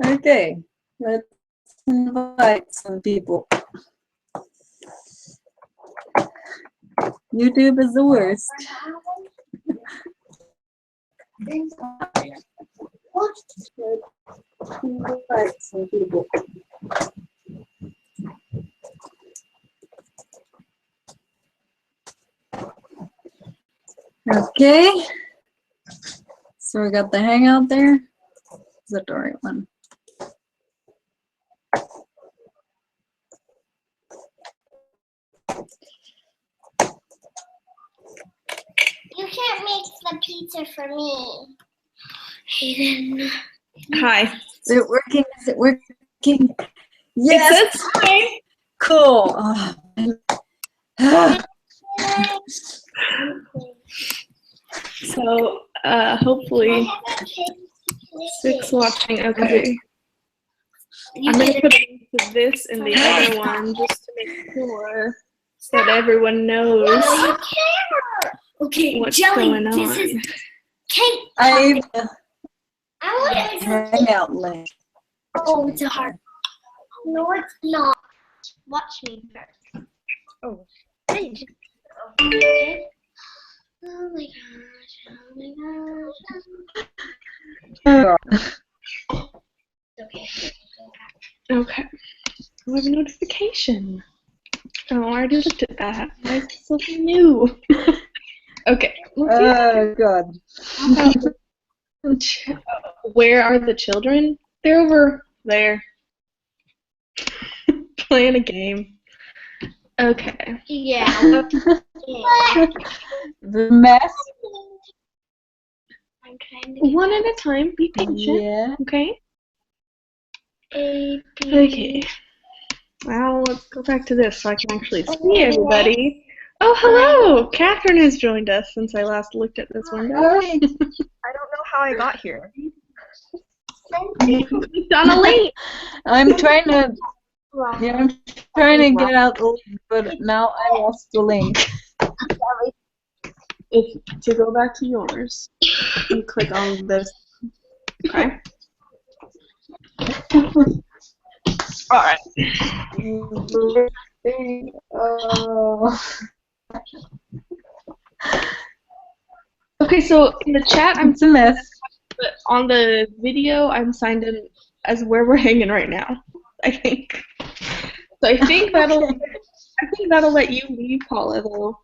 Okay, let's invite some people. YouTube is the worst. Let's invite some people. Okay, so we got the Hangout there. Is that the right one? You can't make the pizza for me. Hayden. Hi. Is it working? Is it working? Yes. It says hi. Cool. Oh. So hopefully 6 watching. Okay. I'm gonna put a link to this and the other one just to make sure that everyone knows Okay, what's Jelly, going on. this is Kate. I want to Hangout link. Oh, it's a hard. No, it's not. Watch me first. Oh. Hey. Okay. Oh my gosh. Oh my gosh. Okay. Okay. I have a notification. Oh, I already looked at that. Why is this something new? Okay. Oh God. Where are the children? They're over there. Playing a game. Okay. Yeah. The mess. I'm trying to. One at a time. Be patient. Yeah. Okay. A, B. Okay. Well, let's go back to this so I can actually see everybody. Oh, hello! Catherine has joined us since I last looked at this window. Hi. I don't know how I got here. Clicked on a link. I'm trying to. Yeah, I'm trying to get out the link, but now I lost the link. To go back to yours, you click on this. Okay. All right. Okay, so in the chat, It's a mess. but on the video, I'm signed in as where we're hanging right now. I think. So I think that'll let you leave, Paula, though.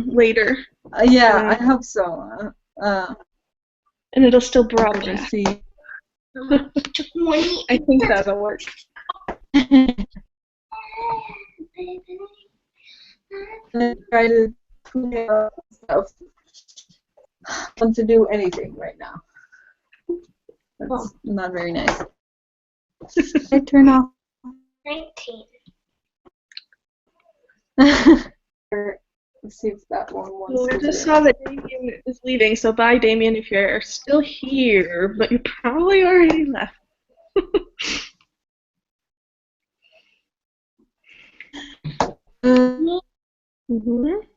Later. Yeah, I hope so. And it'll still Let's broadcast. see. I think that'll work. Try to figure out stuff. I want to do anything right now. That's not very nice. I turn off. 19. Let's see if that one wants Well, I to just do saw that Damien is leaving, so bye, Damien, if you're still here, but you probably already left.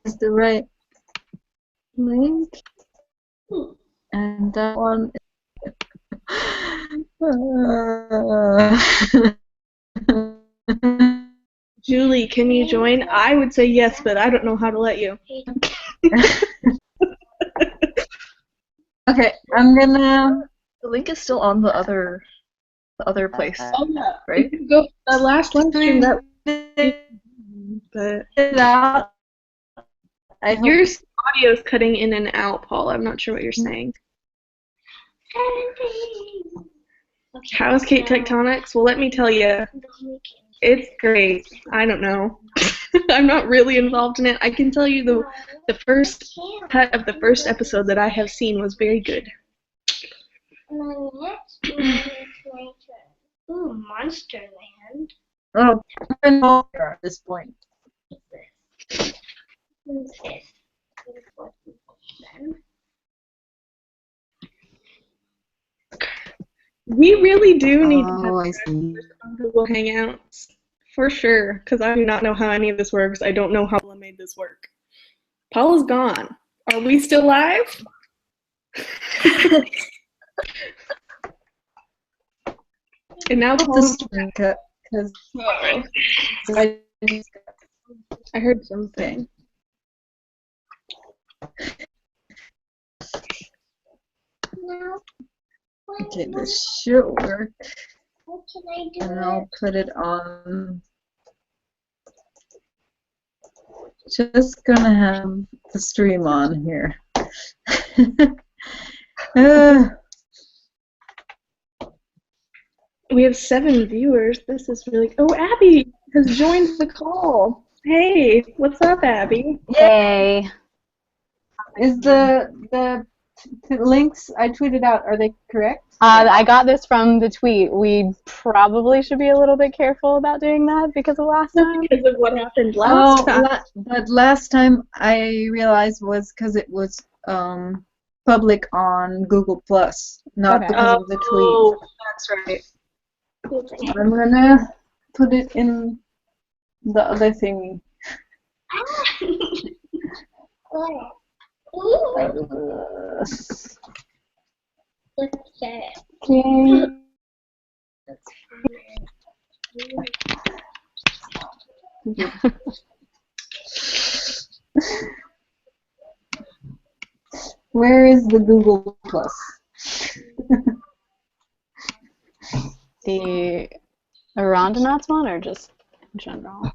Is the right link, and that one. Julie, can you join? I would say yes, but I don't know how to let you. Okay, I'm gonna. The link is still on the other place, Oh yeah, right? You can go the last live stream that. But it out. I hope. your audio's cutting in and out, Paul. I'm not sure what you're saying. How's Kate Tectonics? Well, let me tell you, it's great. I don't know. I'm not really involved in it. I can tell you the first cut of the first episode that I have seen was very good. Ooh, Monsterland. Oh, we're in Walker at this point. What's this? What is then? We really do need to have Oh, I see. on Google Hangouts. For sure, because I do not know how any of this works. I don't know how Paula made this work. Paula's gone. Are we still live? And now The Paula's screen cut because I heard something. Now, okay, this should work, what can I do? and I'll put it on. Just gonna have the stream on here. We have 7 viewers. This is really. Oh, Abby has joined the call. Hey, what's up, Abby? Yay. Is the links I tweeted out, are they correct? I got this from the tweet. We probably should be a little bit careful about doing that because of last time. Because of what happened last time. But last time I realized was because it was public on Google Plus, not Okay. because of the tweet. Oh, that's right. I'm gonna put it in the other thingy. What's that? Okay. Where is the Google Plus? The Arandanauts one or just in general?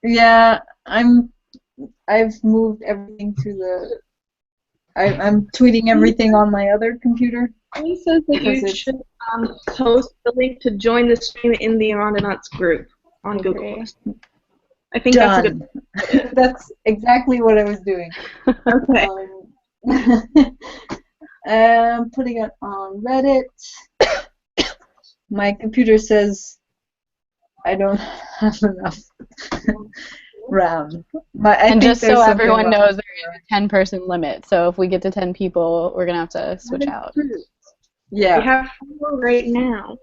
Yeah, I've moved everything to the. I'm tweeting everything on my other computer. He says that you Because should post the link to join the stream in the Arandanauts group on Google. I think that's a good. Done. That's exactly what I was doing. Okay. I'm putting it on Reddit. My computer says I don't have enough RAM. And just so everyone knows, there is a 10-person limit. So if we get to 10 people, we're going to have to switch out. Yeah. We have 4 right now.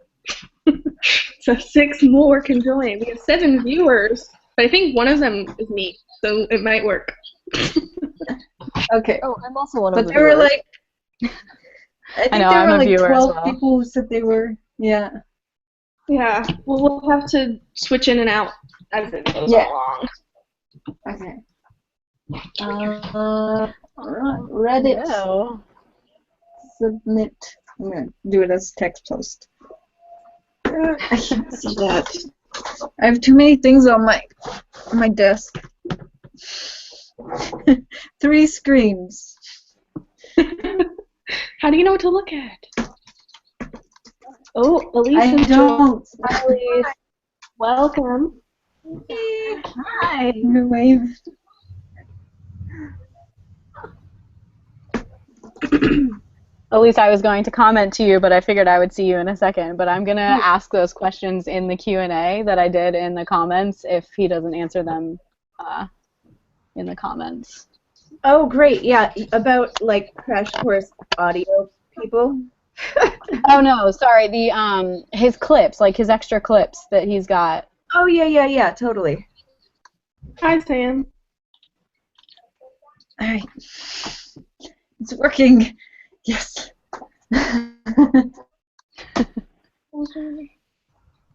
So 6 more can join. We have 7 viewers, but I think one of them is me, so it might work. Okay. Oh, I'm also one of the But there were viewers. like, I think know, there I'm were a like viewer as 12 well. people who said they were, yeah. Yeah, well, we'll have to switch in and out as it goes Yeah. along. Okay. Reddit. Oh. Submit. I'm going to do it as text post. I can't see that. I have too many things on my desk. 3 screens. How do you know what to look at? Oh, Elise I has joined. don't. Hi, Elise. Welcome. Hi. Wave. At least I was going to comment to you, but I figured I would see you in a second. But I'm going to ask those questions in the Q&A that I did in the comments if he doesn't answer them in the comments. Oh, great. Yeah, about like Crash Course audio people. Oh no, sorry. The his clips, like his extra clips that he's got. Oh, yeah, totally. Hi, Sam. Alright. It's working. Yes.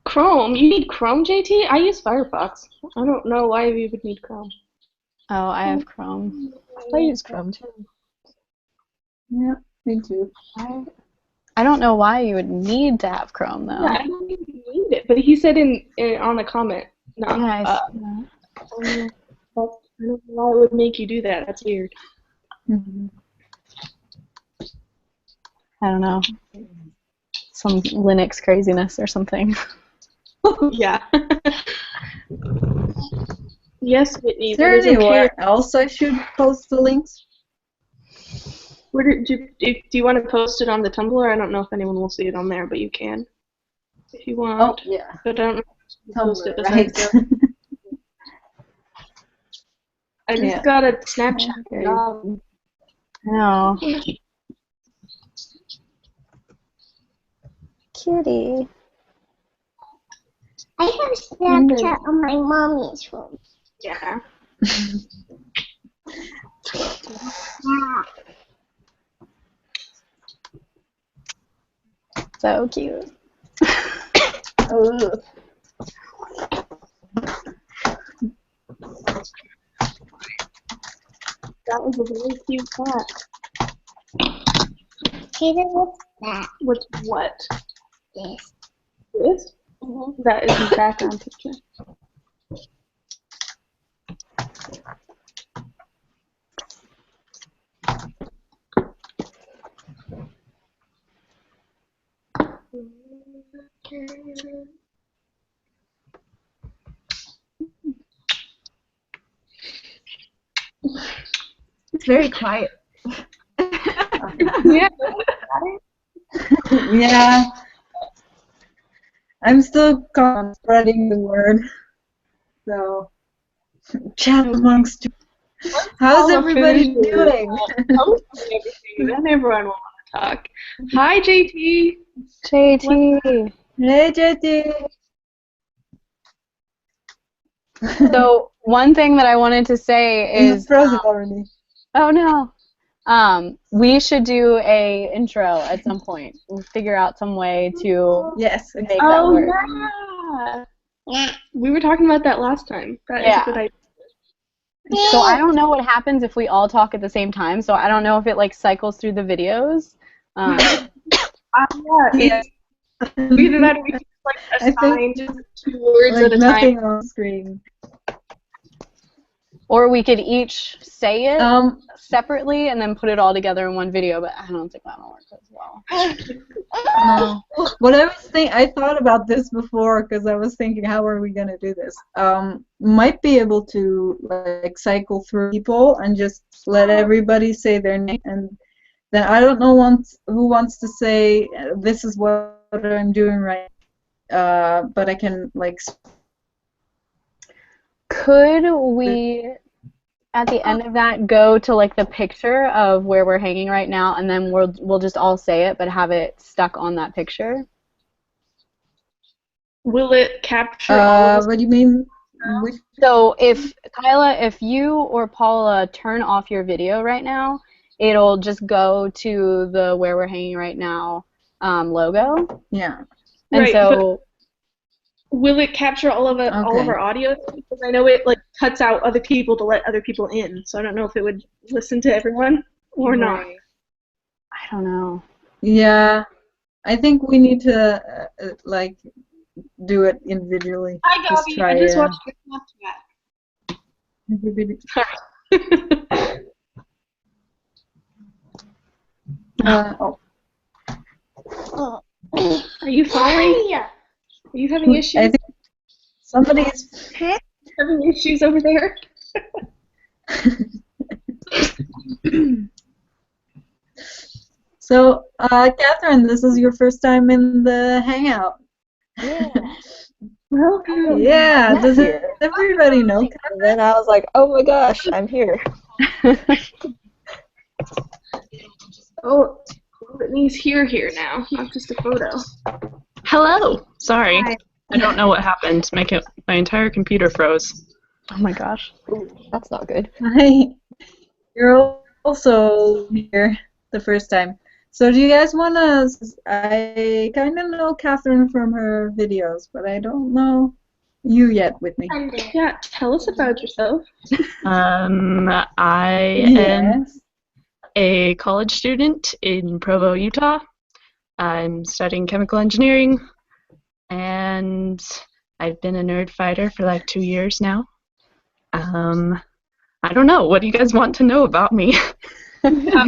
Chrome. You need Chrome, JT? I use Firefox. I don't know why you would need Chrome. Oh, I have Chrome. I use Chrome too. Yeah, me too. I don't know why you would need to have Chrome though. Yeah, I don't think you need it, but he said in on the comment. No, Yeah, I don't know why it would make you do that. That's weird. Mm-hmm. I don't know. Some Linux craziness or something. Yeah. Yes, Whitney. Is there but it's anywhere else I should post the links? Where do you want to post it on the Tumblr? I don't know if anyone will see it on there, but you can. if you Oh, want. yeah. But I don't know if I post Tumblr, it besides right? I just Yeah. got a Snapchat. Okay. dog. No. Kitty. I have Snapchat on my mommy's phone. Yeah. So cute. Oh. That was a really cute cat. Taylor, what's that? What's what? This. This? That is the background picture. It's very quiet. Yeah. Yeah. I'm still spreading the word. So, chat amongst you. How's everybody doing? Everything. Then everyone will want to talk. Hi, JT. JT. Hey, JT. So one thing that I wanted to say He's is, frozen already. oh no, we should do a intro at some point. We'll figure out some way to Yes. make that Oh, work. yeah. We were talking about that last time. That is Yeah. a good idea. So I don't know what happens if we all talk at the same time. So I don't know if it like cycles through the videos. Yeah. Either that or we can like I assign think just 2 words like at a nothing time. on screen. Or we could each say it Um, separately and then put it all together in one video. But I don't think that'll work as well. no. What I was I thought about this before because I was thinking, how are we gonna do this? Might be able to like cycle through people and just let everybody say their name, and then I don't know who wants to say this is what I'm doing right. But I can like. Could we, at the end of that, go to like the picture of where we're hanging right now, and then we'll just all say it, but have it stuck on that picture? Will it capture all of us? What do you mean? Which? So if Kyla, if you or Paula turn off your video right now, it'll just go to the Where We're Hanging Right Now logo. Yeah. And Right, so will it capture all of our audio? Because I know it like cuts out other people to let other people in, so I don't know if it would listen to everyone or not. I don't know. Yeah. I think we need to like do it individually. Hi, Just Gabby. try, I just watched your Snapchat. Everybody. Oh. Are you falling? Are you having issues? I think somebody's. Having issues over there? So, Catherine, this is your first time in the Hangout. Yeah. Welcome. Yeah, I'm does here. everybody know And Catherine? then I was like, oh my gosh, I'm here. Oh, Whitney's here now, not just a photo. Hello. Sorry. I don't know what happened. My entire computer froze. Oh my gosh. Ooh, that's not good. Hi. You're also here the first time. So do you guys want to... I kind of know Catherine from her videos, but I don't know you yet, Whitney. Yeah, tell us about yourself. I am Yes. a college student in Provo, Utah. I'm studying chemical engineering, and I've been a nerd fighter for like 2 years now. I don't know. What do you guys want to know about me? How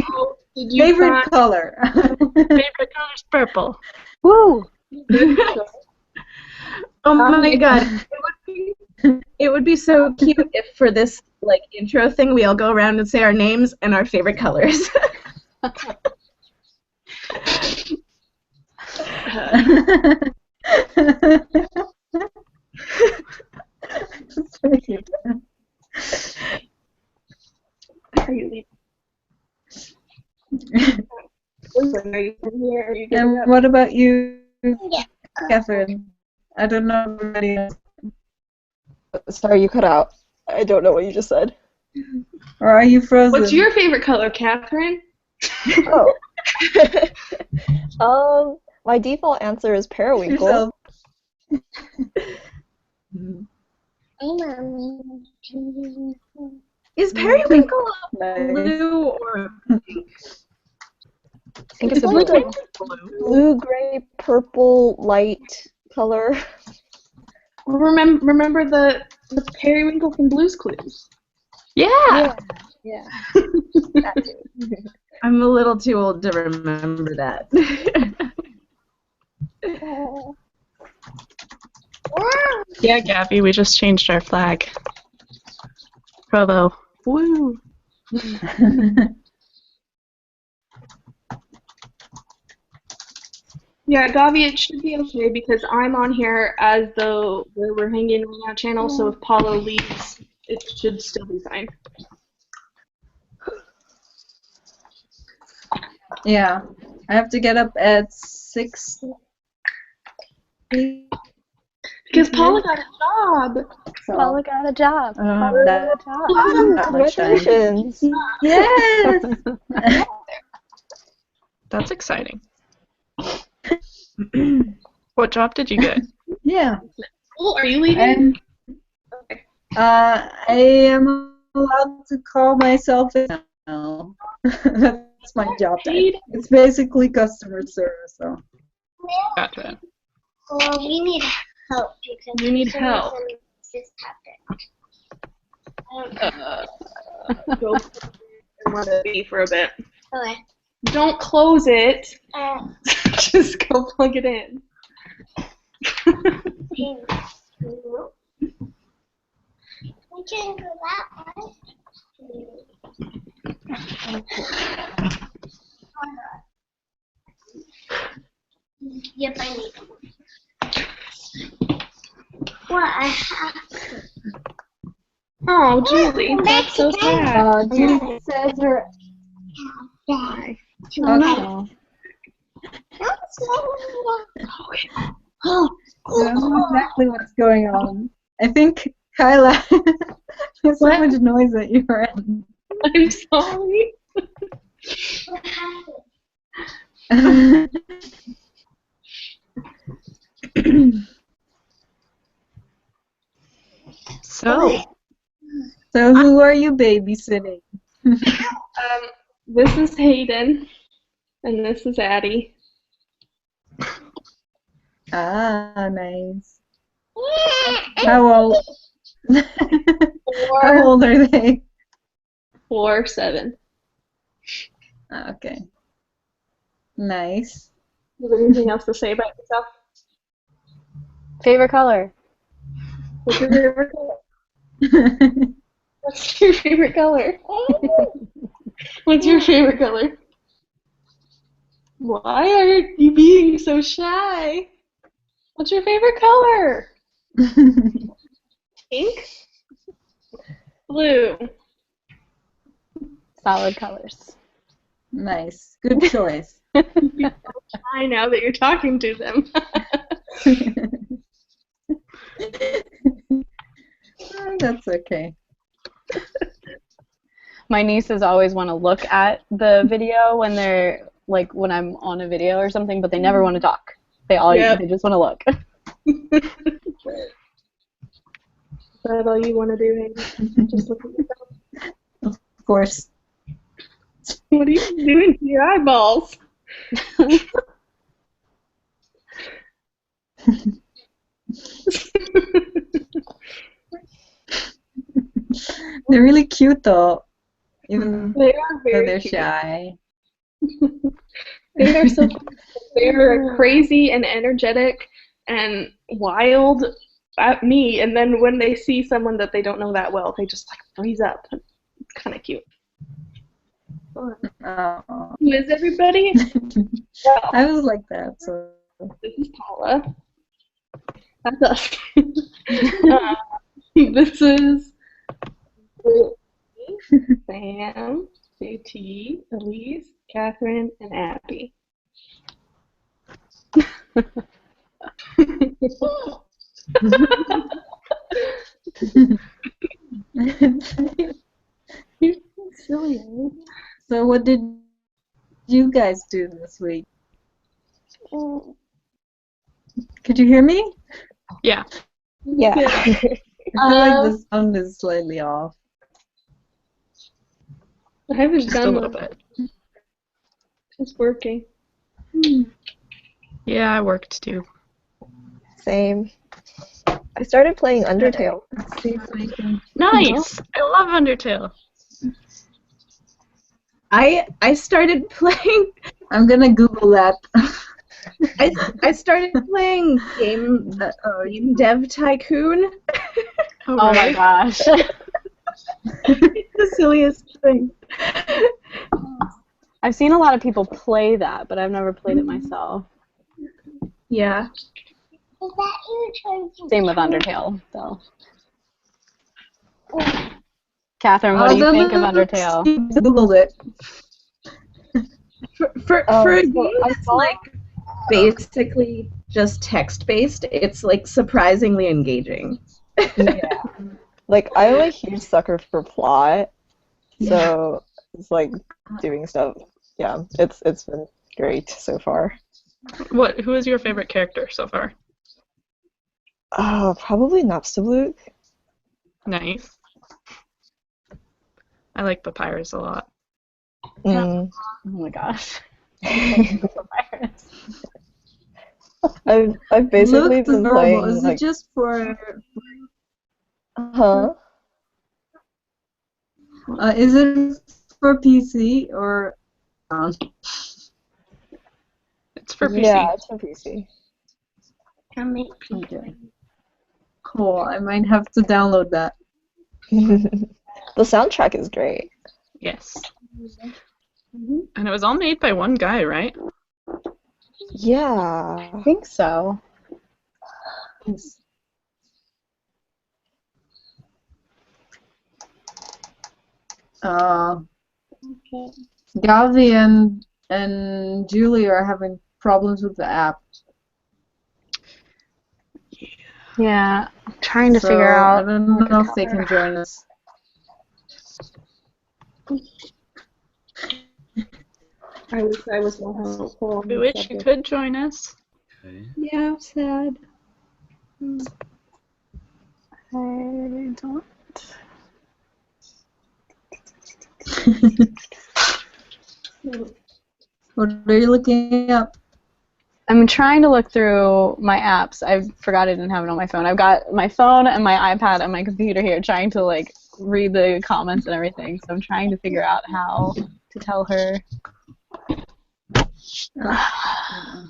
did you Favorite find color? Favorite color is purple. Woo! Oh my god. It would be so cute if for this like intro thing we all go around and say our names and our favorite colors. That's very cute. Are you leaving? Listen, are you here? Are you getting And up? what about you, Yeah. Catherine? I don't know everybody else. Sorry, you cut out. I don't know what you just said. Or are you frozen? What's your favorite color, Catherine? Oh. My default answer is periwinkle. Yourself. Is periwinkle Nice. blue or pink? I think it's It's like like blue, gray, purple, light color. Remember the periwinkle from Blue's Clues? Yeah. Yeah. That too. I'm a little too old to remember that. Yeah, Gabby, we just changed our flag. Provo. Woo. Yeah, Gavi, it should be okay because I'm on here as the Where We're Hanging Right Now channel, so if Paulo leaves, it should still be fine. Yeah. I have to get up at 6. Because Paula got a job. So, Paula got a job. I don't have Paula that, got a job. that much time. Congratulations. Yes! That's exciting. What job did you get? Yeah. Oh, are you leaving? I am allowed to call myself it now. That's my job title. It's basically customer service, so. Gotcha. Well, we need help because You need for some help. reason this happened. Go and let it be for a bit. Okay. Don't close it. Just go plug it in. We can go that way. Yep, I need them. What? I have to. Oh, Julie, that's so sad. Judy says her. Die. Okay. Oh, I don't know exactly what's going on. I think Kyla there's so What? much noise at your end. I'm sorry. what happened? So, So who are you babysitting? This is Hayden, and this is Addie. Ah, nice. How old? How old are they? 4, 7. Okay. Nice. Do you have anything else to say about yourself? Favorite color? What's your favorite color? What's your favorite color? What's your favorite color? Why are you being so shy? What's your favorite color? Pink? Blue. Solid colors. Nice. Good choice. I know that you're talking to them. That's okay. My nieces always want to look at the video when they're like when I'm on a video or something, but they never want to talk. They just want to look. Is that all you want to do, Hayden? Just look at yourself? Of course. What are you doing to your eyeballs? They're really cute though. Even They are though very they're cute. shy. They are so they're crazy and energetic and wild at me, and then when they see someone that they don't know that well, they just like freeze up. It's kind of cute. Oh. Who is everybody? I was like that, so. This is Paula. That's us. This is Sam, JT, Elise, Catherine, and Abby. You're so silly. So what did you guys do this week? Could you hear me? Yeah. Yeah. I feel like the sound is slightly off. I haven't Just a done little one. bit. Just working. Yeah, I worked too. Same. I started playing Undertale. Let's see if I can. Nice! I love Undertale. I started playing. I'm gonna Google that. I started playing Game Dev Tycoon. Oh, Oh my really? gosh. It's the silliest thing. I've seen a lot of people play that, but I've never played it myself. Yeah. Is that you trying to Same with Undertale, though. Catherine, what do you think of Undertale? Googled it. For a game I that's saw- like basically just text-based, it's like surprisingly engaging. Yeah. Like, I'm a huge sucker for plot, so it's like doing stuff. Yeah, it's been great so far. Who is your favorite character so far? Probably Napstablook. Nice. I like Papyrus a lot. Mm. Oh my gosh. I've basically Looks been adorable. playing Is like it just for? Is it for PC or? It's for PC. Yeah, it's for PC. Can make people. Okay. Cool. I might have to download that. The soundtrack is great. Yes. And it was all made by one guy, right? Yeah. I think so. Gavi and Julie are having problems with the app. Yeah, I'm trying to So figure out. I don't know if they can join us. I wish I was more helpful. We wish you could join us. Okay. Yeah, sad. I don't. What are you looking up? I'm trying to look through my apps. I forgot I didn't have it on my phone. I've got my phone and my iPad and my computer here trying to like read the comments and everything. So I'm trying to figure out how to tell her. I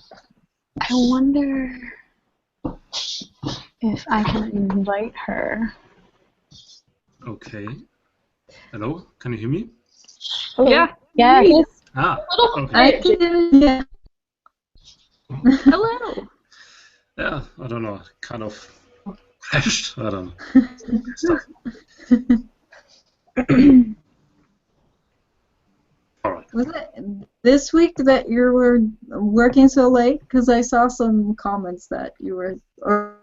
wonder if I can invite her. Okay. Hello, can you hear me? Yeah. Yes. Ah, okay. I can, yeah. Hello. Yeah, I don't know. Kind of crashed. I don't know. All right. Was it this week that you were working so late? Because I saw some comments that you were. Or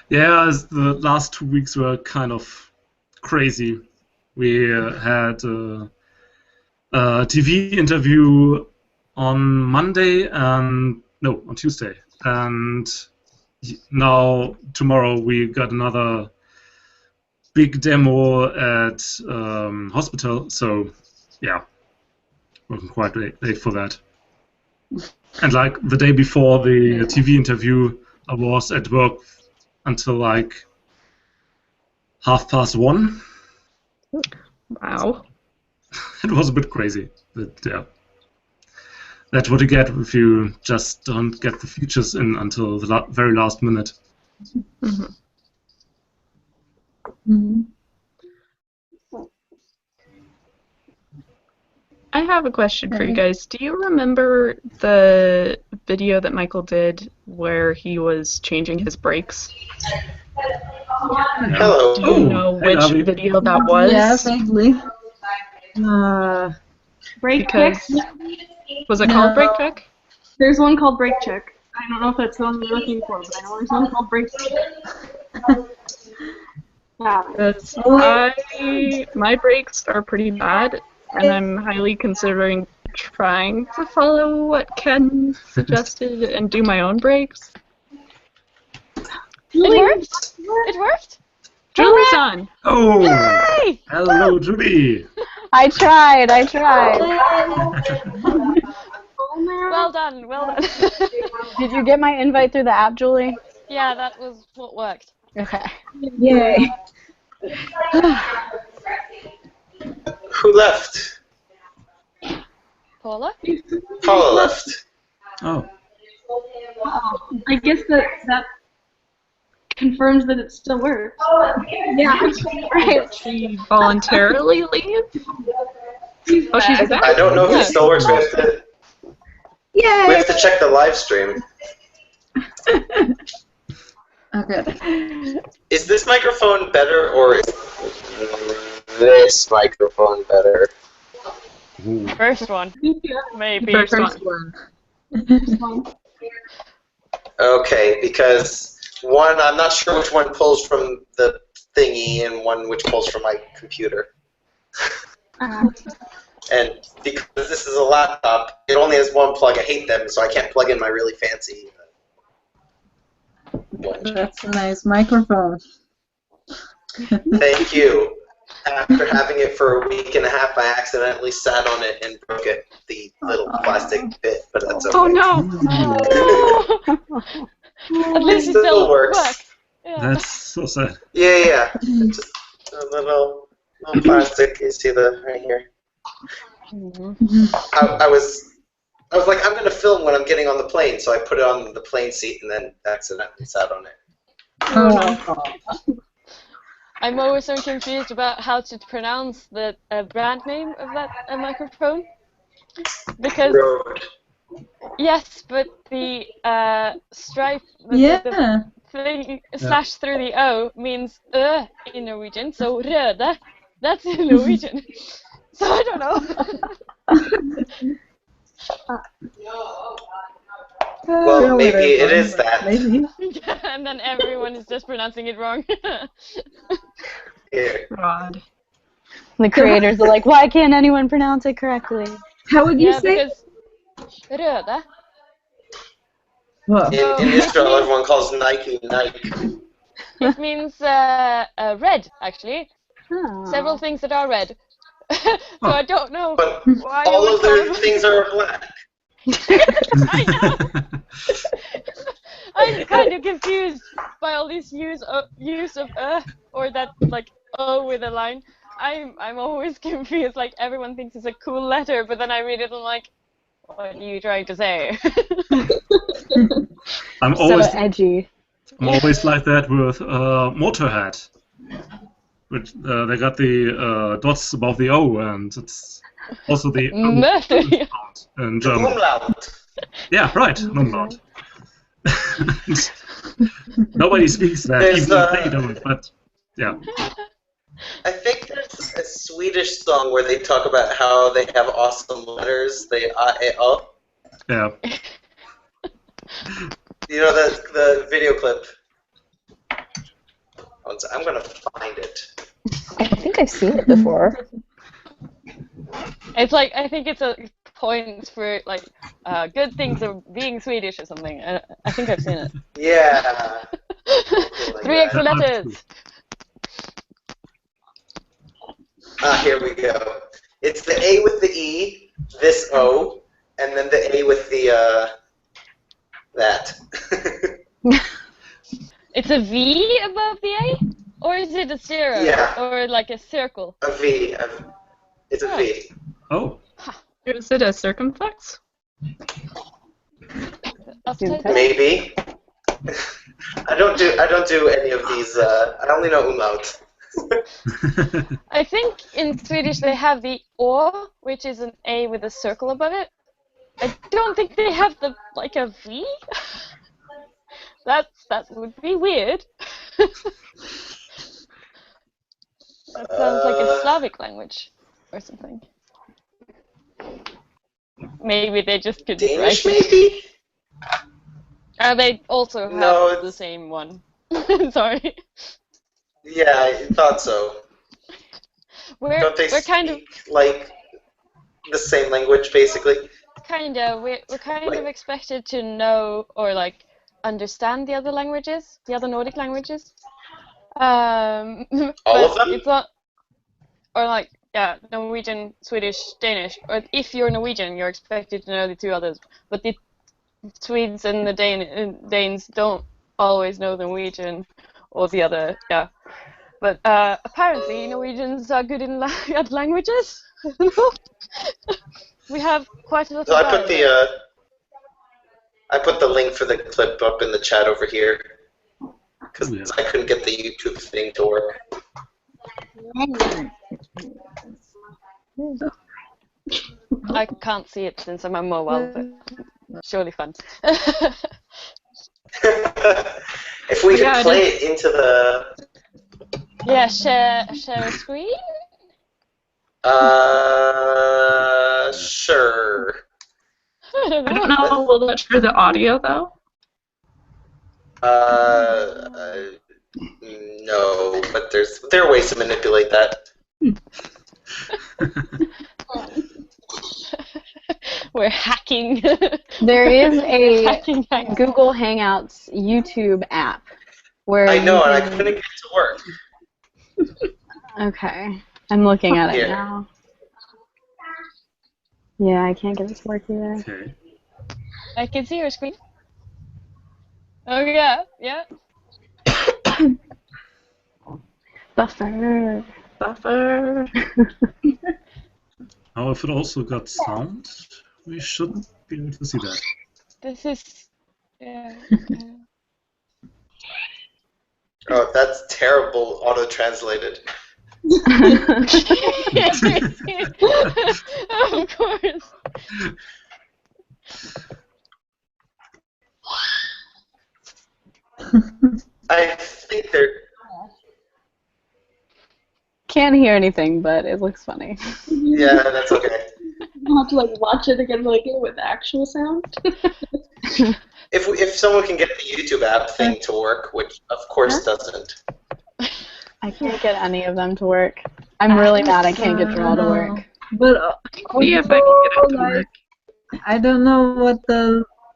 Yeah, the last 2 weeks were kind of crazy. We had a TV interview on Monday and no, on Tuesday, and now tomorrow we got another big demo at hospital. So yeah, working quite late for that. And like the day before the TV interview, I was at work until like 1:30. Wow. It was a bit crazy, but yeah. That's what you get if you just don't get the features in until the very last minute. Mm-hmm. I have a question for you guys. Do you remember the video that Michael did where he was changing his brakes? Hello. Do you know hey, which Avi. video that was? Yeah, vaguely. Brake Because check. was it No. called brake check? There's one called brake check. I don't know if that's the one you're looking for, but I know there's one called brake check. Yeah. Because my brakes are pretty bad, and I'm highly considering trying to follow what Ken suggested and do my own brakes. It worked. It worked. Julie's on. Oh, Yay! hello, Julie. I tried. Well done, well done. Did you get my invite through the app, Julie? Yeah, that was what worked. Okay. Yay. Who left? Paula? Paula left. Oh, I guess that confirms that it still works. Yeah. Did she voluntarily leave? Oh, she's back. I don't know if it still works. We Yay! have to check the live stream. Okay. Is this microphone better or is this microphone better? First one. Maybe. First one. Okay, because one, I'm not sure which one pulls from the thingy and one which pulls from my computer. And because this is a laptop, it only has one plug. I hate them, so I can't plug in my really fancy one. That's a nice microphone. Thank you. After having it for a week and a half, I accidentally sat on it and broke it, the little plastic bit, but that's okay. Oh no! At least it Still still works. works. Yeah. that's so sad. Yeah. Just a little plastic. You see the right here. I was like, I'm gonna film when I'm getting on the plane, so I put it on the plane seat and then accidentally sat on it. Oh. I'm always so confused about how to pronounce the brand name of that microphone. Because, Road. yes, but the stripe, the Yeah. thing slash through the O means in Norwegian, so røde, that's in Norwegian. So I don't know. Well, maybe it is that. Maybe. And then everyone is just pronouncing it wrong. Here. God. The creators are like, why can't anyone pronounce it correctly? How would you Yeah, say? because røde. Whoa. In Israel, everyone calls Nike Nike. It means red, actually. Oh. Several things that are red. So I don't know But why you all would of call their them. things are black. I know. I'm kind of confused by all these use of or that like O with a line. I'm always confused. Like everyone thinks it's a cool letter, but then I read it and I'm like, what are you trying to say? I'm So always edgy. like that with Motorhead. Which they got the dots above the O, and it's also the Murder. sound in German. Umlaut. Yeah, right, umlaut. Nobody speaks that, There's, even if they don't. But yeah, I think there's a Swedish song where they talk about how they have awesome letters. They A-E-O. yeah. You know the video clip. I'm gonna find it. I think I've seen it before. It's like I think it's a point for like good things of being Swedish or something. I think I've seen it. Yeah. Like 3 extra that. letters. Here we go. It's the A with the E, this O, and then the A with the that. It's a V above the A, or is it a zero? Yeah. Or like a circle? A V. It's a V. Oh, Is it a circumflex? Upside down? Maybe. I don't do any of these. I only know umlaut. I think in Swedish they have the å, which is an A with a circle above it. I don't think they have the like a V. That would be weird. That sounds like a Slavic language or something. Maybe they just couldn't Danish, write it. maybe? They also have No, the same one. Sorry. Yeah, I thought so. Don't they we're speak kind of like the same language, basically? we're kind of expected to know or like understand the other languages, the other Nordic languages. All But of them? it's not, or like Norwegian, Swedish, Danish. Or if you're Norwegian, you're expected to know the two others. But the Swedes and the Danes don't always know the Norwegian or the other. Yeah. But apparently Norwegians are good in at languages. We have quite a lot So of I put the link for the clip up in the chat over here because I couldn't get the YouTube thing to work. I can't see it since I'm on mobile, but surely fun. If we could play it into the... Yeah, share a screen? Sure. I don't know. I don't know. Will that share the audio though? No, but there are ways to manipulate that. We're hacking. There is a hacking. Google Hangouts YouTube app where I know, and I can... couldn't get it to work. Okay, I'm looking at it Here. now. Yeah, I can't get it to work either. Okay. I can see your screen. Oh yeah, yeah. Buffer. Now, if it also got sound, we should be able to see that. This is. Yeah. Oh, that's terrible auto-translated. Of course. I think they're... Can't hear anything, but it looks funny. Yeah, that's okay. I'll have to like watch it again like with the actual sound. If someone can get the YouTube app thing to work, which of course doesn't. I can't get any of them to work. I'm really mad I can't get Draw to work. But See if I can get it to work. I don't know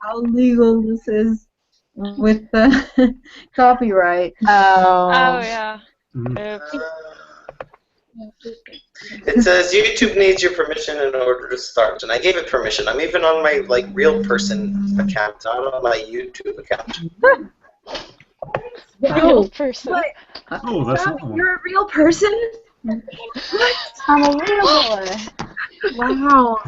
how legal this is with the copyright. Oh. Oh yeah. It says YouTube needs your permission in order to start, and I gave it permission. I'm even on my real person account, not on my YouTube account. Real person. What? Oh, that's wrong. You're a real person? What? I'm a real boy. Wow.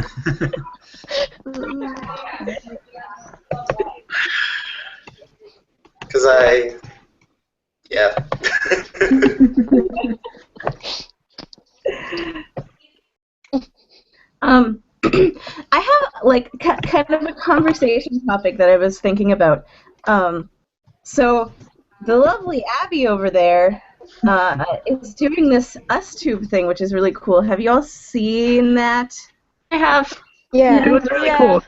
Because yeah. I have like kind of a conversation topic that I was thinking about. So the lovely Abby over there is doing this UsTube thing, which is really cool. Have you all seen that? I have. Yeah. It was really cool.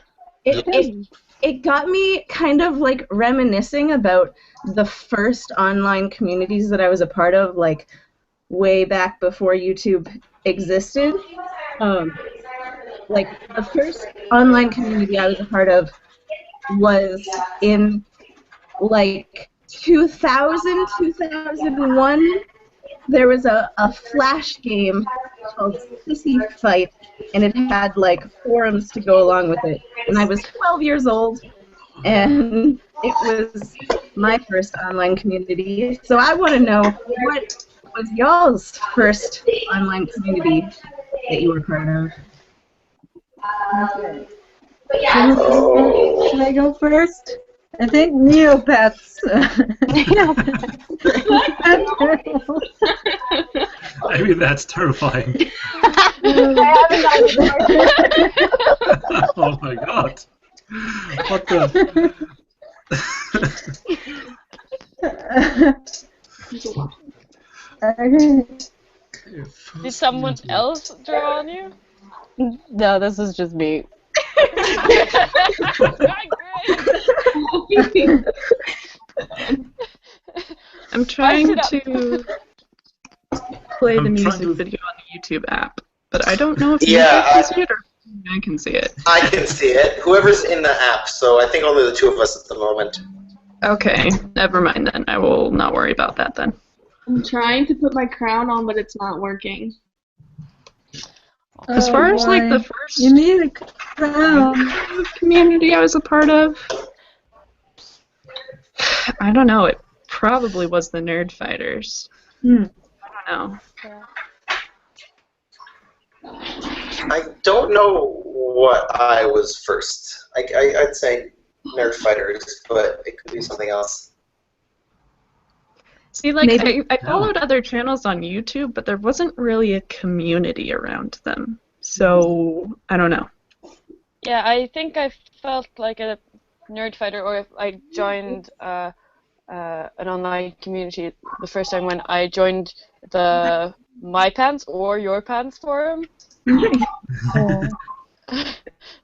It got me kind of like reminiscing about the first online communities that I was a part of, like way back before YouTube existed. Like the first online community I was a part of was in like 2000, 2001. There was a Flash game called Sissy Fight, and it had like forums to go along with it. And I was 12 years old, and it was my first online community. So I want to know, what was y'all's first online community that you were part of? Should I go first? I think Neopets. Maybe that's terrifying. I haven't gotten it. Oh my god. What the? Did someone else draw on you? No, this is just me. I'm trying Spice to play the I'm music trying to- video on the YouTube app, but I don't know if you Yeah, can see it or I can see it. I can see it. Whoever's in the app, so I think only the two of us at the moment. Okay, never mind then. I will not worry about that then. I'm trying to put my crown on, but it's not working. As far as like the You first need a crown. community I was a part of, I don't know. It probably was the Nerd Fighters. Hmm. I don't know. I don't know what I was first. I'd say Nerd Fighters, but it could be something else. See, like, Maybe- I followed other channels on YouTube, but there wasn't really a community around them. So, I don't know. Yeah, I think I felt like a nerd fighter, or if I joined an online community the first time when I joined the My Pants or Your Pants forum.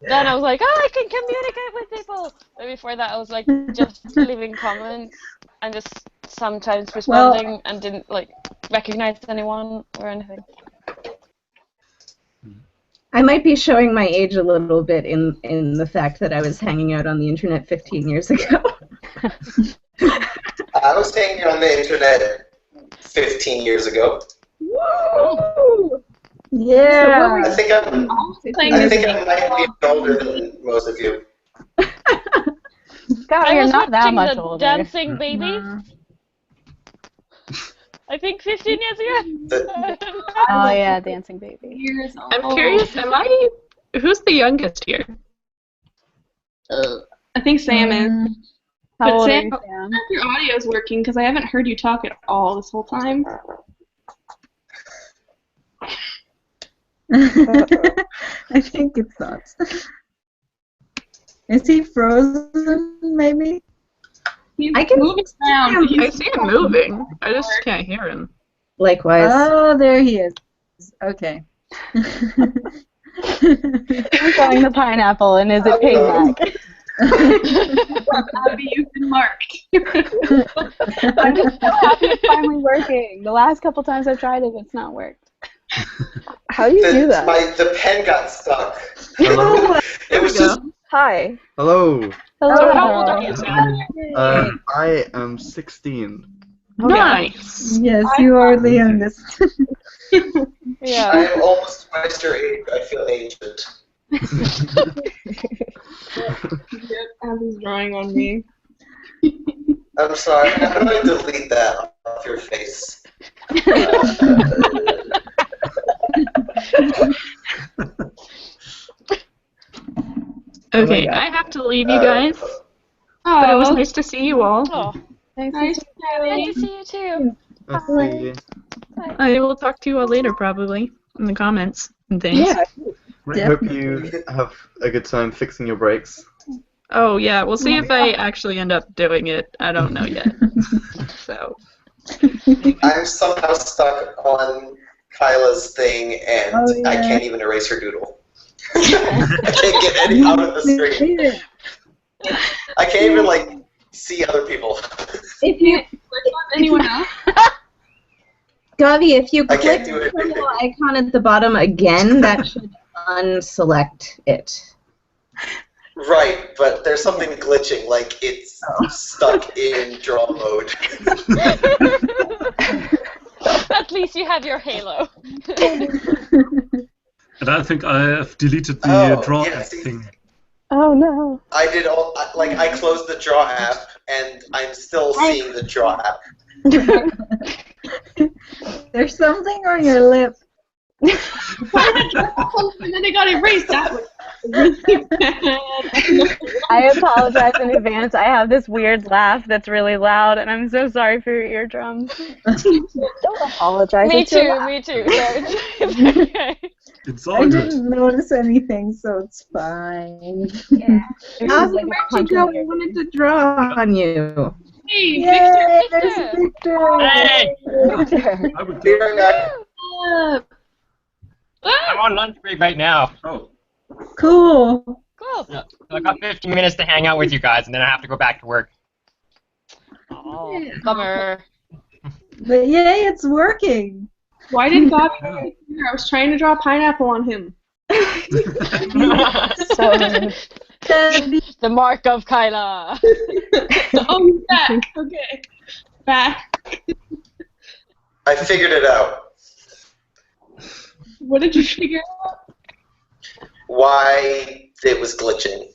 Then I was like, oh, I can communicate with people. But before that, I was like just leaving comments and just sometimes responding and didn't like recognize anyone or anything. I might be showing my age a little bit in the fact that I was hanging out on the internet 15 years ago. I was hanging on the internet 15 years ago. Whoa! Yeah. I think I might be older than most of you. God, I you're was not that watching much the older. Dancing Babies. I think 15 years ago. Oh yeah, Dancing Baby. I'm curious, who's the youngest here? I think Sam is. How But old Sam, are you, Sam? if your audio's working, because I haven't heard you talk at all this whole time. I think it's not. Is he frozen, maybe? He's I can moving around. I see him moving. I just can't hear him. Likewise. Oh, there he is. Okay. I'm throwing the pineapple, and is it payback? Abby, you've been marked. I'm just so happy it's finally working. The last couple times I've tried it, it's not worked. How do you do that? The pen got stuck. Hello. It was just. Hi. Hello. Hello. How old are you, Sam? I am 16. Nice. Yes, you are the youngest. Yeah. I am almost twice your age. I feel ancient. Abby's drawing on me. I'm sorry. I'm going to delete that off your face. Okay, I have to leave you guys. Oh, But it was nice to see you all. Oh, nice to nice to see you too. Let's see. I will talk to you all later, probably, in the comments and things. Yeah. Hope you have a good time fixing your brakes. Oh, yeah, we'll see if I actually end up doing it. I don't know yet. So. I'm somehow stuck on Kyla's thing, and I can't even erase her doodle. I can't get any out of the screen. I can't even, like, see other people. If you anyone else? Gavi, if you I click can't do it. the little icon at the bottom again, that should unselect it. Right, but there's something glitching, like it's stuck in draw mode. At least you have your halo. And I think I have deleted the draw yeah, app thing. Oh no. I did all, like, I closed the draw app, and I'm still seeing the draw app. There's something on your lip. And then they got erased that way. I apologize in advance. I have this weird laugh that's really loud, and I'm so sorry for your eardrums. Don't apologize. Me it's your too, laugh. me too. So it's okay. It's I all good. didn't notice anything, so it's fine. Yeah. Awesome, Archie girl, we wanted to draw on you. Hey, Yay! Victor, There's Victor! Victor! Hey! I would Be go. right back. I'm on lunch break right now. Oh. Cool. Cool. So I got 15 minutes to hang out with you guys, and then I have to go back to work. Oh, bummer. But yay, it's working. Why did God throw it here? I was trying to draw a pineapple on him. So rude. The mark of Kyla. Oh, he's back. Okay. Back. I figured it out. What did you figure out? Why it was glitching.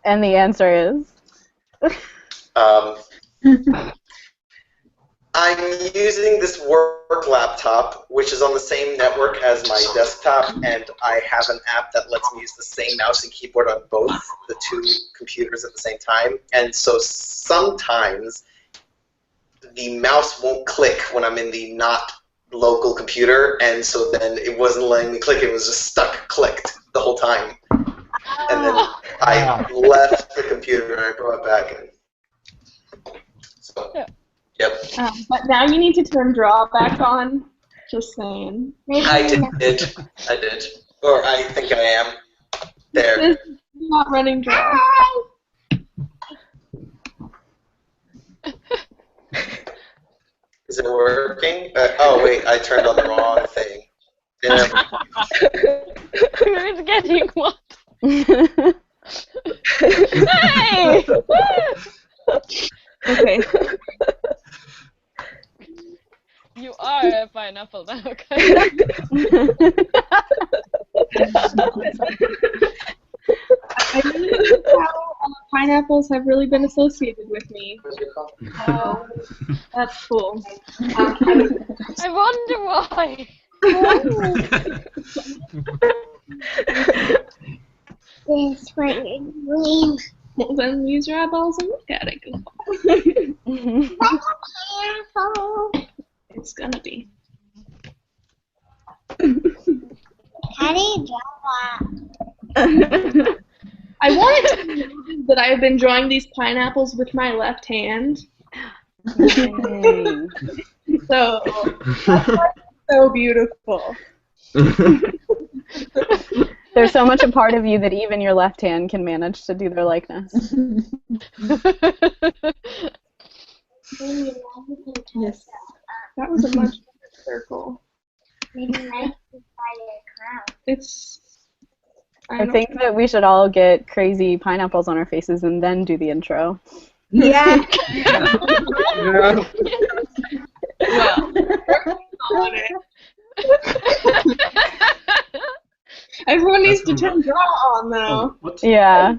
And the answer is? I'm using this work laptop, which is on the same network as my desktop, and I have an app that lets me use the same mouse and keyboard on both the two computers at the same time. And so sometimes the mouse won't click when I'm in the not local computer, and so then it wasn't letting me click. It was just stuck clicked the whole time. And then I left the computer and I brought it back. And so, yep. But now you need to turn draw back on. Just saying. I did. I did. Or I think I am. There. This is not running draw. Is it working? Oh, wait, I turned on the wrong thing. Yeah. Who's getting what? Hey! Okay. You are a pineapple now, Kyla. I really like how pineapples have really been associated with me. That's cool. I wonder why. This one green. Well, then use your eyeballs and look at it. It's gonna be. How do you draw that? I wanted to know that I have been drawing these pineapples with my left hand. So that's like so beautiful. There's so much a part of you that even your left hand can manage to do their likeness. Yes. That was a much bigger circle. Maybe nice to find a crown. It's. I think that we should all get crazy pineapples on our faces and then do the intro. Yeah. Well, on it. Everyone needs to turn draw on though. What? Yeah.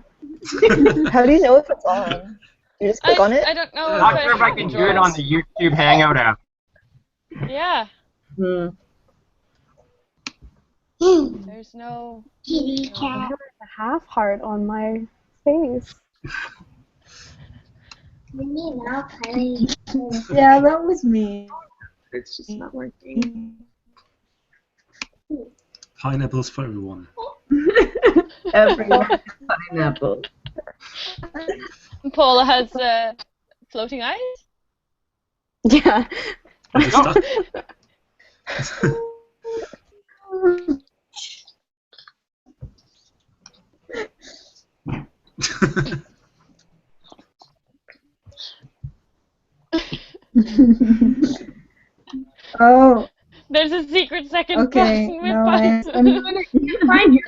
How do you know if it's on? You just click on it? I don't know. I'm not sure if I can do it on the YouTube Hangout app. Yeah. Hmm. There's no. Kitty I cat. have a half heart on my face. Maybe now Kylie. Yeah, that was me. It's just not working. Pineapples for everyone. Everyone pineapple. Paula has floating eyes. Yeah. Is it stuck? Oh, There's a secret second okay. person with No, pies. Find your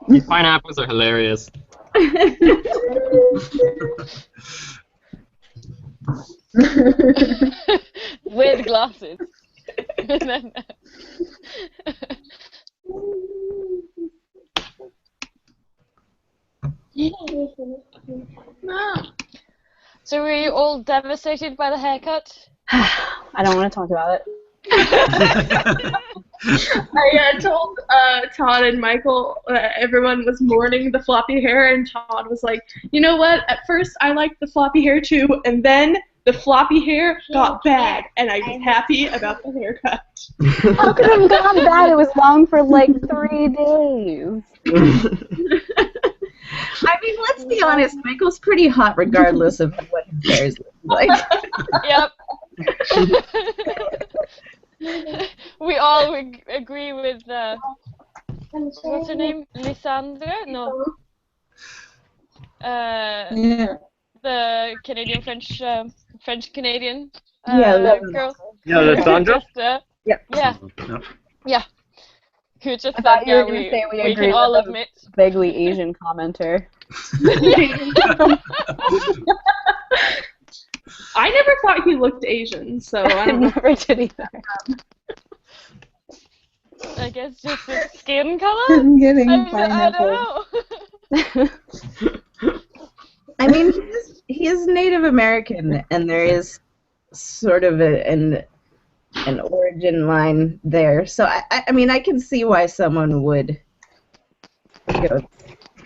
These pineapples are hilarious. With glasses. So were you all devastated by the haircut? I don't want to talk about it. I told Todd and Michael everyone was mourning the floppy hair, and Todd was like, you know what? At first I liked the floppy hair too, and then the floppy hair got bad, and I was happy about the haircut. How could it have gone bad? It was long for like 3 days. I mean, let's be honest. Michael's pretty hot regardless of what his hair is like. Yep. We all agree with what's her name? Lysandre? No. Yeah. The Canadian French Canadian girl. Yeah, Lysandre? Yeah. Who just I said, thought you were yeah, going to say we we agree can all with admit. a vaguely Asian commenter. I never thought he looked Asian, so I don't know. Never did either. I guess just his skin color? I'm getting I pineapple. don't know. I mean, he is Native American, and there is sort of an origin line there. So I mean, I can see why someone would go.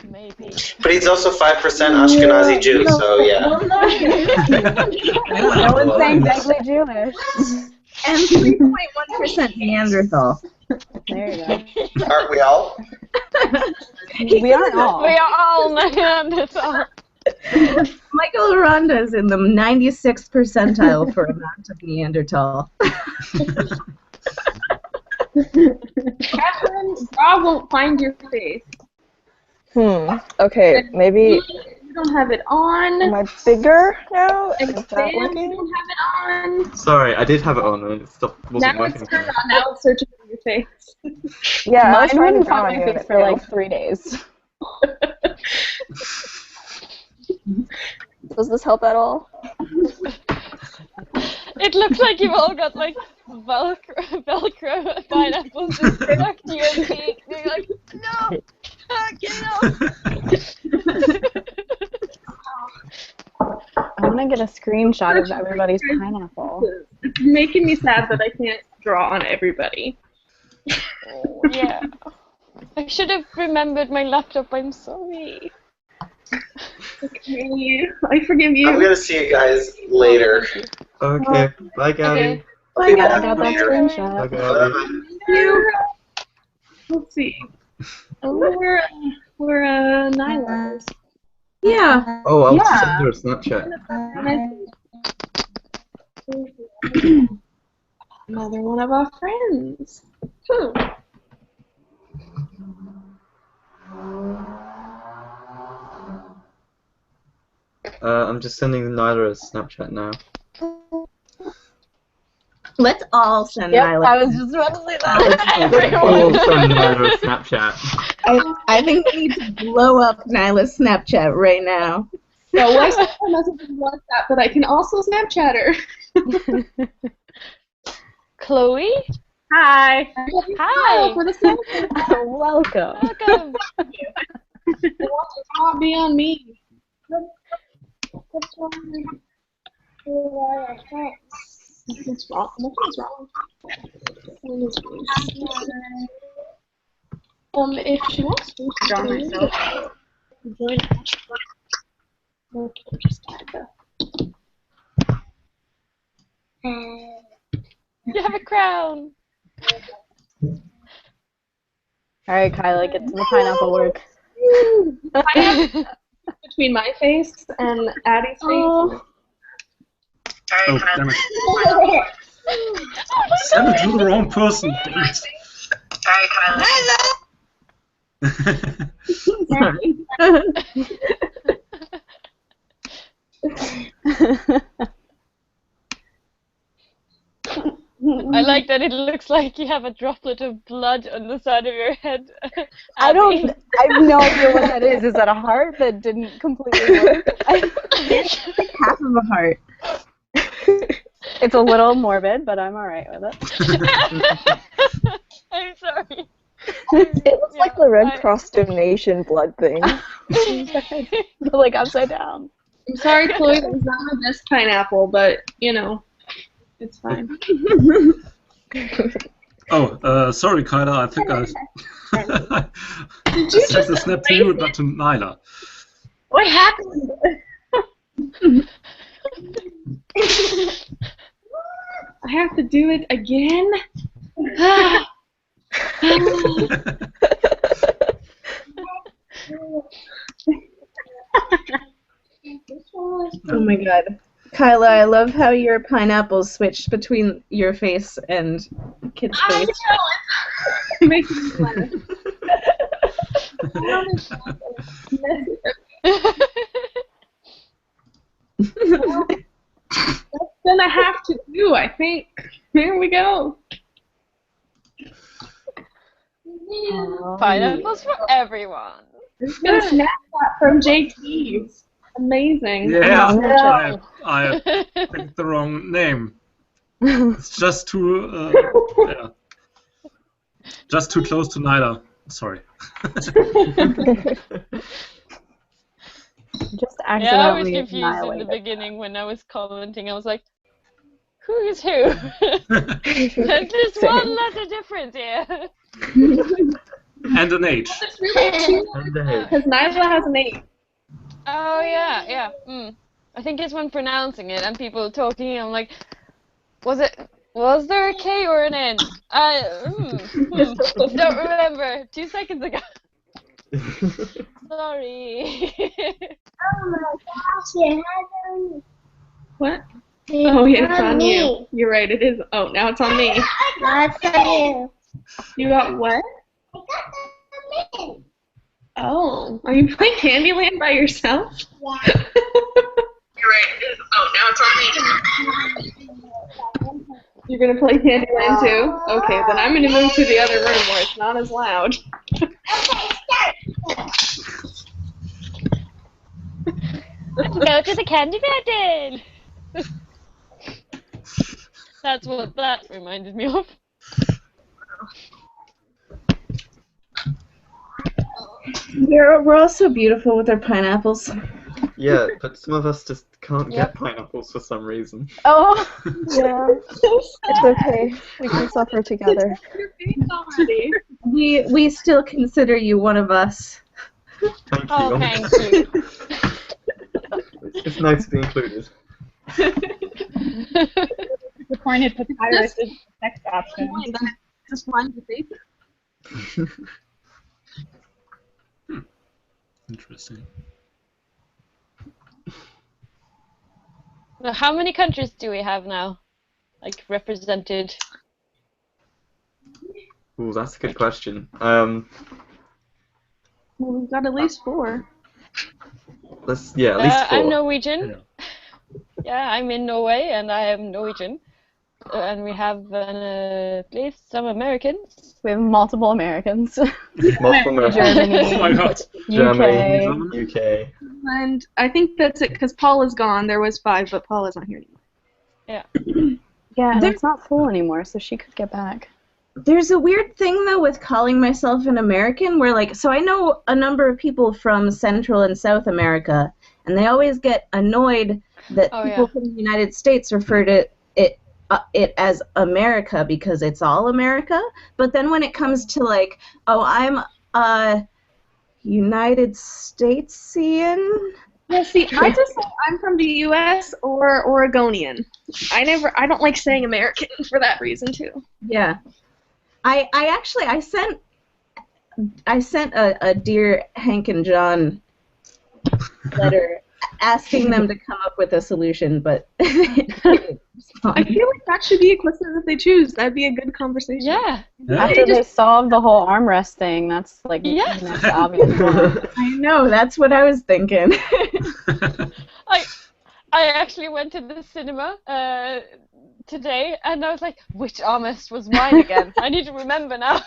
Maybe. But he's also 5% Ashkenazi Jew, so yeah. No one's saying vaguely Jewish. And 3.1% Neanderthal. There you go. Aren't we all? We aren't all. We are all Neanderthal. Michael Aranda is in the 96th percentile for amount of Neanderthal. Catherine, Rob won't find your face. Okay, maybe. You don't have it on. Am I bigger now? Is And that Sam, you working? don't have it on. Sorry, I did have it on and it wasn't Now working. it's turned on. Now it's searching for your face. Yeah, I was Mine trying to wouldn't find find my you. face for like 3 days. Does this help at all? It looks like you've all got like Velcro pineapples just stuck to your feet. You're like, no, get it off. I want to get a screenshot of everybody's pineapple. It's making me sad that I can't draw on everybody. Yeah. I should have remembered my laptop. I'm sorry. Okay, I forgive you. I'm gonna see you guys later. Okay, bye, Gabby. Okay. I'll be Bye, back Got that later. screenshot. Bye, Gabby. Let's see. We're Nyla's. Yeah. Oh, I'll Yeah. send her a Snapchat. Another one of our friends. I'm just sending Nyla a Snapchat now. Let's all send Yep, Nyla. I was just about to say that. We'll send Nyla a Snapchat. I think we need to blow up Nyla's Snapchat right now. So what's the message on WhatsApp, but I can also Snapchat her. Chloe? Hi. Hi. For the Snapchat. Welcome. Welcome. It won't all be on me. What's wrong? What's wrong? What's wrong? If she wants to draw myself, join us. Okay, just add You have a crown. Alright, Kyla, get to the pineapple work. between my face and Addie's face. Oh, damn it. Send it to the wrong person. Damn it. Sorry, Kyla. I like that it looks like you have a droplet of blood on the side of your head. I have no idea what that is. Is that a heart that didn't completely work? It's like half of a heart. It's a little morbid, but I'm alright with it. I'm sorry. It looks like the Red Cross donation blood thing. Like upside down. I'm sorry, Chloe, that was not my best pineapple, but, you know. It's fine. Oh, sorry, Kyla. I think I sent the snap to you, not to Nyla. What happened? I have to do it again? Oh my god. Kyla, I love how your pineapples switched between your face and Kid's face. It makes me laugh. That's gonna have to do, I think. Here we go. Pineapples for everyone. This is a snapshot from JT's. Amazing. Yeah, I picked the wrong name. It's just too, yeah, just too close to Nyla. Sorry. Just Yeah, I was accidentally confused in the annihilated. beginning when I was commenting. I was like, who is who? There's just one letter difference here. And an H. It's really cute because Nyla has an 8. Oh, yeah, yeah. I think it's when pronouncing it and people talking, I'm like, was there a K or an N? Don't remember. 2 seconds ago. Sorry. Oh my gosh, it has What? Oh, yeah, it's on you. You're right, it is. Oh, now it's on me. That's you. You got what? I got the mint. Oh, are you playing Candyland by yourself? Yeah. You're right, it is. Oh, now it's on me. You're gonna play Candyland too? Okay, then I'm gonna move to the other room where it's not as loud. Go to the candy garden. That's what that reminded me of. We're all so beautiful with our pineapples. Yeah, but some of us just can't get pineapples for some reason. Oh, yeah. It's okay. We can suffer together. We still consider you one of us. Thank you. Oh, thank you. It's nice to be included. Disappointed papyrus is the next option. Just find the face. Interesting. Now, how many countries do we have now? Like, represented? Ooh, that's a good question. Well, we've got at least 4. At least 4. I'm Norwegian. Yeah, I'm in Norway, and I am Norwegian. And we have at least some Americans. We have multiple Americans. Multiple Americans. Germany. Oh my god. Germany, UK. And I think that's it because Paula's gone. There was 5, but Paula's not here anymore. Yeah. Yeah, and it's not full anymore, so she could get back. There's a weird thing, though, with calling myself an American, where, like, so I know a number of people from Central and South America, and they always get annoyed that people from the United States refer to it as America because it's all America. But then when it comes to, like, oh, I'm a United Statesian. Yeah, see, I just say I'm from the U.S. or Oregonian. I don't like saying American for that reason too. Yeah. I sent a Dear Hank and John letter asking them to come up with a solution, but I feel like that should be a question that they choose. That'd be a good conversation. Yeah. After they solve the whole armrest thing, that's like the next obvious one. I know, that's what I was thinking. I actually went to the cinema today, and I was like, which armrest was mine again? I need to remember now.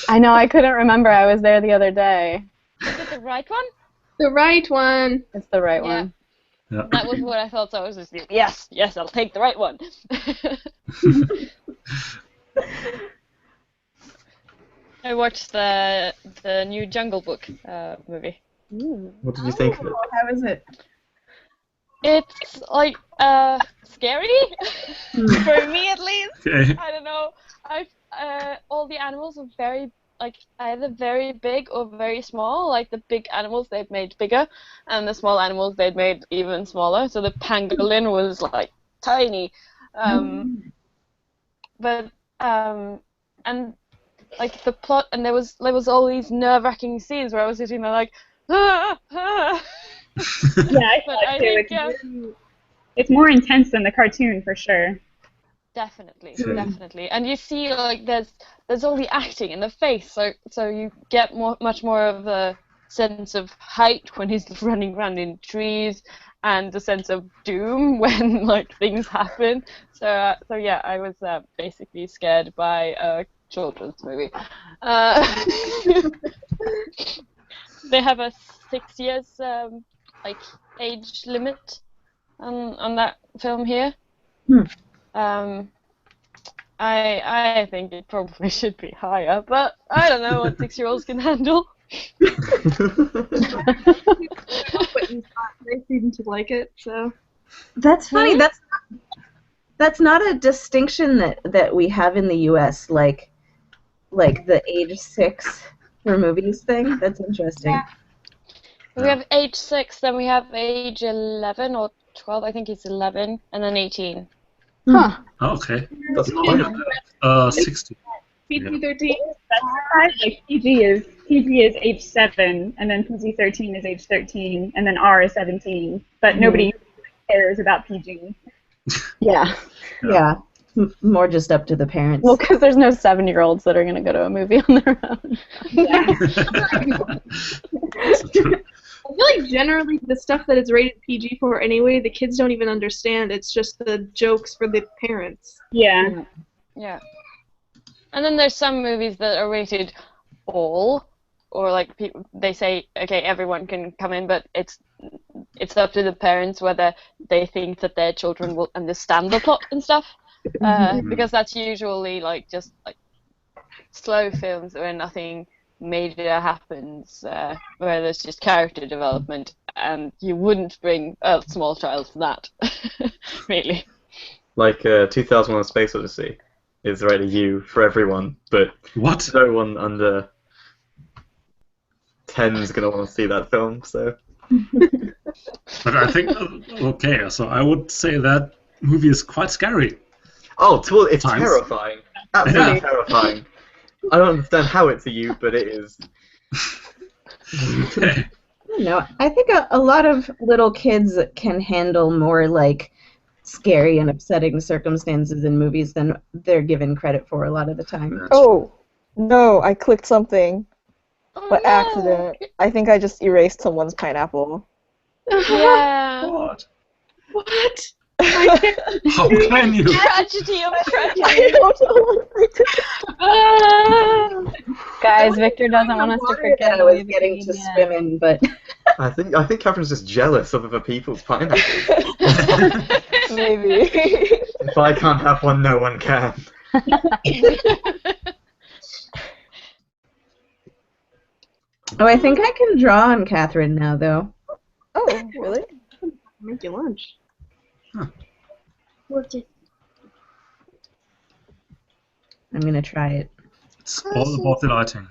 I know, I couldn't remember. I was there the other day. Is it the right one? The right one. It's the right one. Yeah. That was what I thought, so I was just like, yes, I'll take the right one. I watched the new Jungle Book movie. What did you think of it? How is it? It's like scary for me at least. Okay. I don't know. All the animals are very either very big or very small. Like the big animals they'd made bigger, and the small animals they'd made even smaller. So the pangolin was like tiny, but and like the plot, and there was all these nerve-wracking scenes where I was sitting there like, ah, ah. Yeah, I But thought I too. think It's more intense than the cartoon for sure. definitely. And you see like there's all the acting in the face, so you get much more of a sense of height when he's running around in trees, and a sense of doom when like things happen. So yeah, I was basically scared by a children's movie. They have a 6 years like age limit on that film here. I think it probably should be higher, but I don't know what 6-year-olds can handle. But they seem to like it, so. That's funny. That's not a distinction that we have in the U.S. Like the age 6 for movies thing. That's interesting. Yeah. We have age 6, then we have age 11 or 12. I think it's 11, and then 18. Huh. Oh, okay. That's quite a 60. PG-13. That's right. Like PG is age 7, and then PG-13 is age 13, and then R is 17. But nobody cares about PG. Yeah. Yeah. More just up to the parents. Well, because there's no 7-year-olds that are going to go to a movie on their own. I feel like generally the stuff that is rated PG for anyway, the kids don't even understand. It's just the jokes for the parents. Yeah. Yeah. And then there's some movies that are rated all, or like they say, okay, everyone can come in, but it's up to the parents whether they think that their children will understand the plot and stuff. Because that's usually like just like slow films where nothing major happens, where there's just character development, and you wouldn't bring a small child for that, really. Like 2001: A Space Odyssey is rated U for everyone, but what? No one under 10 is gonna want to see that film. So. But I think okay, so I would say that movie is quite scary. Oh, it's terrifying. Absolutely terrifying. I don't understand how it's a U, but it is. Okay. I don't know. I think a lot of little kids can handle more like scary and upsetting circumstances in movies than they're given credit for a lot of the time. Oh, no, I clicked something by accident. I think I just erased someone's pineapple. Yeah. What? What? How can you? Tragedy of tragedy. I don't know. Guys, Victor doesn't want us to forget. I was getting to swim in, but I think Catherine's just jealous of other people's pineapples. Maybe. If I can't have one, no one can. oh, I think I can draw on Catherine now, though. Oh, really? Make you lunch. Huh. I'm gonna try it. It's all about the lighting.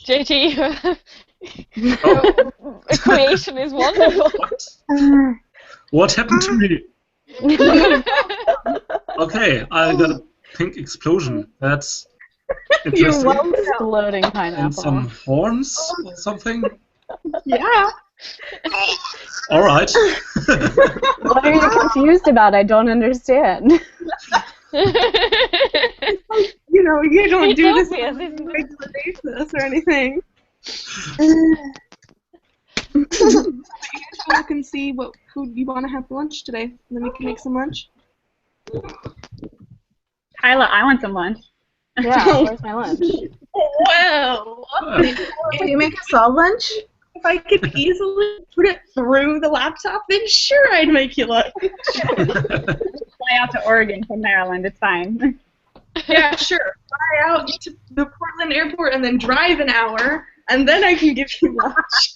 JT, creation is wonderful. What happened to me? Okay, I got a pink explosion. That's interesting. Exploding And pineapple. some horns, something. Yeah. All right. What are you confused about? I don't understand. You know, you don't do this Yes, on a regular basis or anything. Look and see what food you want to have for lunch today, and then we can make some lunch. Kyla, I want some lunch. Yeah, where's my lunch? Well, Can you make us all lunch? if I could easily put it through the laptop, then sure, I'd make you lunch. Fly out to Oregon from Maryland. It's fine. Yeah, sure. Fly out to the Portland airport and then drive an hour, and then I can give you lunch.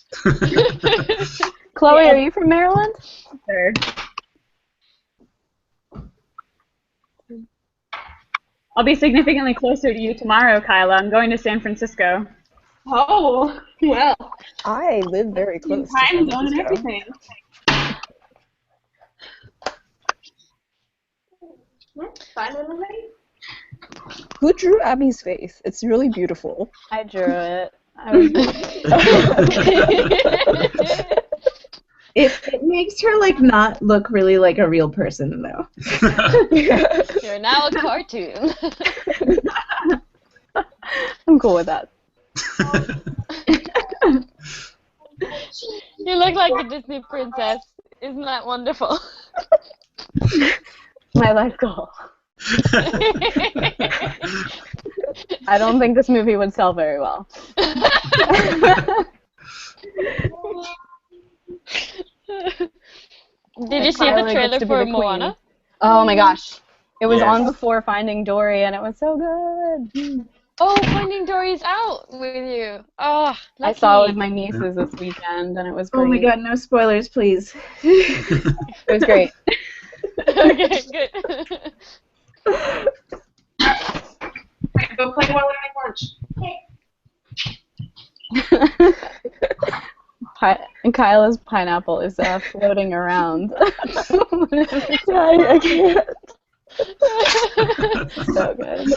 Chloe, are you from Maryland? Sure. I'll be significantly closer to you tomorrow, Kyla. I'm going to San Francisco. Oh, well. I live very close to Time San zone and Francisco. everything. Who drew Abby's face? It's really beautiful. I drew it. I was It makes her like not look really like a real person though. You're now a cartoon. I'm cool with that. You look like a Disney princess. Isn't that wonderful? My life goal. I don't think this movie would sell very well. Did you see the trailer for Moana? Oh my gosh. It was Yes. on before Finding Dory, and it was so good. Oh, Finding Dory's out with you. Oh, I saw it with my nieces this weekend, and it was great. Oh my god, no spoilers, please. It was great. Okay, good. Go play while I make lunch. And Kyla's pineapple is floating around. I can't. So good.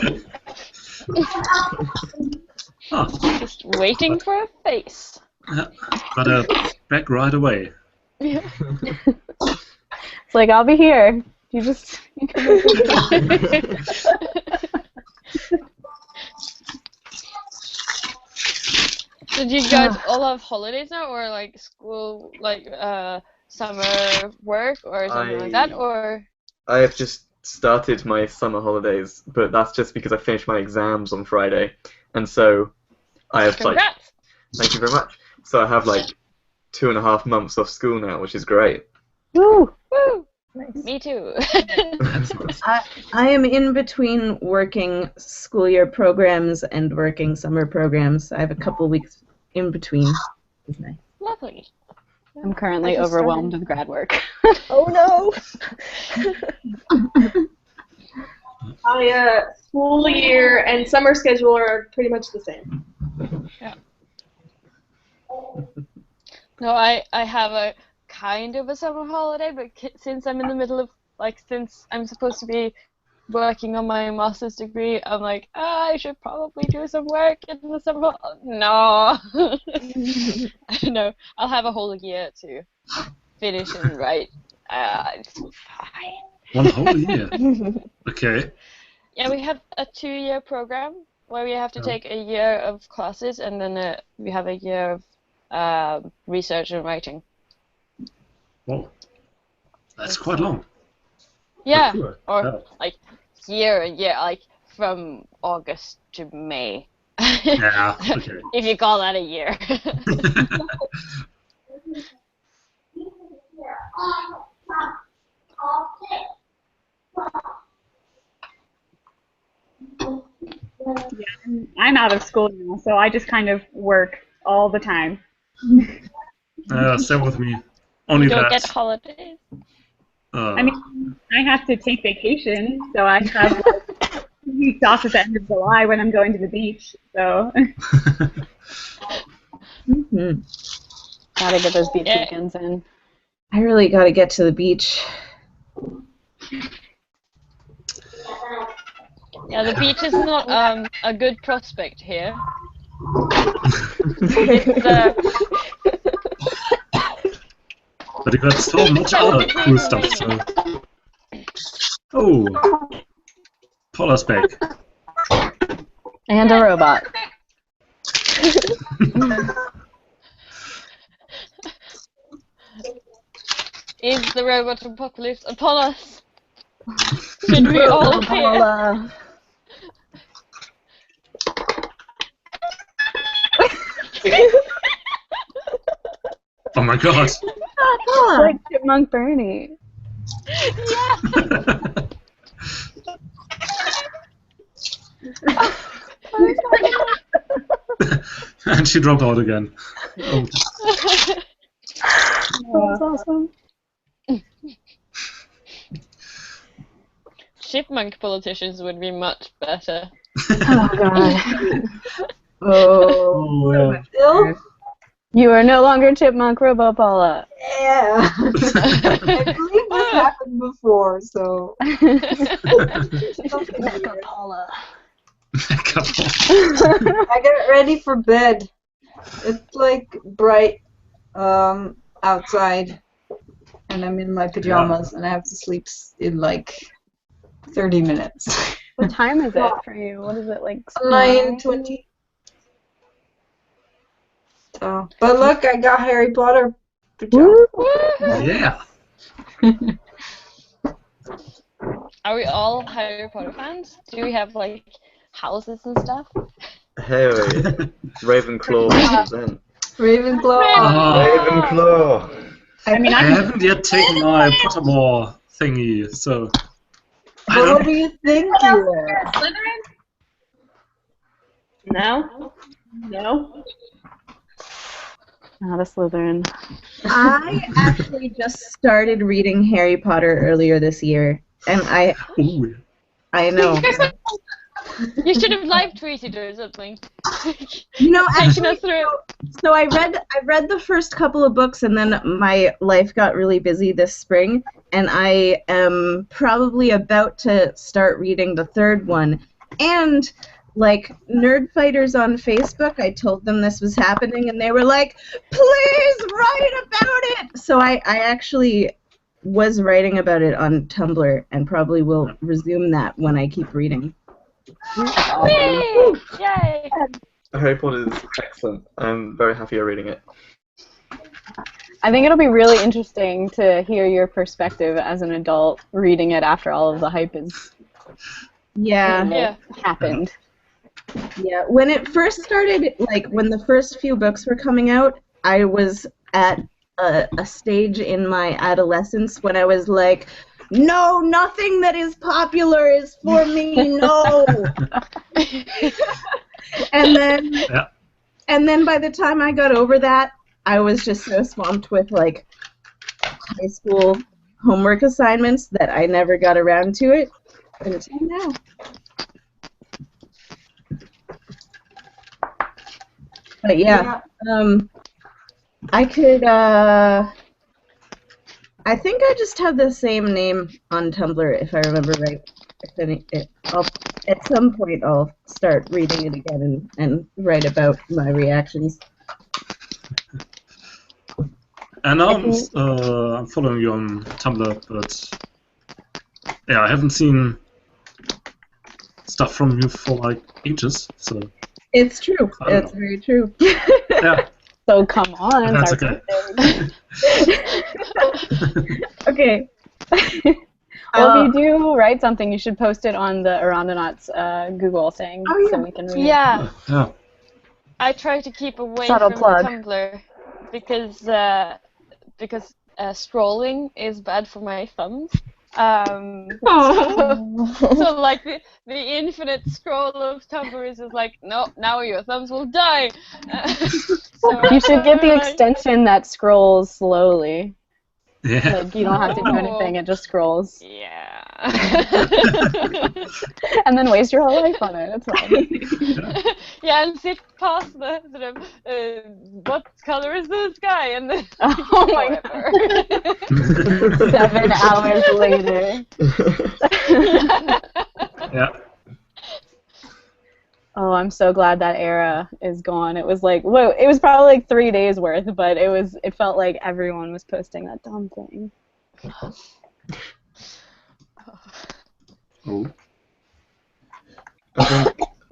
Just waiting for a face. But back right away. Yeah. It's like, I'll be here. You can Did you guys all have holidays now, or like school, like summer work, or something like that, or? I have just started my summer holidays, but that's just because I finished my exams on Friday, and so I have Congrats. Thank you very much. So I have like 2.5 months off school now, which is great. Woo! Woo! Me too. I am in between working school year programs and working summer programs. I have a couple weeks in between. It's nice. Lovely. I'm currently overwhelmed with grad work. Oh no! My school year and summer schedule are pretty much the same. Yeah. No, I have a kind of a summer holiday, but since I'm in the middle of, like, since I'm supposed to be working on my master's degree, I'm like, I should probably do some work in the summer. No. No, I'll have a whole year to finish and write. It's fine. One whole year. Okay. Yeah, we have a 2-year program where we have to take a year of classes, and then we have a year of research and writing. Whoa. That's quite long. Yeah, Sure. or Yeah. like year and year, like from August to May. Yeah, okay. If you call that a year. Yeah, I'm out of school now, so I just kind of work all the time. Same with me. Only You don't that. get holidays. I mean, I have to take vacation, so I have like 2 weeks off at the end of July when I'm going to the beach. So. Gotta get those beach weekends in. I really gotta get to the beach. Yeah, the beach is not a good prospect here. It's, But you got so much other cool stuff, so... Oh! Paula's back. And a robot. is the robot apocalypse upon us? Should we all fear? Paula. Oh my god! It's like Chipmunk Bernie. And she dropped out again. Oh. That's awesome. Chipmunk politicians would be much better. Oh god. Oh, yeah. Bill? You are no longer Chipmunk Robo-Paula. Yeah. I believe this happened before, so. Paula. I get ready for bed. It's like bright outside, and I'm in my pajamas, and I have to sleep in like 30 minutes. What time is it for you? What is it, like 9:20. So, but look, I got Harry Potter pajamas. Yeah. Are we all Harry Potter fans? Do we have like houses and stuff? Hey, Ravenclaw represent. Ravenclaw. Ravenclaw. I mean, I haven't yet taken my Pottermore thingy, so. But what do you think you are? Slytherin? No. No. Oh, the Slytherin. I actually just started reading Harry Potter earlier this year, and I know. You should have live tweeted or something. You know, Taking actually, us through. so I read the first couple of books, and then my life got really busy this spring, and I am probably about to start reading the third one. And like Nerd Fighters on Facebook, I told them this was happening, and they were like, "Please write about it." So I actually was writing about it on Tumblr, and probably will resume that when I keep reading. Whee! Yay! Harry Potter is excellent. I'm very happy you're reading it. I think it'll be really interesting to hear your perspective as an adult reading it after all of the hype is happened. Yeah, when it first started, like when the first few books were coming out, I was at a stage in my adolescence when I was like, no, nothing that is popular is for me, no. and then by the time I got over that, I was just so swamped with like high school homework assignments that I never got around to it. And it's now. But yeah, I could, I think I just have the same name on Tumblr, if I remember right. At some point, I'll start reading it again and write about my reactions. And now I'm following you on Tumblr, but yeah, I haven't seen stuff from you for like ages, so. It's true. It's very true. Yeah. So come on. That's okay. Okay. Well, if you do write something, you should post it on the Arandanauts Google thing so we can read Yeah. Yeah. I try to keep away Subtle from plug. Tumblr because scrolling is bad for my thumbs. So like the infinite scroll of Tumblr is just like, no, now your thumbs will die. You should get the extension that scrolls slowly. Yeah. Like you don't have to do anything; it just scrolls. Yeah. And then waste your whole life on it. It's fine. Yeah, and sit past the sort of what color is the sky, and then oh my god. 7 hours later. Yeah. Oh, I'm so glad that era is gone. It was like, whoa, it was probably like 3 days worth, but it felt like everyone was posting that dumb thing. Oh.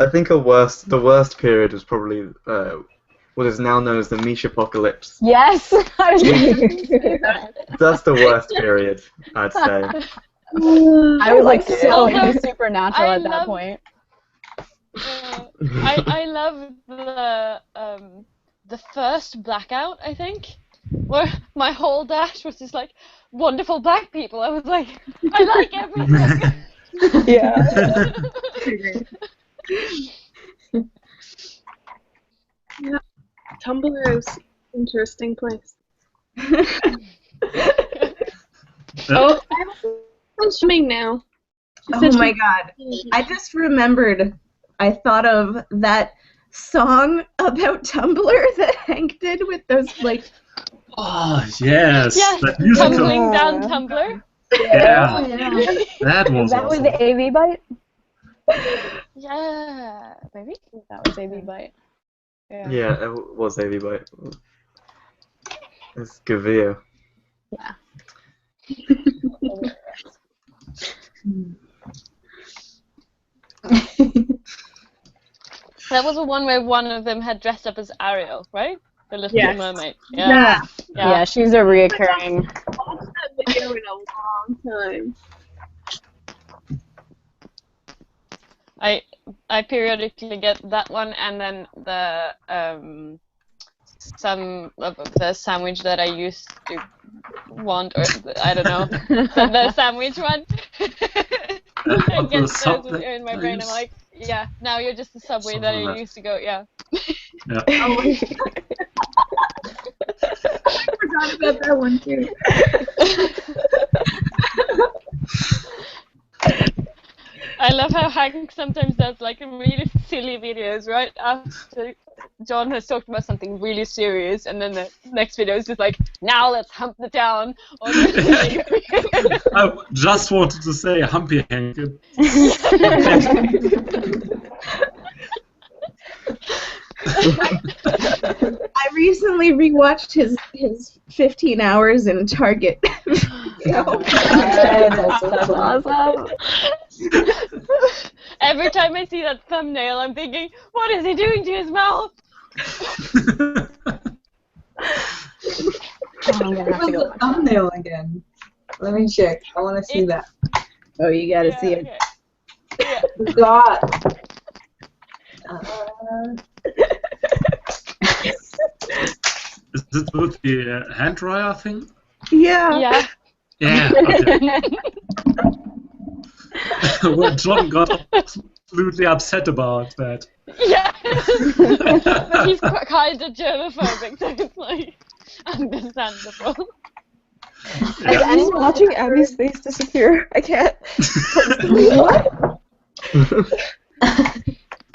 I think the worst period was probably what is now known as the Mishapocalypse. Yes, I was going to say that. That's the worst period, I'd say. I was like so into Supernatural at that point. I love the first blackout, I think, where my whole dash was just like wonderful black people. I was like, I like everything. Yeah. Yeah. Tumblr is an interesting place. Oh, I'm swimming now. Oh my god. I just remembered, I thought of that song about Tumblr that Hank did with those, like... Oh, yes. Yes, That musical. tumbling down Tumblr. Yeah. That was Is that awesome. with the AV Byte? Yeah, maybe. That was AV Byte. Yeah, it was AV Byte. It's good video. Yeah. That was the one where one of them had dressed up as Ariel, right? The Little Yes. Mermaid. Yeah. Yeah, she's a reoccurring. I watched that video in a long time. I periodically get that one, and then the some of the sandwich that I used to want, or I don't know, the sandwich one. I get those in my brain. I'm like, yeah, now you're just the Subway that I used to go. Yeah. Yeah. I forgot about that one too. I love how Hank sometimes does like really silly videos right after John has talked about something really serious, and then the next video is just like, now let's hump the town. I just wanted to say Humpy Hank. I recently rewatched his 15 hours in Target. That's awesome. Every time I see that thumbnail, I'm thinking, what is he doing to his mouth? What was the thumbnail again? Let me check. I want to see that. Oh, you gotta see it. Yeah. God. Is it with the hand dryer thing? Yeah. Yeah. Yeah. Okay. Well, John got absolutely upset about that. Yeah. But he's kind of germophobic, so it's like understandable. Is anyone watching Abby's face disappear? I can't. What?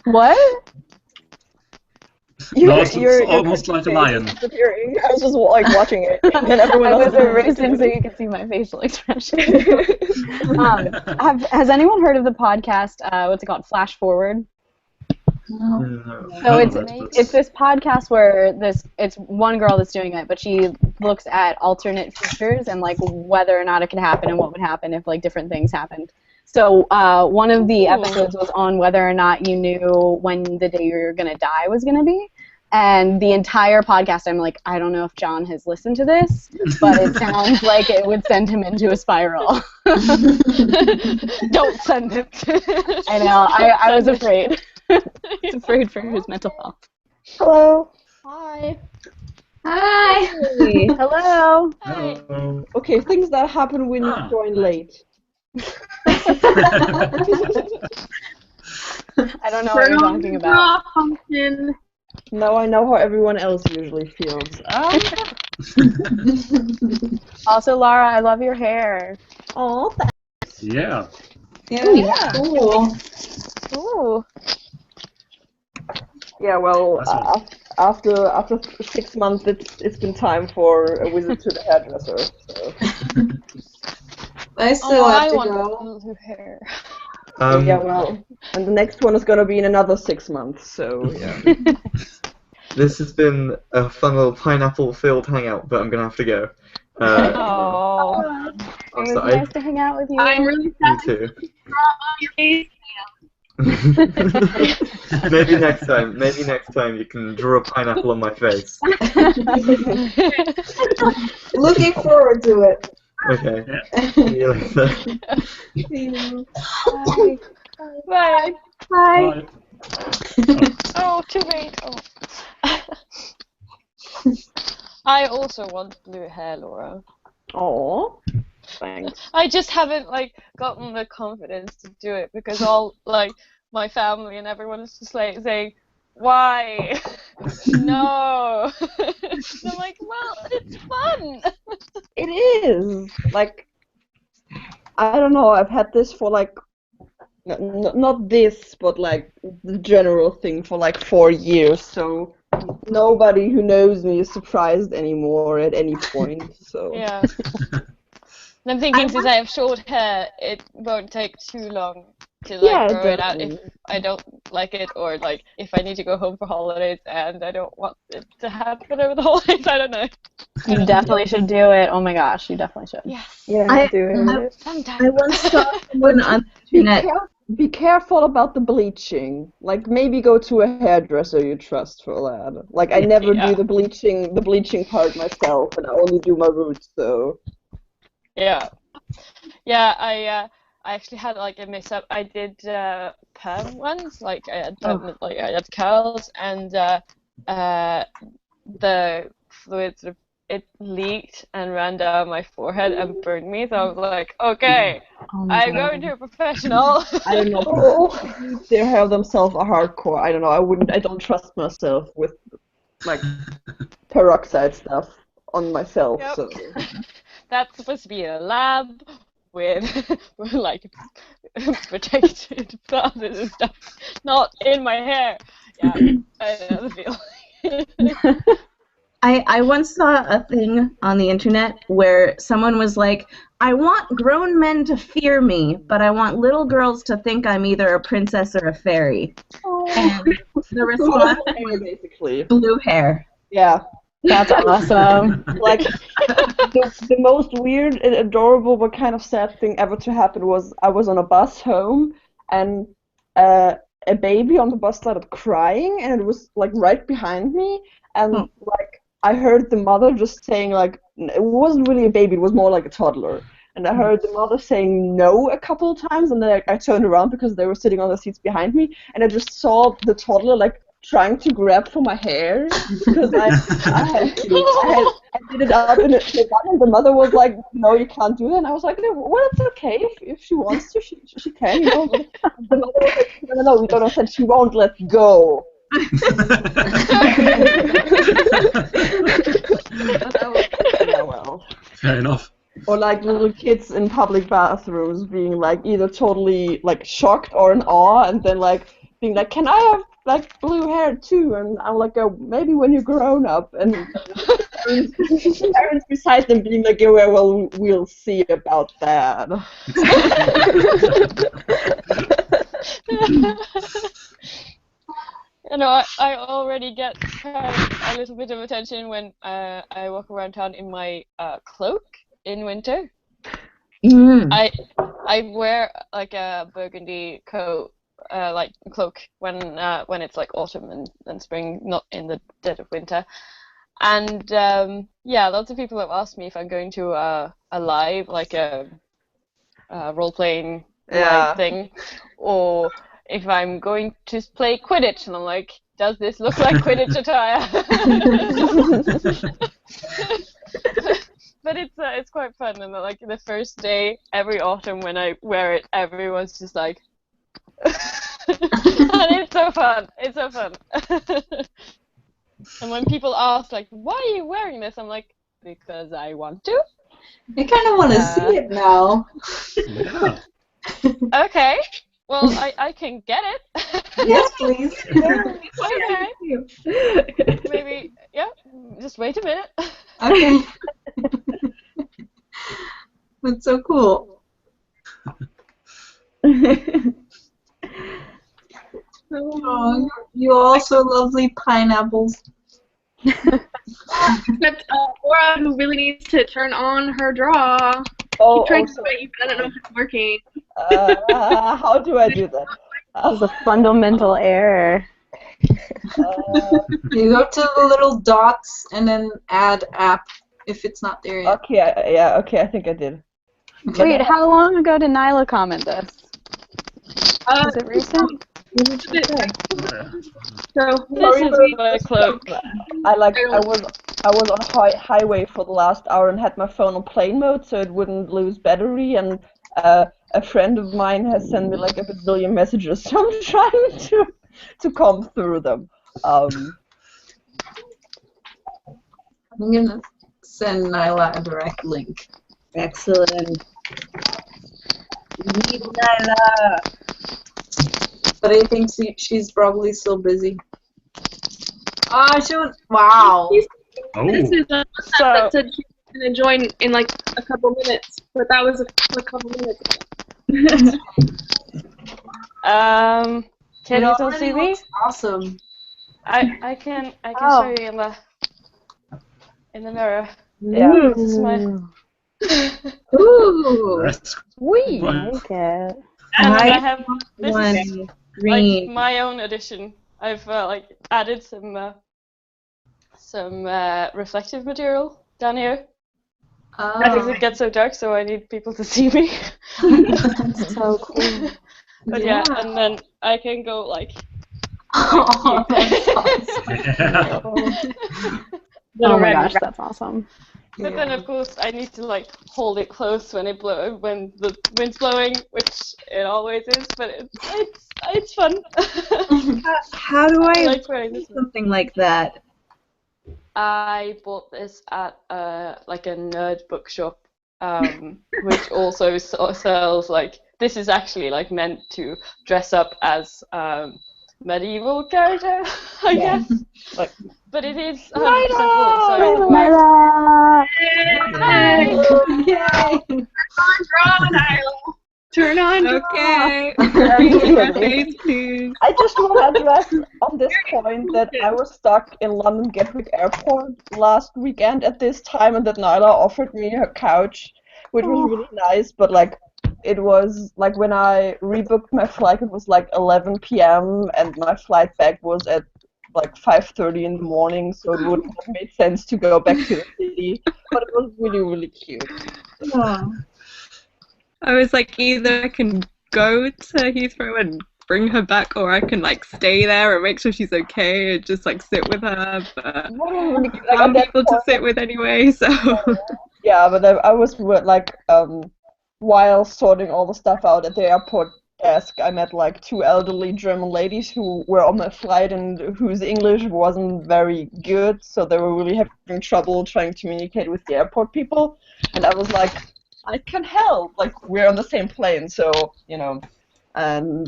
What? No, it's almost like a lion. Disappearing. I was just like watching it, and then everyone I else was erasing so you could see my facial expression. Has anyone heard of the podcast? What's it called? Flash Forward. No. So it's this podcast where it's one girl that's doing it, but she looks at alternate futures and like whether or not it could happen and what would happen if like different things happened. So one of the episodes was on whether or not you knew when the day you're gonna die was gonna be. And the entire podcast, I'm like, I don't know if John has listened to this, but it sounds like it would send him into a spiral. Don't send it. I know. I was afraid. I was afraid for his mental health. Hello. Hi. Hi. Hello. Hi. Okay, things that happen when you join late. I don't know what you're talking about. Pumpkin. Now I know how everyone else usually feels. Also, Lara, I love your hair. Oh, Yeah. Yeah. Cool. Ooh. yeah. Well, after 6 months, it's been time for a visit to the hairdresser. So. I still have to want go. blue hair. Yeah, well, and the next one is gonna be in another 6 months. So yeah. This has been a fun little pineapple-filled hangout, but I'm gonna have to go. Oh. It was nice to hang out with you. I'm really Me sad too. to draw on your face. Maybe next time you can draw a pineapple on my face. Looking forward to it. Okay. See you later. See you. Bye. Bye. Oh, too late. Oh. I also want blue hair, Laura. Oh, thanks. I just haven't like gotten the confidence to do it because all like my family and everyone is just like saying, "Why? No." And I'm like, well, it's fun. It is. Like, I don't know, I've had this for like, not this, but like the general thing for like 4 years, so nobody who knows me is surprised anymore at any point, so. Yeah. And I'm thinking, since I have short hair, it won't take too long to like Yeah, it grow it out if doesn't. I don't like it, or like if I need to go home for holidays and I don't want it to happen over the holidays. I don't know. You definitely should do it. Oh my gosh, you definitely should. Yes. Yeah, do it. Sometime. I once saw someone on the internet. Be careful about the bleaching. Like, maybe go to a hairdresser you trust for that. Like, I never do the bleaching part myself, and I only do my roots, so. Yeah. Yeah, I actually had like a mix up. I did perm ones, like I had permanent, like I had curls, and the fluid sort of it leaked and ran down my forehead and burned me. So I was like, okay, I'm going to a professional. I don't know. They have themselves a hardcore. I don't know. I don't trust myself with like peroxide stuff on myself. Yep. So. That's supposed to be a lab with like protected classes and stuff, not in my hair. Yeah, I know the feeling. I once saw a thing on the internet where someone was like, I want grown men to fear me, but I want little girls to think I'm either a princess or a fairy. And the response was basically blue hair. Yeah. That's awesome. Like, the most weird and adorable but kind of sad thing ever to happen was I was on a bus home, and a baby on the bus started crying, and it was like right behind me, and like I heard the mother just saying, like, it wasn't really a baby, it was more like a toddler. And I heard the mother saying no a couple of times, and then I turned around because they were sitting on the seats behind me, and I just saw the toddler like trying to grab for my hair because I did it up in a bun, and the mother was like, no, you can't do that. And I was like, no, well, it's okay if she wants to, she can, you know. But the mother was like, no, we don't understand, she won't let go. Yeah, well. Fair enough. Or like little kids in public bathrooms being like either totally like shocked or in awe, and then like being like, can I have like blue hair too? And I'm like, oh, maybe when you're grown up. And parents beside them being like, yeah, well, we'll see about that. You know, I already get kind of a little bit of attention when I walk around town in my cloak in winter. I wear like a burgundy coat, like cloak when it's like autumn and spring, not in the dead of winter. And yeah, lots of people have asked me if I'm going to a live, like a role-playing live thing, or if I'm going to play Quidditch, and I'm like, does this look like Quidditch attire? But it's quite fun, and like the first day every autumn when I wear it, everyone's just like, and it's so fun. It's so fun. And when people ask like, why are you wearing this? I'm like, because I want to. I kind of want to see it now. Yeah. Okay. Well, I can get it. Yes, please. Okay. Maybe, yeah, just wait a minute. Okay. That's so cool. Oh, you also lovely pineapples. But Laura, who really needs to turn on her draw. Oh, Keep trying to do it, but I don't know if it's working. How do I do that? That's a fundamental error. You go to the little dots and then add app if it's not there yet. Okay, okay, I think I did. Wait, how long ago did Nyla comment this? Is it recent? So This is my cloak. I was on highway for the last hour and had my phone on plane mode so it wouldn't lose battery, and a friend of mine has sent me like a bazillion messages, so I'm trying to comb through them. I'm gonna send Nyla a direct link. Excellent. We need Nyla. But I think she's probably still busy. Oh, she was. Wow. This is a WhatsApp that said she was going to join in like a couple minutes, but that was a couple minutes ago. Can you still see me? Awesome. I can show you in the mirror. Yeah. This is my. Ooh. That's Sweet. Like it. And then I have this one is green. like my own addition. I've like added some reflective material down here. Because it gets so dark, so I need people to see me. That's so cool. But yeah, and then I can go like. Oh my gosh, that's awesome. But then of course I need to like hold it close when when the wind's blowing, which it always is. But it's fun. How do I like wearing this something like that? I bought this at like a nerd bookshop, which also sells like this is actually like meant to dress up as medieval character, I guess. But it is 100% wool, so it works. Yay! Turn on. Okay. Please. I just want to address on this point that I was stuck in London Gatwick Airport last weekend at this time, and that Nyla offered me her couch, which was really nice. But like, it was like when I rebooked my flight, it was like 11 p.m. and my flight back was at like 5:30 in the morning, so it wouldn't have made sense to go back to the city. But it was really, really cute. I was like, either I can go to Heathrow and bring her back, or I can like stay there and make sure she's okay and just like sit with her. But I found people to sit with anyway, so. Yeah, but I was like, while sorting all the stuff out at the airport desk, I met like two elderly German ladies who were on my flight and whose English wasn't very good, so they were really having trouble trying to communicate with the airport people. And I was like, I can help. Like, we're on the same plane, so, you know. And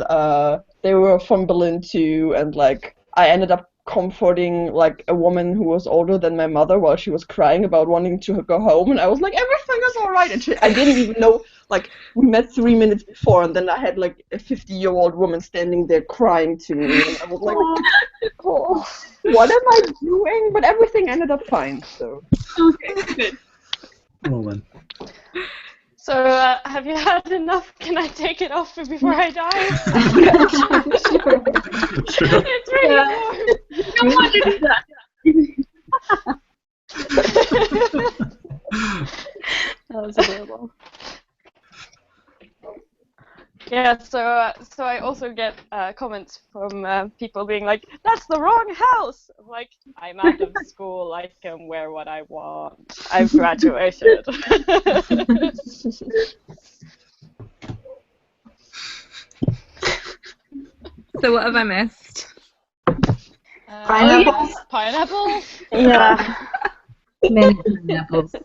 they were from Berlin too, and like, I ended up comforting like a woman who was older than my mother while she was crying about wanting to go home, and I was like, everything is alright. And I didn't even know, like, we met 3 minutes before, and then I had like a 50-year-old woman standing there crying to me, and I was like, oh, what am I doing? But everything ended up fine, so. Okay, good. Oh man. So, have you had enough? Can I take it off before I die? Sure. It's really warm. You don't want to do that. That was adorable. Yeah, so I also get comments from people being like, "That's the wrong house." I'm like, I'm out of school. I can wear what I want. I've graduated. So what have I missed? Pineapples? Pineapples? Yeah. Many pineapples.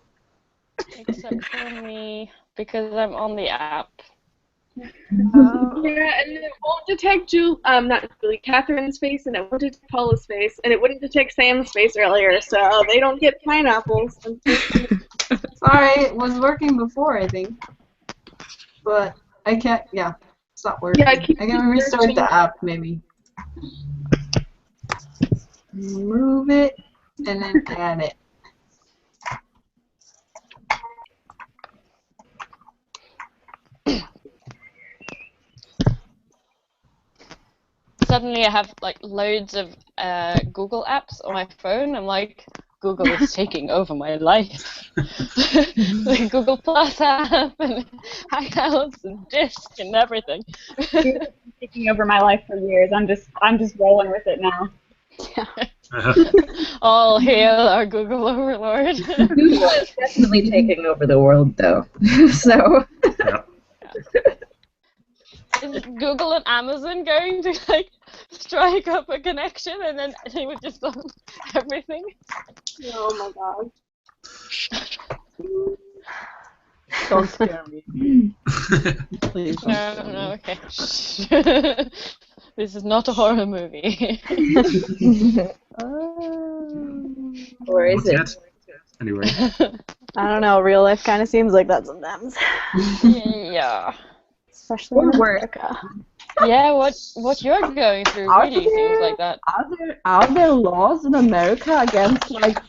Except for me, because I'm on the app. Yeah, and it won't detect not Julie, Catherine's face, and it won't detect Paula's face, and it wouldn't detect Sam's face earlier, so they don't get pineapples. Sorry, it was working before, I think. But I can't, yeah, it's not working. Yeah, I can restart the app, maybe. Move it, and then add it. Suddenly I have like loads of Google apps on my phone. I'm like, Google is taking over my life. The Google Plus app and Hangouts and Disk and everything. It's been taking over my life for years. I'm just rolling with it now. All hail our Google overlord. Google is definitely taking over the world, though. So. Yeah. Is Google and Amazon going to like strike up a connection and then they would just own everything? Oh my god. Don't scare me. Please don't scare me. No, okay. This is not a horror movie. Or is Not it? yet. Anyway. I don't know. Real life kind of seems like that sometimes, Yeah. especially in America. Yeah, what you're going through really seems like that. Are there laws in America against like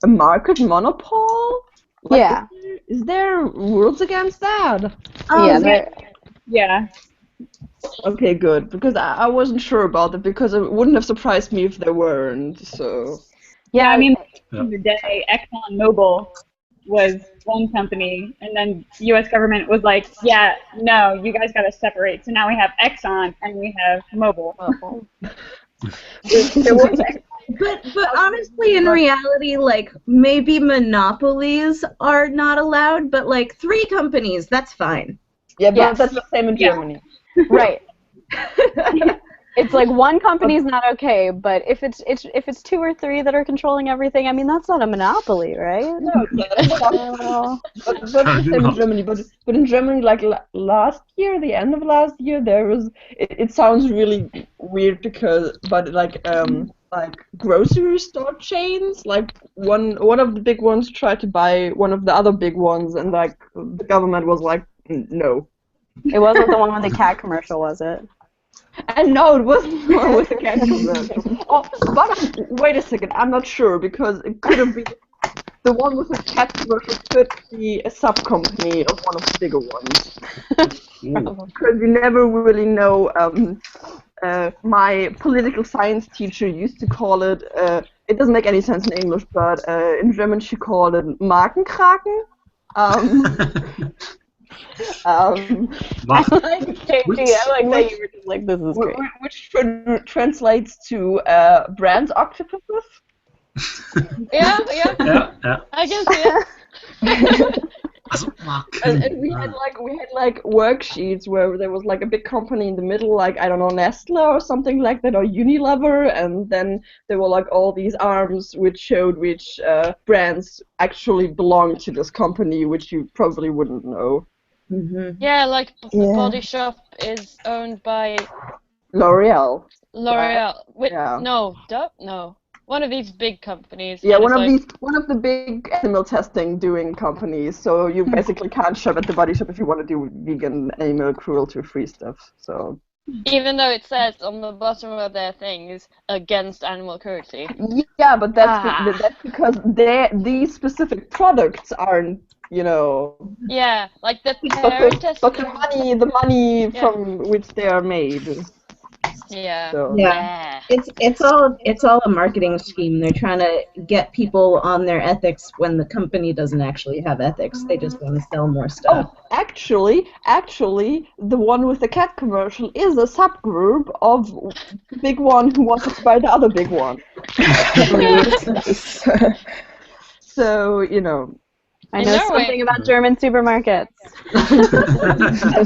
a market monopole? Like, Yeah. Is there rules against that? Yeah. Okay, good. Because I wasn't sure about it because it wouldn't have surprised me if there weren't. So. Yeah, I mean, in the day, ExxonMobil was one company, and then the U.S. government was like, yeah, no, you guys got to separate. So now we have Exxon and we have Mobil. But honestly, in reality, like, maybe monopolies are not allowed, but like 3 companies, that's fine. Yeah, but that's the same in Germany. Right. It's like one company's not okay, but if it's 2 or 3 that are controlling everything, I mean that's not a monopoly, right? No, that's not. But the same in Germany. But in Germany, like last year, the end of last year, there was. It sounds really weird but like grocery store chains, like one of the big ones tried to buy one of the other big ones, and like the government was like, no. It wasn't the one with the cat commercial, was it? And no, it wasn't the one with the cat commercial. Oh, but wait a second, I'm not sure because it could have been the one with the cat commercial could be a sub-company of one of the bigger ones. Because you never really know. My political science teacher used to call it. It doesn't make any sense in English, but in German she called it Markenkraken. I like that you were just like, this is great. Which translates to brand octopuses. Yeah. I can see it. And we had like worksheets where there was like a big company in the middle, like I don't know, Nestle or something like that, or Unilever, and then there were like all these arms which showed which brands actually belong to this company, which you probably wouldn't know. Mm-hmm. Yeah, like Body Shop is owned by L'Oreal. No. One of these big companies. Yeah, one of the big animal testing doing companies. So you basically can't shop at the Body Shop if you want to do vegan, animal cruelty-free stuff. So. Even though it says on the bottom of their things against animal cruelty. Yeah, but that's because these specific products aren't, you know. Yeah, like the but the money from which they are made. Yeah. So. Yeah. It's all a marketing scheme. They're trying to get people on their ethics when the company doesn't actually have ethics. They just want to sell more stuff. Oh, actually, the one with the cat commercial is a subgroup of the big one who wants to buy the other big one. So, you know. I know something about German supermarkets.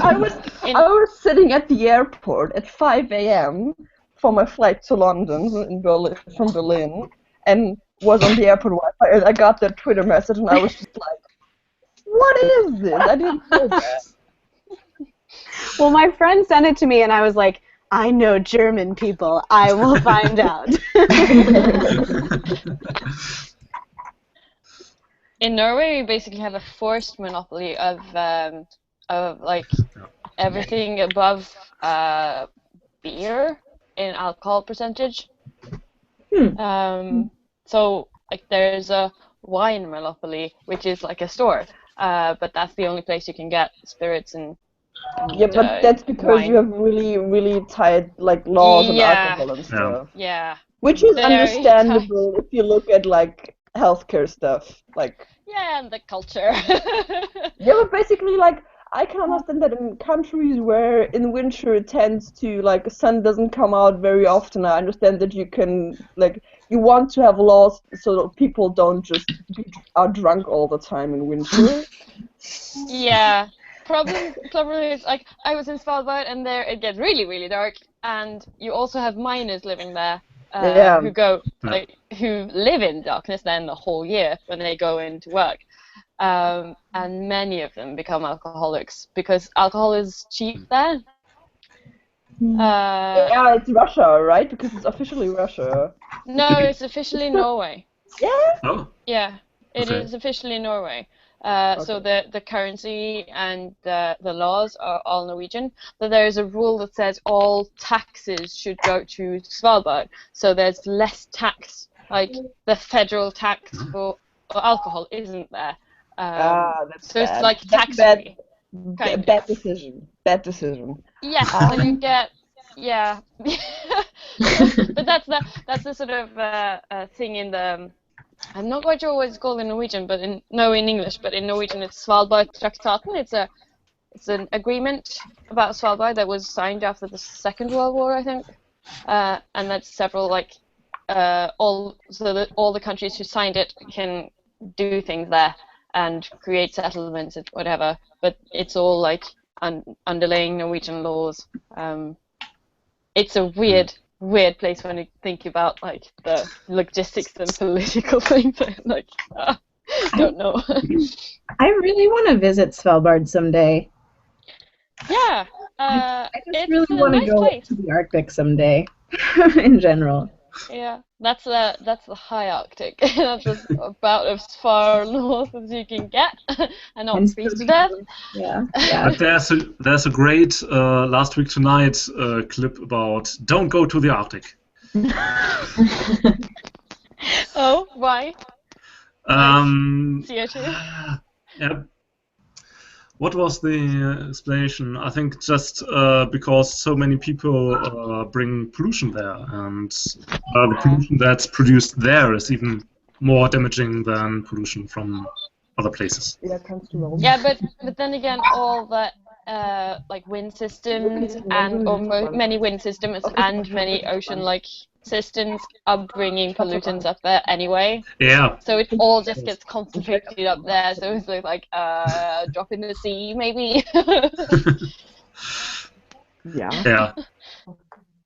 I was sitting at the airport at 5 a.m. for my flight to London from Berlin, and was on the airport Wi-Fi, and I got that Twitter message, and I was just like, what is this? I didn't know that. Well, my friend sent it to me, and I was like, I know German people. I will find out. In Norway, we basically have a forced monopoly of like everything above beer in alcohol percentage. So like there's a wine monopoly, which is like a store, but that's the only place you can get spirits and yeah, but that's because wine. you have really, really tight like laws on alcohol and stuff. Yeah. Which is Very understandable if you look at like healthcare stuff, like. Yeah, and the culture. Yeah, but basically, like, I can understand that in countries where in winter it tends to, like, the sun doesn't come out very often. I understand that you can, like, you want to have laws so that people don't just are drunk all the time in winter. Yeah. Problem is, like, I was in Svalbard, and there it gets really, really dark, and you also have miners living there who go, like, who live in darkness then the whole year when they go into work. And many of them become alcoholics because alcohol is cheap there. Yeah, it's Russia, right? Because it's officially Russia. No, it's officially Norway. Yeah? Oh. Yeah, it Okay. is officially Norway. So the currency and the laws are all Norwegian. But there is a rule that says all taxes should go to Svalbard. So there's less tax. Like the federal tax for alcohol isn't there. That's so bad. it's like That's tax-free. bad decision. Bad decision. Yeah, so you get but that's the sort of thing in the. I'm not quite sure what it's called in Norwegian, but in English, but in Norwegian it's Svalbardtraktaten. It's an agreement about Svalbard that was signed after the Second World War, I think, and that's several so that all the countries who signed it can do things there and create settlements and whatever. But it's all like underlying Norwegian laws. It's a weird place when you think about like the logistics and political things. Like, don't know. I really want to visit Svalbard someday. Yeah, I just it's really a want to nice go place. to the Arctic someday, in general. Yeah, that's the high Arctic. That's about as far north as you can get, and not freeze to death. Yeah. But there's a great Last Week Tonight clip about don't go to the Arctic. Oh, why? CO2? Yeah. What was the explanation? I think just because so many people bring pollution there, and the pollution that's produced there is even more damaging than pollution from other places. Yeah, but then again, all the like wind systems many wind systems and many ocean-like systems are bringing pollutants up there anyway. Yeah. So it all just gets concentrated up there. So it's like drop in the sea, maybe. Yeah.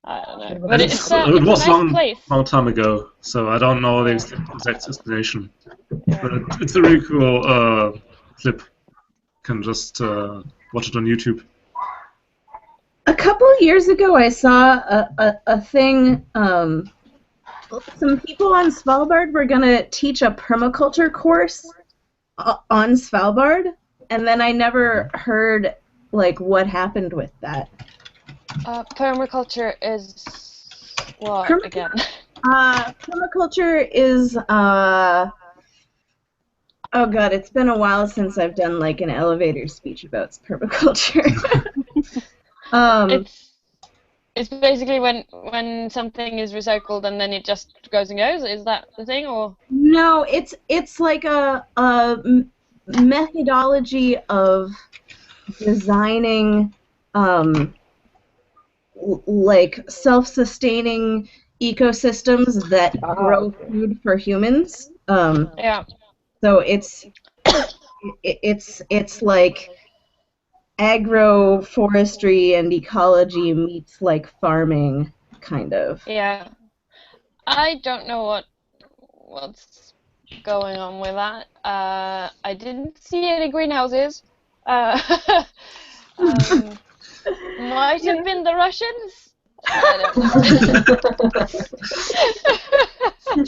I don't know. But But it it's was a nice place. long time ago, so I don't know the exact explanation. But it's a really cool clip. You can just watch it on YouTube. A couple years ago, I saw a thing. Some people on Svalbard were going to teach a permaculture course on Svalbard, and then I never heard like what happened with that. Permaculture is what again? Permaculture is oh god, it's been a while since I've done like an elevator speech about permaculture. It's basically when something is recycled and then it just goes and goes. Is that the thing, or? No, it's like a methodology of designing like self-sustaining ecosystems that grow food for humans. Yeah. So it's like agroforestry and ecology meets like farming, kind of. Yeah. I don't know what's going on with that. I didn't see any greenhouses. Might have been the Russians. I don't know.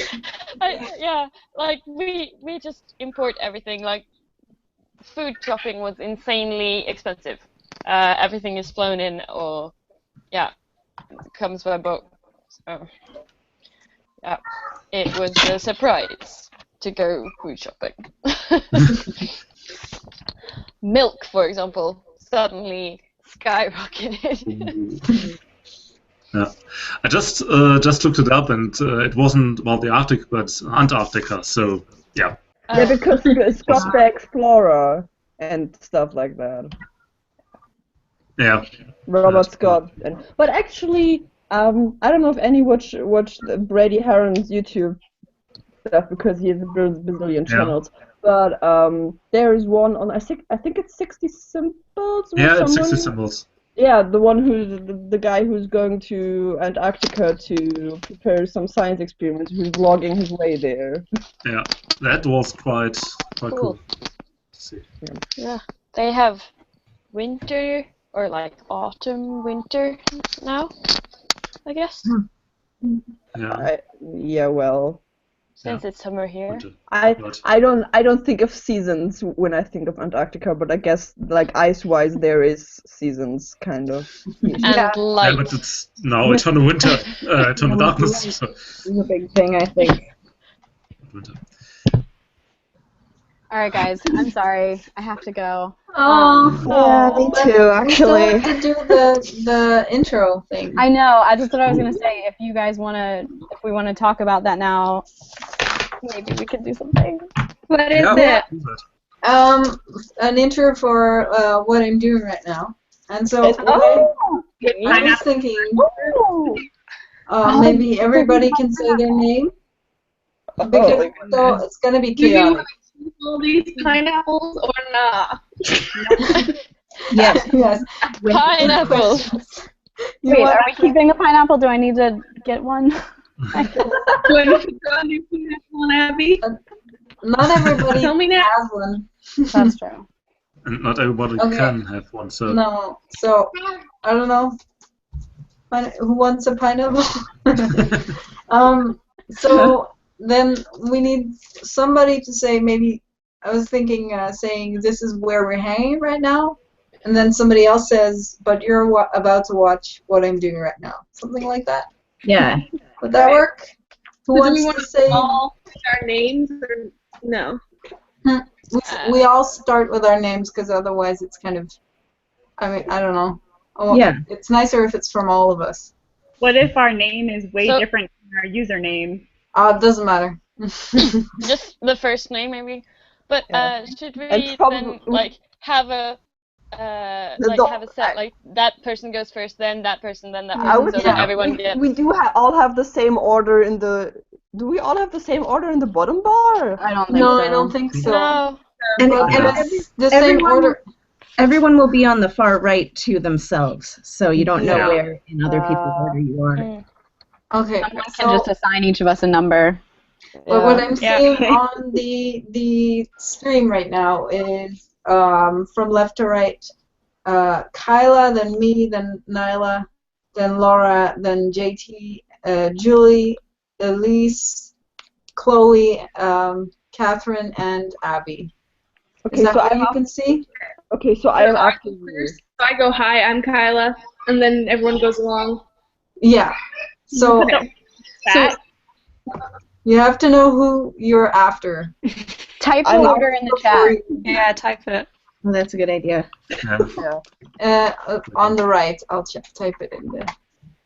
Yeah, like we just import everything. Like food shopping was insanely expensive. Everything is flown in, or comes by boat. So yeah, it was a surprise to go food shopping. Milk, for example, suddenly skyrocketed. Yeah, I just looked it up, and it wasn't about the Arctic, but Antarctica. So yeah. Yeah, because Scott the Explorer and stuff like that. Yeah. Robert Scott. But actually, I don't know if any watched Brady Haran's YouTube stuff because he has a bazillion channels. But there is one on I think it's 60 Symbols. Yeah, it's 60 Symbols. Yeah, the one who's the guy who's going to Antarctica to prepare some science experiments, who's vlogging his way there. Yeah, that was quite cool. See. Yeah. They have winter or like autumn, winter now, I guess. Yeah. Yeah, well. Since it's summer here. I don't think of seasons when I think of Antarctica, but I guess like ice-wise there is seasons kind of. And light. Yeah, but it's now eternal winter, eternal darkness. So. It's a big thing, I think. Winter. All right, guys. I'm sorry. I have to go. Yeah, me too, actually. We still have to do the intro thing. I know. That's what I was gonna say. If you guys wanna, if we wanna talk about that now, maybe we could do something. What is it? An intro for what I'm doing right now. And so I was thinking maybe everybody can say their name. Because so it's gonna be chaotic. All these pineapples or not? Yes. Pineapples. Wait, are we keeping a pineapple? Do I need to get one? Do I need to throw a new pineapple on Abby? Not everybody Tell me now. has one. That's true. And not everybody can have one, so. No, so I don't know. Who wants a pineapple? So then we need somebody to say maybe. I was thinking saying this is where we're hanging right now, and then somebody else says, but you're about to watch what I'm doing right now. Something like that. Yeah. Would that work? Who So do we wants want to say? all our names or no? We all start with our names because otherwise it's kind of. I mean, I don't know. Oh, Yeah. It's nicer if it's from all of us. What if our name is way So- different than our username? It doesn't matter. Just the first name, maybe. But should we And then like have a have a set like that person goes first, then that person, then that person, so that everyone gets. We do all have the same order in the. Do we all have the same order in the bottom bar? I don't think No, so. I don't think so. No. And, But and it's the same order. everyone will be on the far right to themselves, so you don't know Yeah. where in other people's order you are. Okay. Someone can just assign each of us a number. But what I'm Yeah. seeing on the stream right now is from left to right, Kyla, then me, then Nyla, then Laura, then JT, Julie, Elise, Chloe, Catherine, and Abby. Okay, Is that so what I you can see? Okay, so I am after you. So I go, hi, I'm Kyla, and then everyone goes along. Yeah. So So you have to know who you're after. Type the order in the chat. Yeah, type it. Well, that's a good idea. On the right, I'll type it in there.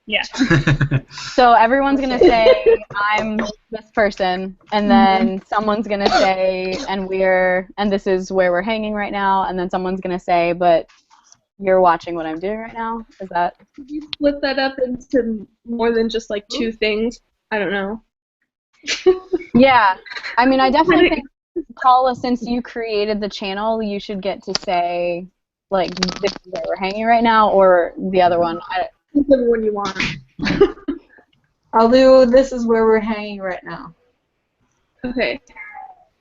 Yeah. So everyone's gonna say I'm this person, and then someone's gonna say and this is where we're hanging right now, and then someone's gonna say, but you're watching what I'm doing right now. Is that? could you split that up into more than just like two things? I don't know. Yeah, I mean, I definitely think, Paula, since you created the channel, you should get to say, like, this is where we're hanging right now, or the other one. Whichever one you want. I'll do this is where we're hanging right now. Okay.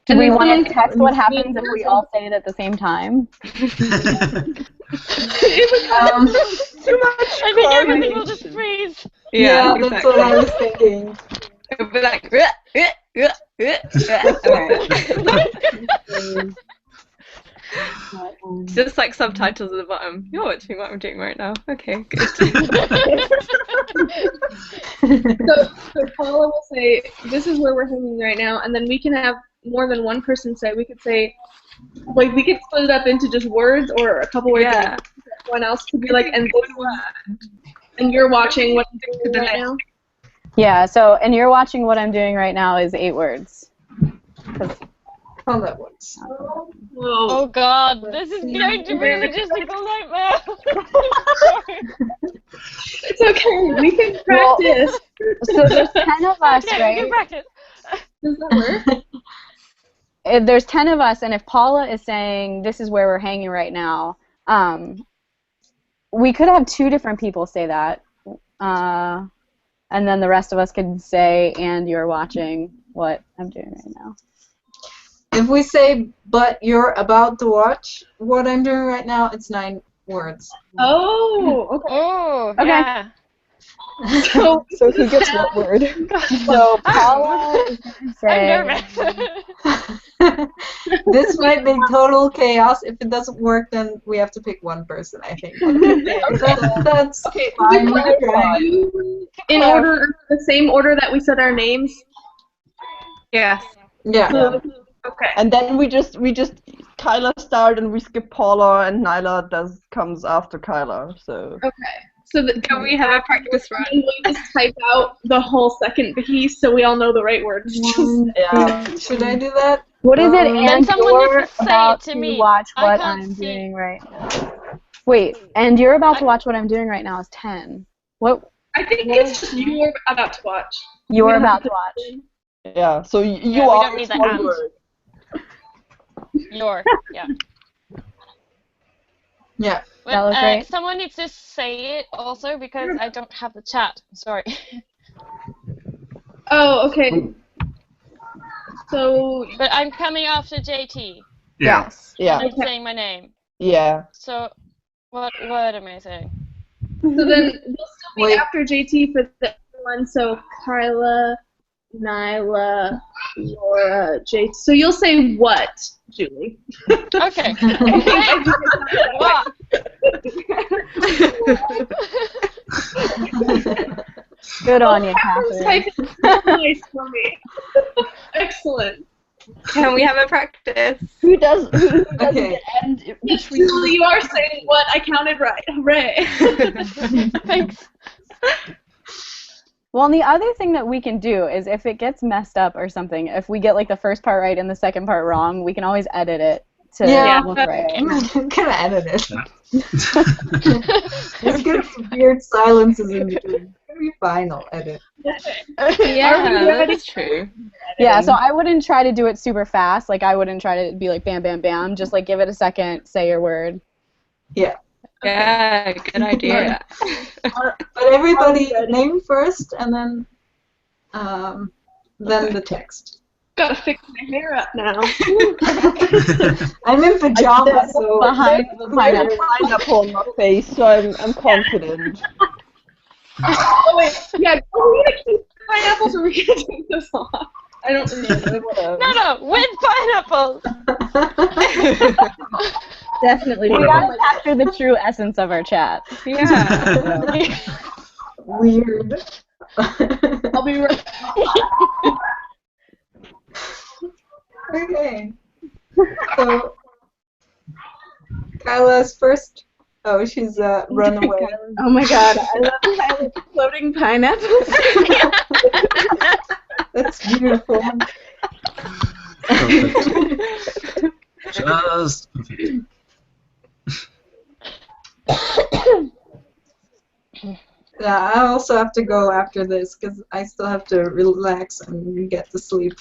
Do we want to test what happens if we all say it at the same time? Too much. I think everything will just freeze. Yeah, that's what I was thinking. It'll be like, just like subtitles at the bottom. You're watching what I'm doing right now. Okay, good. So Paula will say, this is where we're hanging right now, and then we can have more than one person say. We could say, like, we could split it up into just words or a couple words. Yeah. And everyone else could be like, and you're watching what I'm doing right now. Yeah, so, and you're watching what I'm doing right now is 8 words. Oh, that works. Oh God, this is going to be a logistical nightmare. It's okay, we can practice. So there's 10 of us, Okay, right? we can practice. Does that work? There's 10 of us, and if Paula is saying this is where we're hanging right now, we could have two different people say that, and then the rest of us could say, and you're watching what I'm doing right now. If we say, but you're about to watch what I'm doing right now, it's 9 words. Oh, okay. Oh, Okay. yeah. So, So who gets what word? so Paula is going to say. I'm nervous. This might be total chaos. If it doesn't work, then we have to pick one person, I think. That's fine. In order, the same order that we said our names. Yes. Yeah. Okay. And then we just Kyla start and we skip Paula and Nyla comes after Kyla. So. Okay. So can we have a practice run? We just type out the whole second piece so we all know the right words. Yeah. Should I do that? What is it? Then And someone you're needs to say about it to to me. watch I what can't I'm see. doing right now. Wait, and you're about to watch what I'm doing right now is 10. What? I think it's just you're about to watch. You're about to watch. Yeah. So you Yeah, we are don't need the one and. word. Your, yeah. Yeah. But, That look great? someone needs to say it also because I don't have the chat. Sorry. Oh, okay. So. But I'm coming after JT. Yeah. Yes. Yeah. And I'm saying my name. Yeah. So, what word am I saying? So then we'll still be Wait. after JT for the one. So Kyla, Nyla, Laura, JT. So you'll say what, Julie? Okay. What? Good on you, Catherine's Catherine. typing nice for me. Excellent. Can we have a practice? Who does Okay. the end Yes, between? Julie, you are saying what? I counted right. Hooray. Thanks. Well, and the other thing that we can do is if it gets messed up or something, if we get like the first part right and the second part wrong, we can always edit it to look right. I'm gonna edit it. Just get some weird silences in between. It's gonna be fine, I'll edit. Yeah, that's true. Yeah, so I wouldn't try to do it super fast. Like, I wouldn't try to be like bam, bam, bam. Just like give it a second, say your word. Yeah. Yeah, good idea. But everybody name first and then the text. Gotta fix my hair up now. I'm in pajamas, so behind the pineapple on my face, so I'm confident. Oh wait, yeah, are we gonna keep pineapples or are we gonna take this off? I don't remember. No, with pineapples. Definitely. We gotta capture the true essence of our chat. Yeah. Weird. I'll be right Okay. So Kyla's first. Oh, she's run away. Oh my god, I love Kyla's floating pineapples. That's beautiful. Just perfect. Yeah, I also have to go after this because I still have to relax and get to sleep.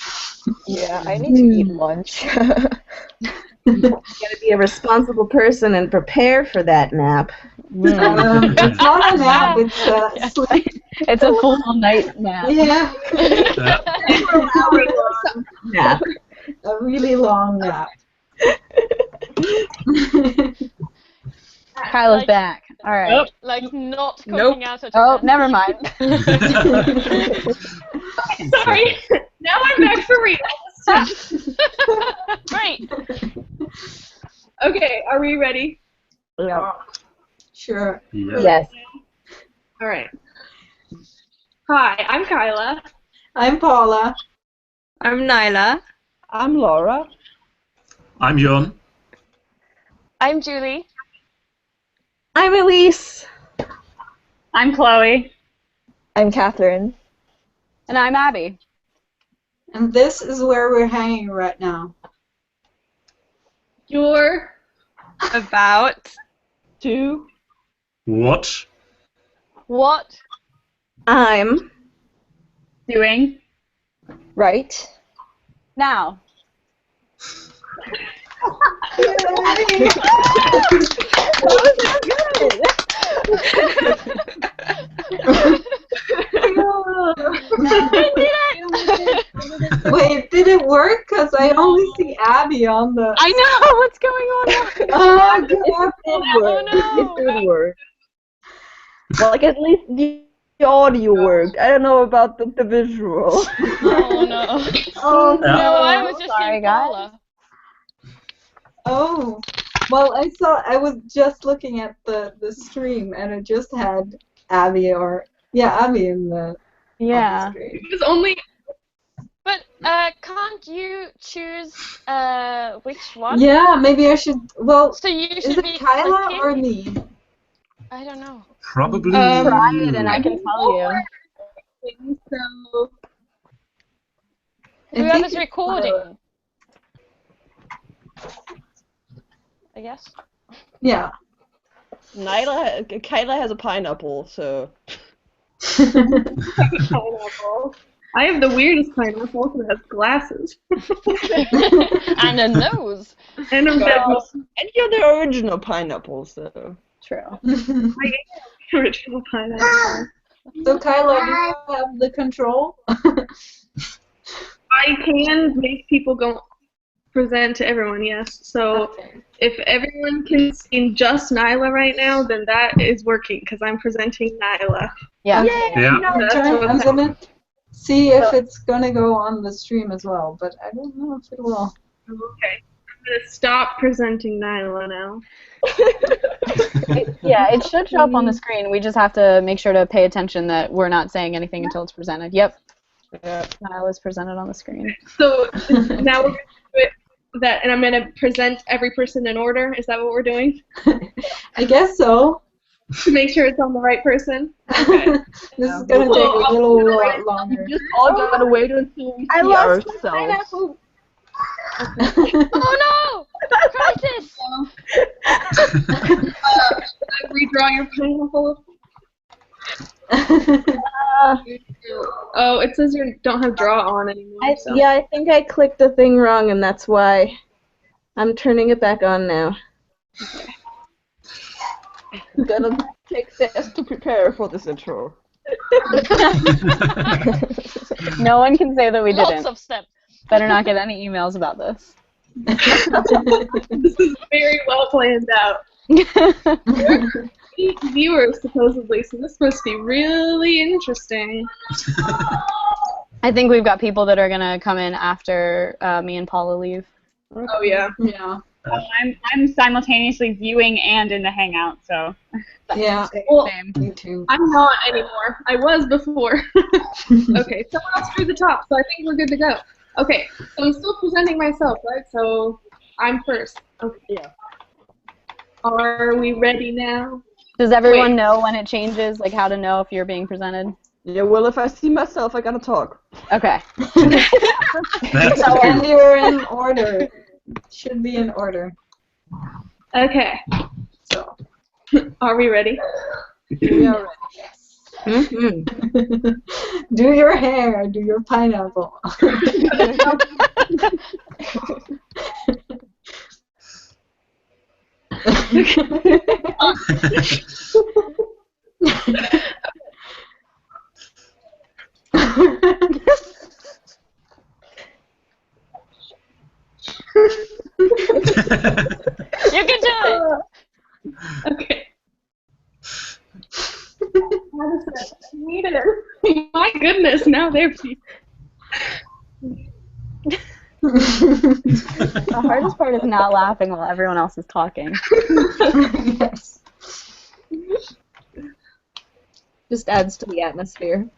Yeah, I need to eat lunch. You gotta be a responsible person and prepare for that nap. It's not a nap, it's sleep. It's a full night's nap. Yeah. Nap. A really long nap. Kyla's back. All right. Like not coming out at Oh, never mind. Sorry. Now I'm back for real. Great. Okay, are we ready? Yeah. Sure. Yeah. Yes. All right. Hi, I'm Kyla. I'm Paula. I'm Nyla. I'm Laura. I'm Jon. I'm Julie. I'm Elise. I'm Chloe. I'm Catherine. And I'm Abby. And this is where we're hanging right now. You're About to What? What? I'm Doing. right Now. Wait, did it work? Because I only see Abby on the. I know what's going on. Oh, It did work. no. It did work. Like, at least the audio worked. I don't know about the visual. Oh no. Oh Yeah. No, I no. was just Sorry, seeing guys. Paula. Oh. Well, I was just looking at the stream and it just had Abby Abby in the on Yeah. the screen. It was only. But can't you choose which one? Yeah, maybe I should. Well, So you is should it be Kyla clicking. or me? I don't know. Probably Try you. it and I can tell you. So I think Whoever's it's recording. I guess. Yeah. Kyla has a pineapple, so. pineapple. I have the weirdest pineapple that has glasses. And a nose. And a red nose. And you're the original pineapple, so. True. Original pineapple. So Kyla, do you have the control? I can make people go present to everyone, yes. So Okay. if everyone can see just Nyla right now, then that is working because I'm presenting Nyla. Yeah. Yeah. That's what's I'm happening. gonna see if it's gonna go on the stream as well, but I don't know if it will. Okay. I'm going to stop presenting Nyla now. Yeah, it should show up on the screen. We just have to make sure to pay attention that we're not saying anything until it's presented. Yep. Nyla is presented on the screen. So now we're going to do it that, and I'm going to present every person in order. Is that what we're doing? I guess so. To make sure it's on the right person? Okay. This is gonna take a little lot longer. Just all gotta wait until we I see lost my ourselves. pineapple. Oh no! Crisis! Redraw your pineapple. Oh, it says you don't have draw on anymore. So. Yeah, I think I clicked the thing wrong, and that's why I'm turning it back on now. I'm gonna take steps to prepare for this intro. No one can say that we Lots didn't. of steps. Better not get any emails about this. This is very well planned out. 8 viewers supposedly, so this must be really interesting. I think we've got people that are gonna come in after me and Paula leave. Oh yeah. Yeah. I'm simultaneously viewing and in the Hangout, so. Yeah. Well, Me too. I'm not anymore. I was before. Okay, someone else drew the top, so I think we're good to go. Okay, so I'm still presenting myself, right? So I'm first. Okay. Yeah. Are we ready now? Does everyone Wait. know when it changes, like how to know if you're being presented? Yeah, well, if I see myself, I gotta talk. Okay. That's So when true. you're in order, should be in order. Okay. So Are we ready? we are ready. Do your hair. Do your pineapple. You can do it! Okay. How does that need it? My goodness, now they're The hardest part is not laughing while everyone else is talking. Yes. Just adds to the atmosphere.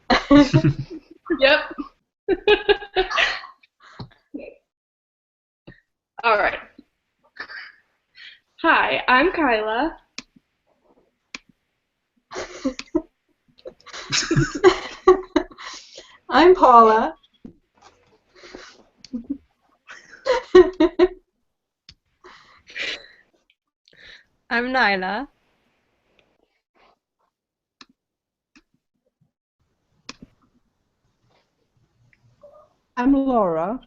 Yep. All right. Hi, I'm Kyla. I'm Paula. I'm Nyla. I'm Laura.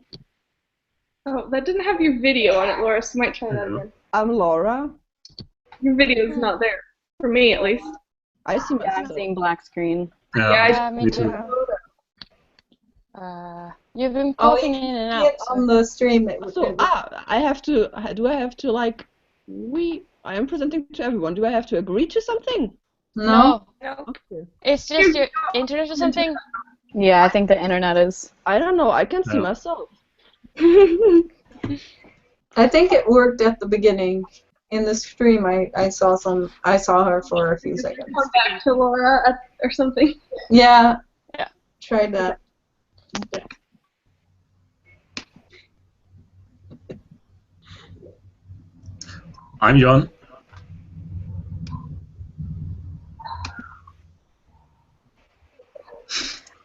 Oh, that didn't have your video on it, Laura, so you might try that again. I'm Laura. Your video's not there. For me, at least. I see Yeah, I'm myself. seeing black screen. Yeah, me too. You've been popping in and out. On the stream. So I have to. Do I have to like? I am presenting to everyone. Do I have to agree to something? No. Okay. It's just your internet or something. Yeah, I think the internet is. I don't know. I can see No. myself. I think it worked at the beginning. In the stream, I saw her for a few seconds. Come back to Laura or something. Yeah. Yeah. Tried that. I'm Jon.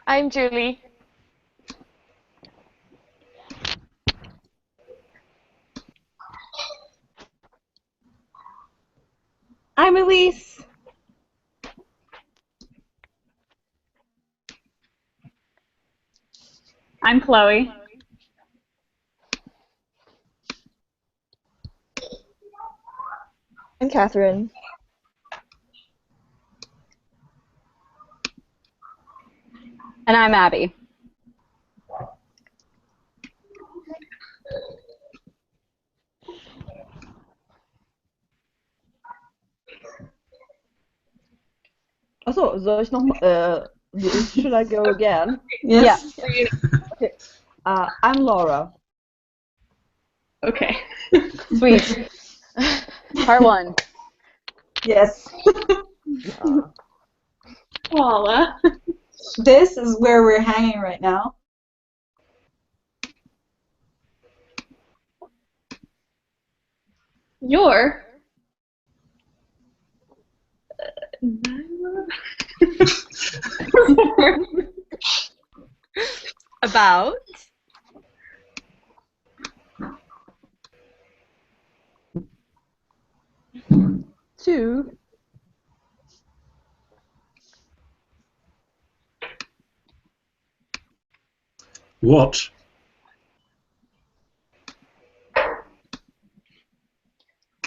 I'm Julie. I'm Elise. I'm Chloe. I'm Catherine. And I'm Abby. Also, soll ich noch mal, should I go again? Yes. Yeah. Okay. I'm Laura. Okay. Sweet. Part 1. Yes. Paula. This is where we're hanging right now. You're About? Two. What?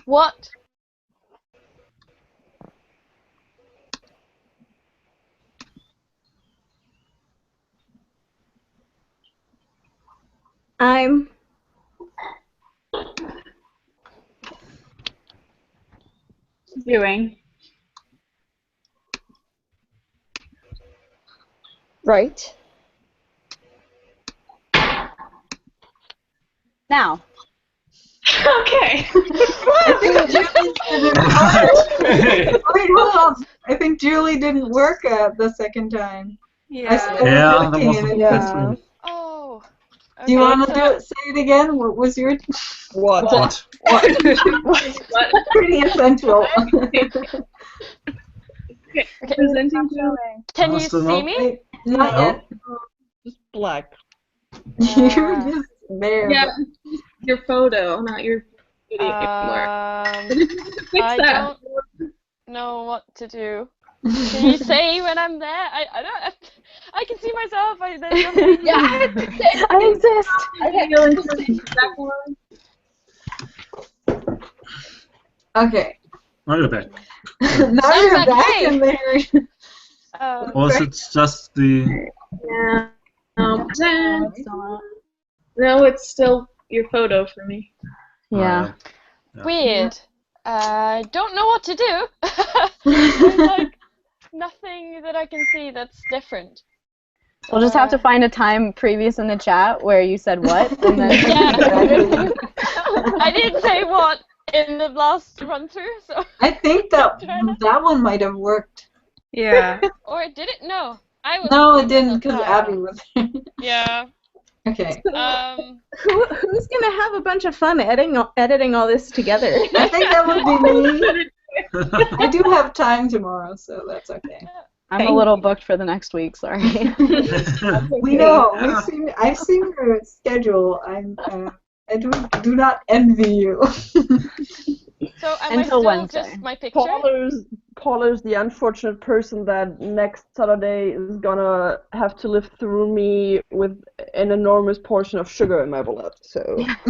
What? I'm Doing. Right. Now. Okay. Wait, hold on. I think Julie didn't work the second time. Yeah. I was Yeah, that looking was and the it best said- one. Oh. Do you okay, want to so- say it again? What was your? What? Pretty essential. Okay. Presenting to. Can you Still see not? me? Not No. yet. Just black. You're just there. Yeah, your photo, not your video. I that. don't know what to do. Can you say when I'm there? I don't. I can see myself. There's nothing. Yeah, I exist. Okay. Now you're back. Now I'm you're back. back Hey. in there. Or is it just the... Yeah. No, it's still your photo for me. Yeah. Weird. Don't know what to do. There's like nothing that I can see that's different. We'll just have to find a time previous in the chat where you said what, and then. Yeah. I didn't say what in the last run through, so. I think that one might have worked. Yeah. Or did it? No. I was. No, it didn't because Abby was there. Yeah. Okay. Who's gonna have a bunch of fun editing all this together? I think that would be me. I do have time tomorrow, so that's okay. I'm a little booked for the next week. Sorry. We know. I've seen her schedule. I do not envy you. So am I Until still Wednesday. just my picture? Paula is the unfortunate person that next Saturday is gonna have to live through me with an enormous portion of sugar in my blood. So.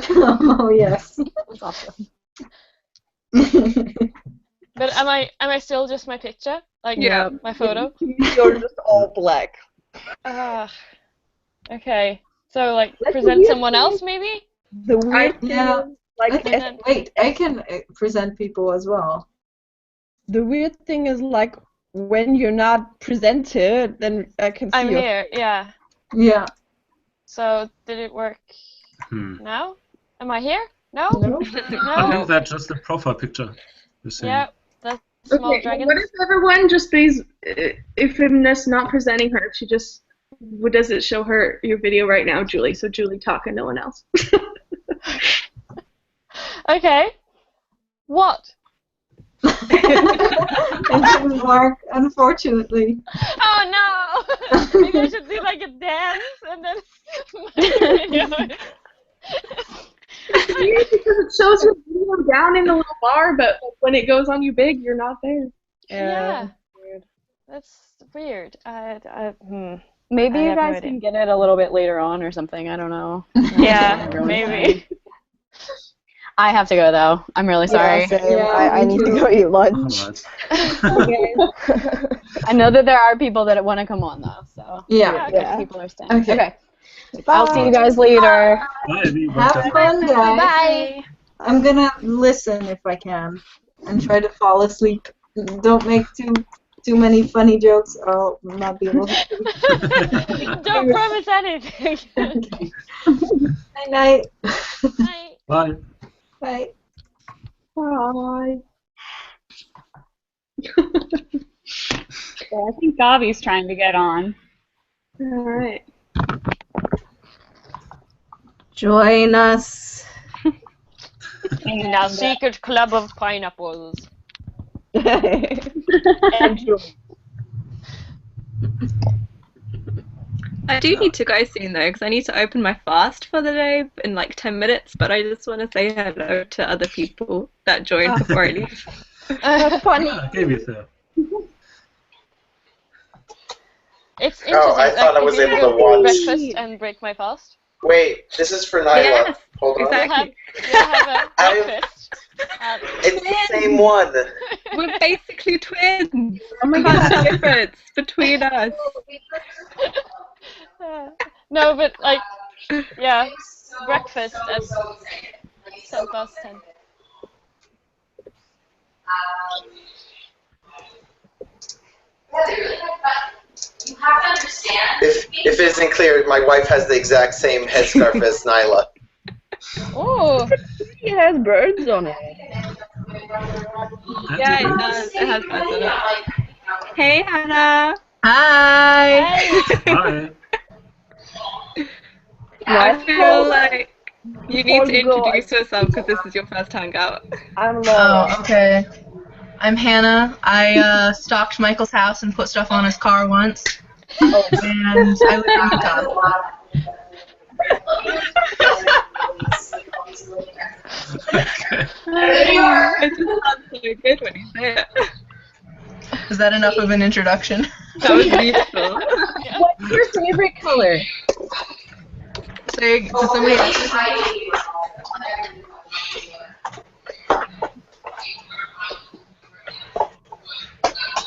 Oh yes. That's awesome. But am I still just my picture? Like Yeah. my photo? You're just all black. Ah. Okay. So like That's the present weird someone thing. else maybe? The weird thing Yeah. is, like, Wait, I can present people as well. the weird thing is, like, when you're not presented, then I can see I'm your here, yeah. Yeah. So did it work now? Am I here? No? No. I think that's just the profile picture. You're saying. Yeah, that's small Okay, dragons. what if everyone just plays, if Imna's not presenting her, she just, what does it show her your video right now, Julie? So Julie talk and no one else. Okay. What? It didn't work, unfortunately. Oh no! Maybe I should do like a dance and then my video. It's weird because it shows your video down in the little bar, but when it goes on you big, you're not there. Yeah. That's weird. Maybe I you have no guys idea. can get it a little bit later on or something. I don't know. Yeah, Everyone's maybe. I have to go though. I'm really sorry. Yeah, same. I need to go eat lunch. I know that there are people that want to come on though, so Yeah. people are staying. Okay. I'll see you guys later. Have fun, guys. Bye. I'm gonna listen if I can and try to fall asleep. Don't make too many funny jokes or I'll not be able to. Don't promise anything. Night night. Night. Bye. Bye. Bye. Yeah, I think Gavi's trying to get on. All right. Join us. In our secret club of pineapples. I do need to go soon though, because I need to open my fast for the day in like 10 minutes, but I just want to say hello to other people that joined before I leave. Funny. I gave you that. It's interesting. Oh, I thought I was if you able to go watch. breakfast and break my fast. Wait, this is for Nyla. Yes, Hold on. exactly. You'll have a breakfast. It's the same one. We're basically twins. Oh my What's God. the difference between us? No, but like, yeah, breakfast at 10:10. You have to understand. If it isn't clear, my wife has the exact same headscarf as Nyla. Oh. It has birds on it. Yeah, it does. It has birds on it. Hey, Hannah. Hi. Bye. I feel like you need to introduce yourself because this is your first hangout. I'm Laura. Oh, okay. I'm Hannah. I stalked Michael's house and put stuff on his car once. And I live in Utah. It just sounds so good when you say it. Is that enough of an introduction? That was beautiful. What's your favorite color? Say, does somebody ask me?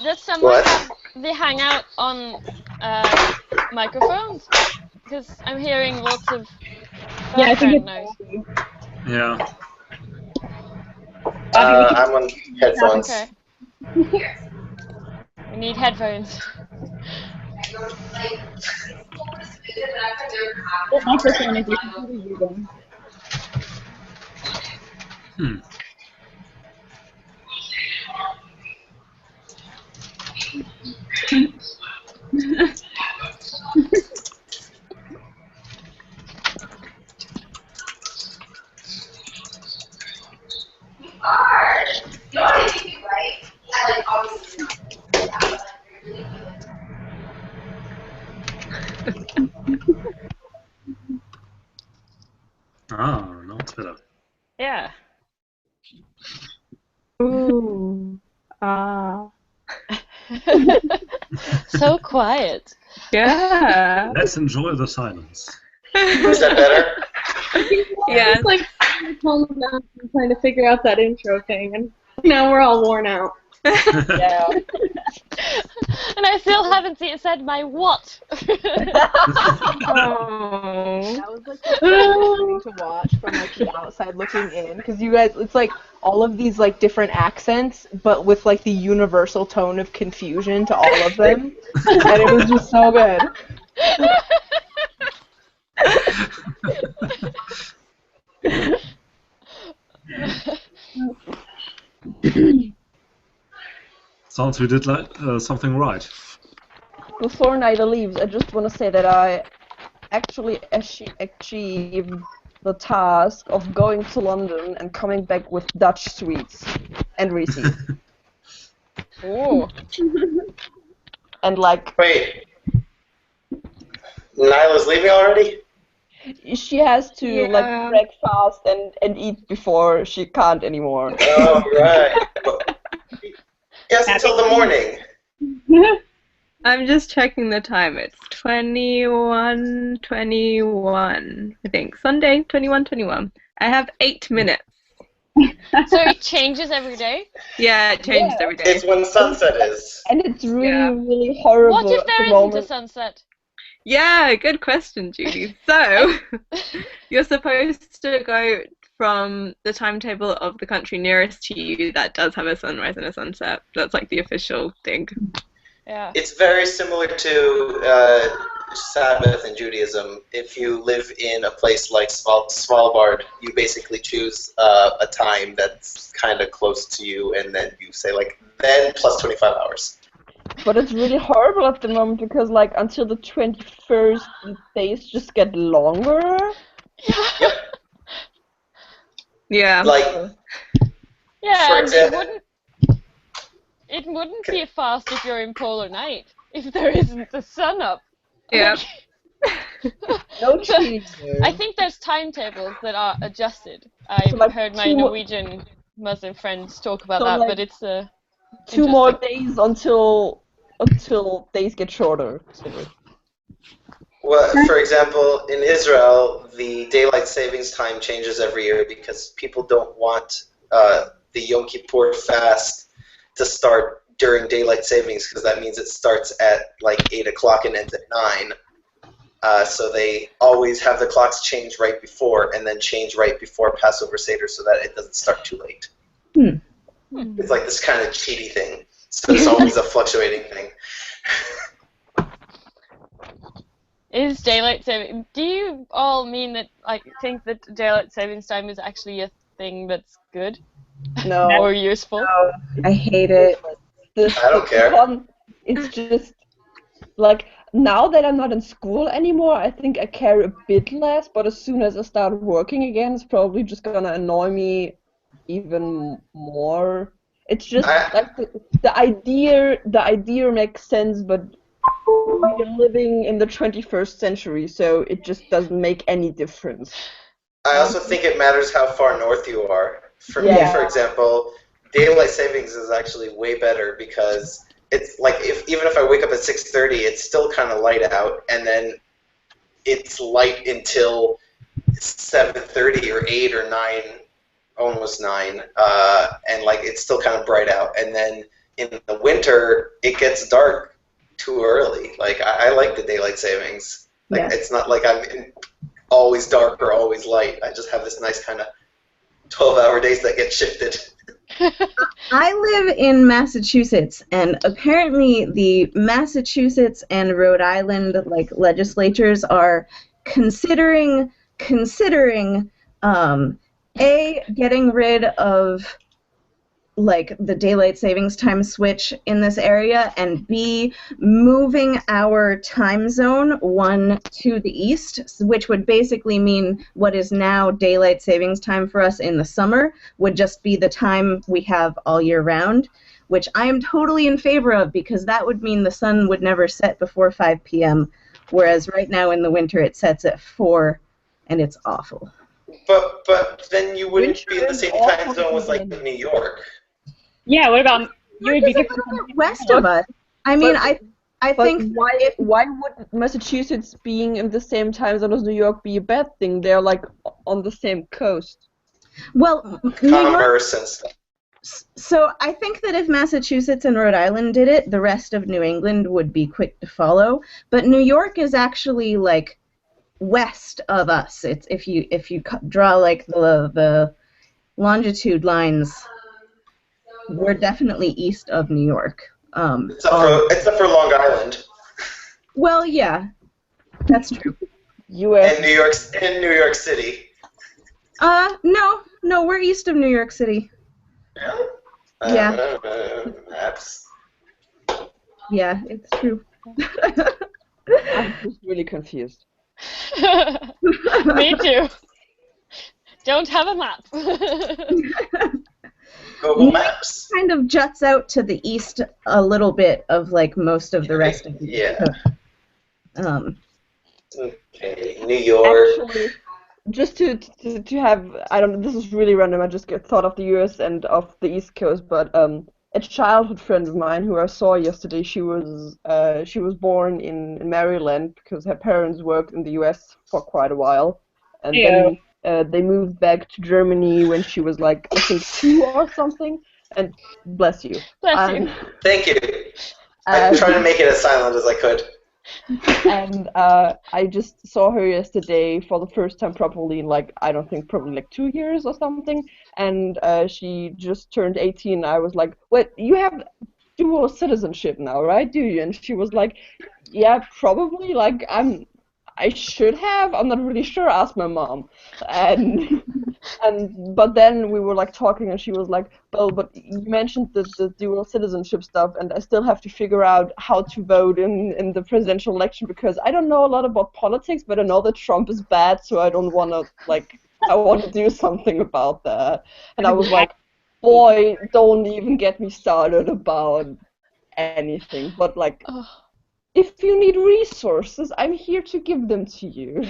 Does someone have the hangout on microphones? Because I'm hearing lots of Yeah, I think background noise. Yeah. I'm on headphones. Okay. We need headphones. What microphone is your computer using? Ah, now it's better. Yeah. Ooh. So quiet. Yeah. Let's enjoy the silence. Is that better? Yeah. It's like calm down and trying to figure out that intro thing, and now we're all worn out. Yeah. And I still haven't said my what. Oh. That was like the funniest thing to watch from like the outside looking in, because you guys, it's like all of these like different accents, but with like the universal tone of confusion to all of them, and it was just so good. Sounds we did like something right. Before Nyla leaves, I just want to say that I actually achieved the task of going to London and coming back with Dutch sweets and Reese's. Oh. And like, Wait. Nyla's leaving already? she has to like breakfast and eat before she can't anymore. Oh, right. Yes, until the morning. I'm just checking the time. It's 21:21, I think. Sunday, 21:21. I have 8 minutes. So it changes every day? Yeah, it changes every day. It's when sunset is. And it's really, really horrible What if at there the isn't a moment. sunset? Yeah, good question, Judy. So, you're supposed to go from the timetable of the country nearest to you that does have a sunrise and a sunset. That's like the official thing. Yeah. It's very similar to Sabbath in Judaism. If you live in a place like Svalbard, you basically choose a time that's kind of close to you, and then you say, like, then plus 25 hours. But it's really horrible at the moment because, like, until the 21st, the days just get longer. Yep. Yeah. Like, Yeah, for and example, it wouldn't be fast if you're in polar night, if there isn't the sun up. Yeah. No cheating. I think there's timetables that are adjusted. I've like, heard my 2 Norwegian Muslim friends talk about So, that, like, but it's 2 more days until days get shorter. well, for example, in Israel, the daylight savings time changes every year because people don't want the Yom Kippur fast to start during daylight savings because that means it starts at like 8 o'clock and ends at 9. So they always have the clocks change right before and then change right before Passover Seder so that it doesn't start too late. It's like this kind of cheaty thing. So it's always a fluctuating thing. Is daylight saving? Do you all mean that, like, think that daylight savings time is actually a thing that's good? No. Or useful? No, I hate it. I don't care. It's just like now that I'm not in school anymore, I think I care a bit less. But as soon as I start working again, it's probably just gonna annoy me even more. It's just like the idea makes sense, but we're living in the 21st century, so it just doesn't make any difference. I also think it matters how far north you are. For me, Yeah. for example, daylight savings is actually way better because it's like even if I wake up at 6:30, it's still kind of light out, and then it's light until 7:30 or 8 or 9, almost 9, and like it's still kind of bright out. And then in the winter, it gets dark too early. Like I like the daylight savings. Like it's not like I'm always dark or always light. I just have this nice kind of 12-hour days that get shifted. I live in Massachusetts, and apparently the Massachusetts and Rhode Island legislatures are considering getting rid of the daylight savings time switch in this area, and B, moving our time zone 1 to the east, which would basically mean what is now daylight savings time for us in the summer would just be the time we have all year round, which I am totally in favor of because that would mean the sun would never set before 5 p.m., whereas right now in the winter it sets at 4 and it's awful. But then you wouldn't be in the same time zone with like New York. Yeah, what about you would be different west of us. I mean, But- I But think why would Massachusetts being in the same time zone as New York be a bad thing? They're like on the same coast. well, New York. Commerce and stuff. So I think that if Massachusetts and Rhode Island did it, the rest of New England would be quick to follow. But New York is actually like west of us. It's if you draw like the longitude lines, we're definitely east of New York. Except for Long Island. Well, yeah, that's true. U.S. And New York City. No, we're east of New York City. Yeah. Maps. Yeah, it's true. I'm just really confused. Me too. Don't have a map. Google Maps. Kind of juts out to the east a little bit of like most of the rest of the Yeah. Okay, New York. Actually, just to have, I don't know, this is really random, I just thought of the US and of the East Coast, but a childhood friend of mine who I saw yesterday, she was born in Maryland because her parents worked in the US for quite a while, and then they moved back to Germany when she was like, I think 2 or something, and bless you. Bless you. Thank you. I tried to make it as silent as I could. And I just saw her yesterday for the first time properly in like, I don't think, probably like 2 years or something, and she just turned 18. I was like, wait, you have dual citizenship now, right? Do you? And she was like, yeah, probably, like, I should have, I'm not really sure, ask my mom. But then we were like talking and she was like, well, but you mentioned the dual citizenship stuff and I still have to figure out how to vote in the presidential election because I don't know a lot about politics, but I know that Trump is bad, so I don't want to, like, I want to do something about that. And I was like, boy, don't even get me started about anything, but like, if you need resources, I'm here to give them to you.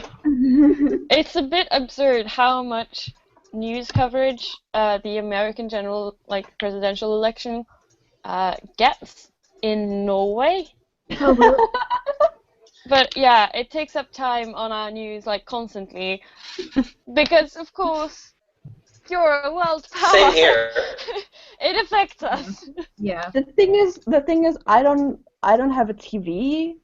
It's a bit absurd how much news coverage the American general, like, presidential election gets in Norway. But yeah, it takes up time on our news, like, constantly, because of course you're a world power. Same here. It affects us. Yeah. The thing is, I don't have a TV.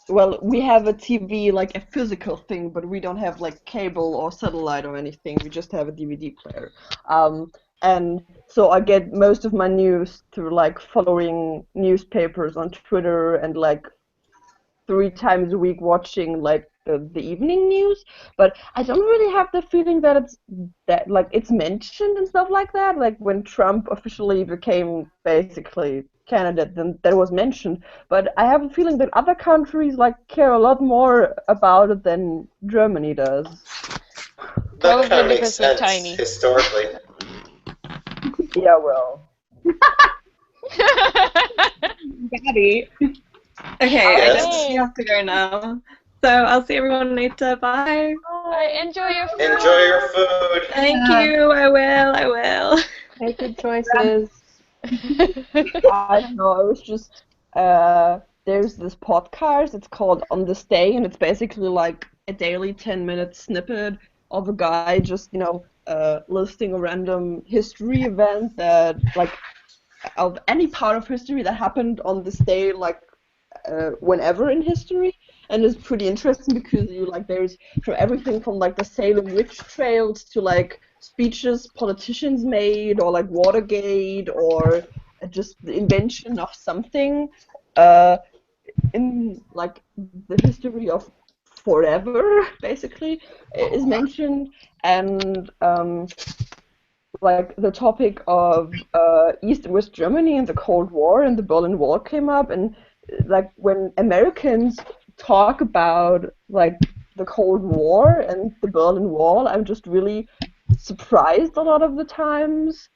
Well, we have a TV, like a physical thing, but we don't have like cable or satellite or anything. We just have a DVD player. And so I get most of my news through like following newspapers on Twitter and like 3 times a week watching like the evening news, but I don't really have the feeling that it's mentioned and stuff like that. Like when Trump officially became basically candidate, then that was mentioned. But I have a feeling that other countries like care a lot more about it than Germany does. That kind of makes sense historically. Yeah, well. Daddy. Okay, I just have to go now. So I'll see everyone later. Bye. Bye. Enjoy your food. Enjoy your food. Thank you. I will. Make good choices. I don't know. I was just there's this podcast. It's called On This Day, and it's basically like a daily 10-minute snippet of a guy just listing a random history event that like of any part of history that happened on this day, like whenever in history. And it's pretty interesting because there's from everything from like the Salem witch trials to like speeches politicians made or like Watergate or just the invention of something in like the history of forever basically is mentioned, and like the topic of East and West Germany and the Cold War and the Berlin Wall came up, and like when Americans talk about like the Cold War and the Berlin Wall, I'm just really surprised a lot of the times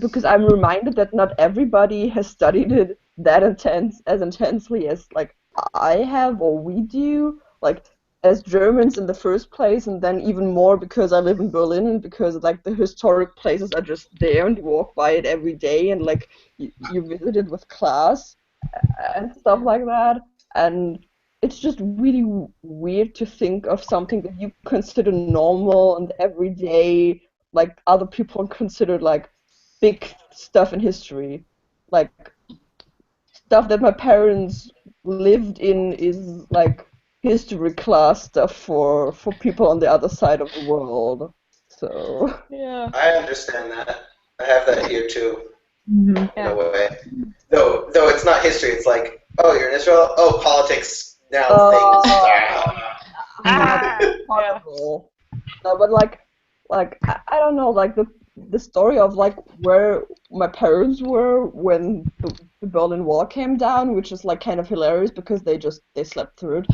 because I'm reminded that not everybody has studied it that intensely as like I have or we do. Like as Germans in the first place, and then even more because I live in Berlin, and because like the historic places are just there, and you walk by it every day, and like you visit it with class and stuff like that, and it's just really weird to think of something that you consider normal and everyday, like other people consider like big stuff in history, like stuff that my parents lived in is like history class stuff for people on the other side of the world. So Yeah. I understand that. I have that here too, Mm-hmm. in a way. Though it's not history. It's like, oh, you're in Israel. Oh, politics now. horrible. No, but like I don't know, like the story of like where my parents were when the Berlin Wall came down, which is like kind of hilarious because they slept through it.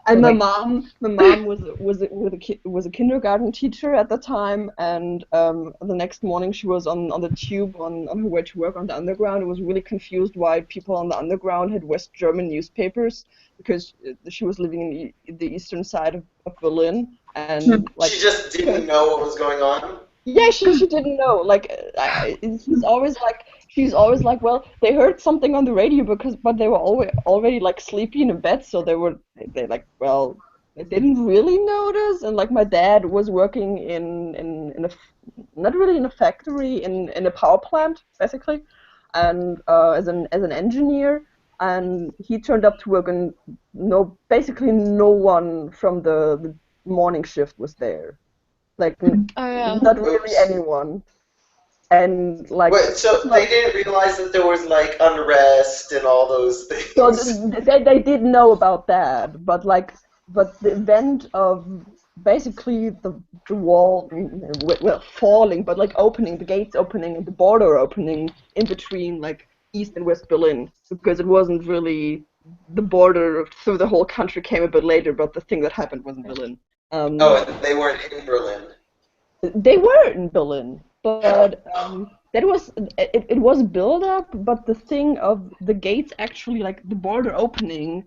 And my mom was a kindergarten teacher at the time, and the next morning she was on the tube on her way to work on the underground, and was really confused why people on the underground had West German newspapers, because she was living in the eastern side of Berlin, and like She just didn't know what was going on. yeah, she didn't know. Like, she's always like, well, they heard something on the radio but they were already like sleepy in bed, so they like, well, they didn't really notice. And like, my dad was working in a not really in a factory, in a power plant basically, and as an engineer, and he turned up to work, and basically no one from the morning shift was there. Like, not really anyone. And like, Wait, so they didn't realize that there was like unrest and all those things. so they did know about that, but the event of basically the wall, well, falling, but like opening, the gates opening and the border opening in between like East and West Berlin, because it wasn't really the border through the whole country came a bit later, but the thing that happened was in Berlin. Oh, and they weren't in Berlin. They were in Berlin, but it was build up. But the thing of the gates actually, like the border opening,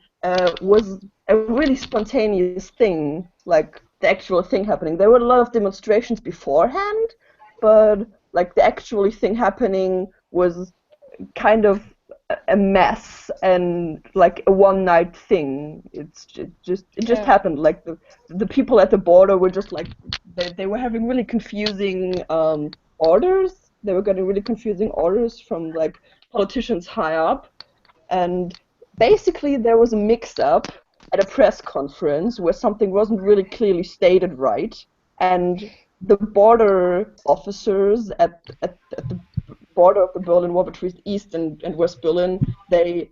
was a really spontaneous thing. Like the actual thing happening. There were a lot of demonstrations beforehand, but like the actual thing happening was kind of a mess and like a one-night thing. It just happened. Like the people at the border were just like they were having really confusing orders. They were getting really confusing orders from like politicians high up, and basically there was a mix-up at a press conference where something wasn't really clearly stated right, and the border officers at the border of the Berlin Wall between East and West Berlin, they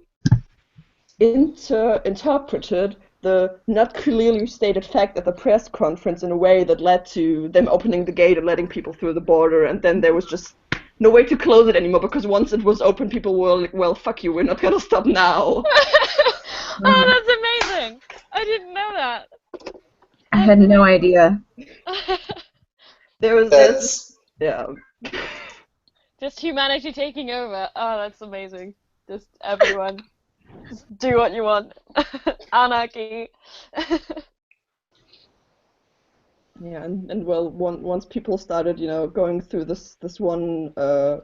interpreted the not clearly stated fact at the press conference in a way that led to them opening the gate and letting people through the border, and then there was just no way to close it anymore, because once it was open, people were like, well, fuck you, we're not gonna stop now. Oh, that's amazing! I didn't know that. I had no idea. There's yeah. Just humanity taking over. Oh, that's amazing. Just everyone. Just do what you want. Anarchy. Yeah, and well, once people started, going through this one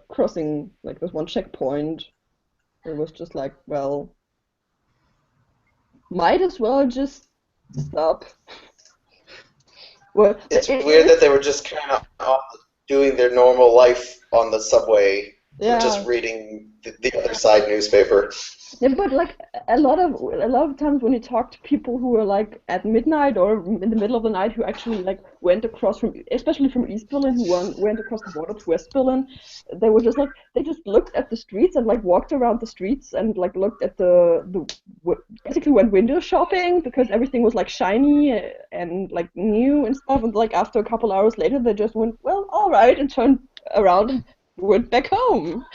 crossing, like this one checkpoint, it was just like, well, might as well just stop. Well, it's weird that they were just kind of doing their normal life on the subway, just reading the other side newspaper. Yeah, but like a lot of times when you talk to people who are like at midnight or in the middle of the night, who actually like went across especially from East Berlin, who went across the border to West Berlin, they were just like, they just looked at the streets and like walked around the streets and like looked at basically went window shopping because everything was like shiny and like new and stuff, and like after a couple hours later they just went, well, all right, and turned around and went back home.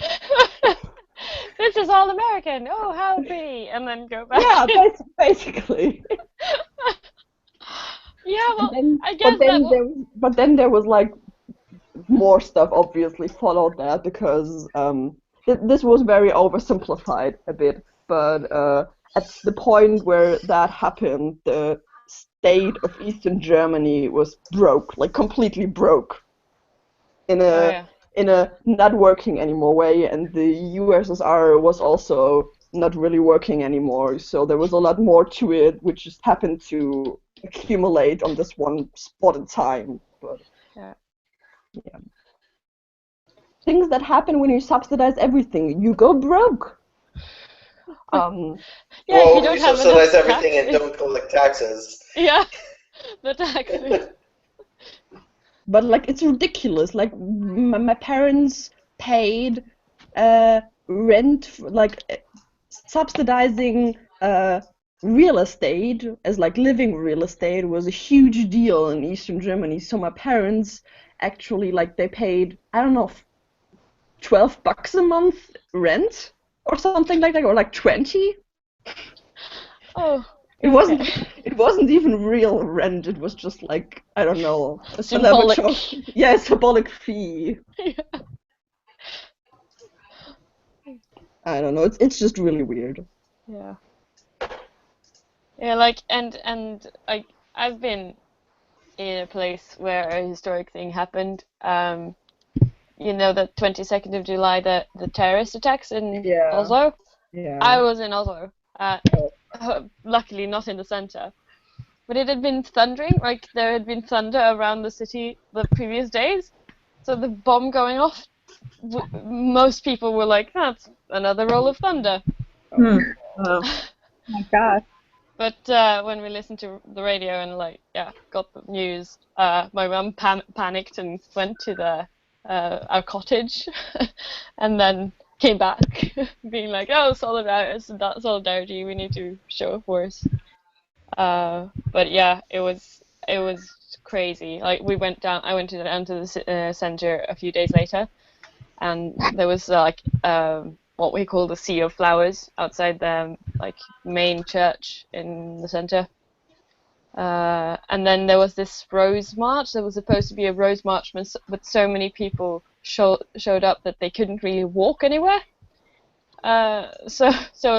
This is all American. Oh, how pretty, and then go back. Yeah, basically. Yeah, well, I guess but then there was like more stuff obviously followed that, because this was very oversimplified a bit. But at the point where that happened, the state of Eastern Germany was broke, like completely broke, in a not working anymore way, and the USSR was also not really working anymore. So there was a lot more to it, which just happened to accumulate on this one spot in time. But yeah. Things that happen when you subsidize everything, you go broke. Well, if you subsidize everything and don't collect taxes. Yeah, the taxes. But like, it's ridiculous. Like, my parents paid rent, like subsidizing real estate as like living real estate was a huge deal in Eastern Germany. So my parents actually, like, they paid, I don't know, $12 a month rent or something like that, or like 20. Oh. It wasn't even real rent. It was just like, I don't know, a symbolic. Yeah, a symbolic fee. Yeah. I don't know. It's just really weird. Yeah. Yeah, like and I've been in a place where a historic thing happened. You know, the 22nd of July, the terrorist attacks in Oslo. Yeah. I was in Oslo. Luckily not in the center. But it had been thundering, like there had been thunder around the city the previous days. So the bomb going off, most people were like, that's another roll of thunder. Oh my god. But when we listened to the radio and got the news, my mum panicked and went to our cottage and then came back being like, oh, solidarity, we need to show a force. But yeah, it was crazy. Like I went down to the center a few days later, and there was what we call the Sea of Flowers outside the main church in the center. And then there was this rose march. There was supposed to be a rose march, but so many people showed up that they couldn't really walk anywhere. So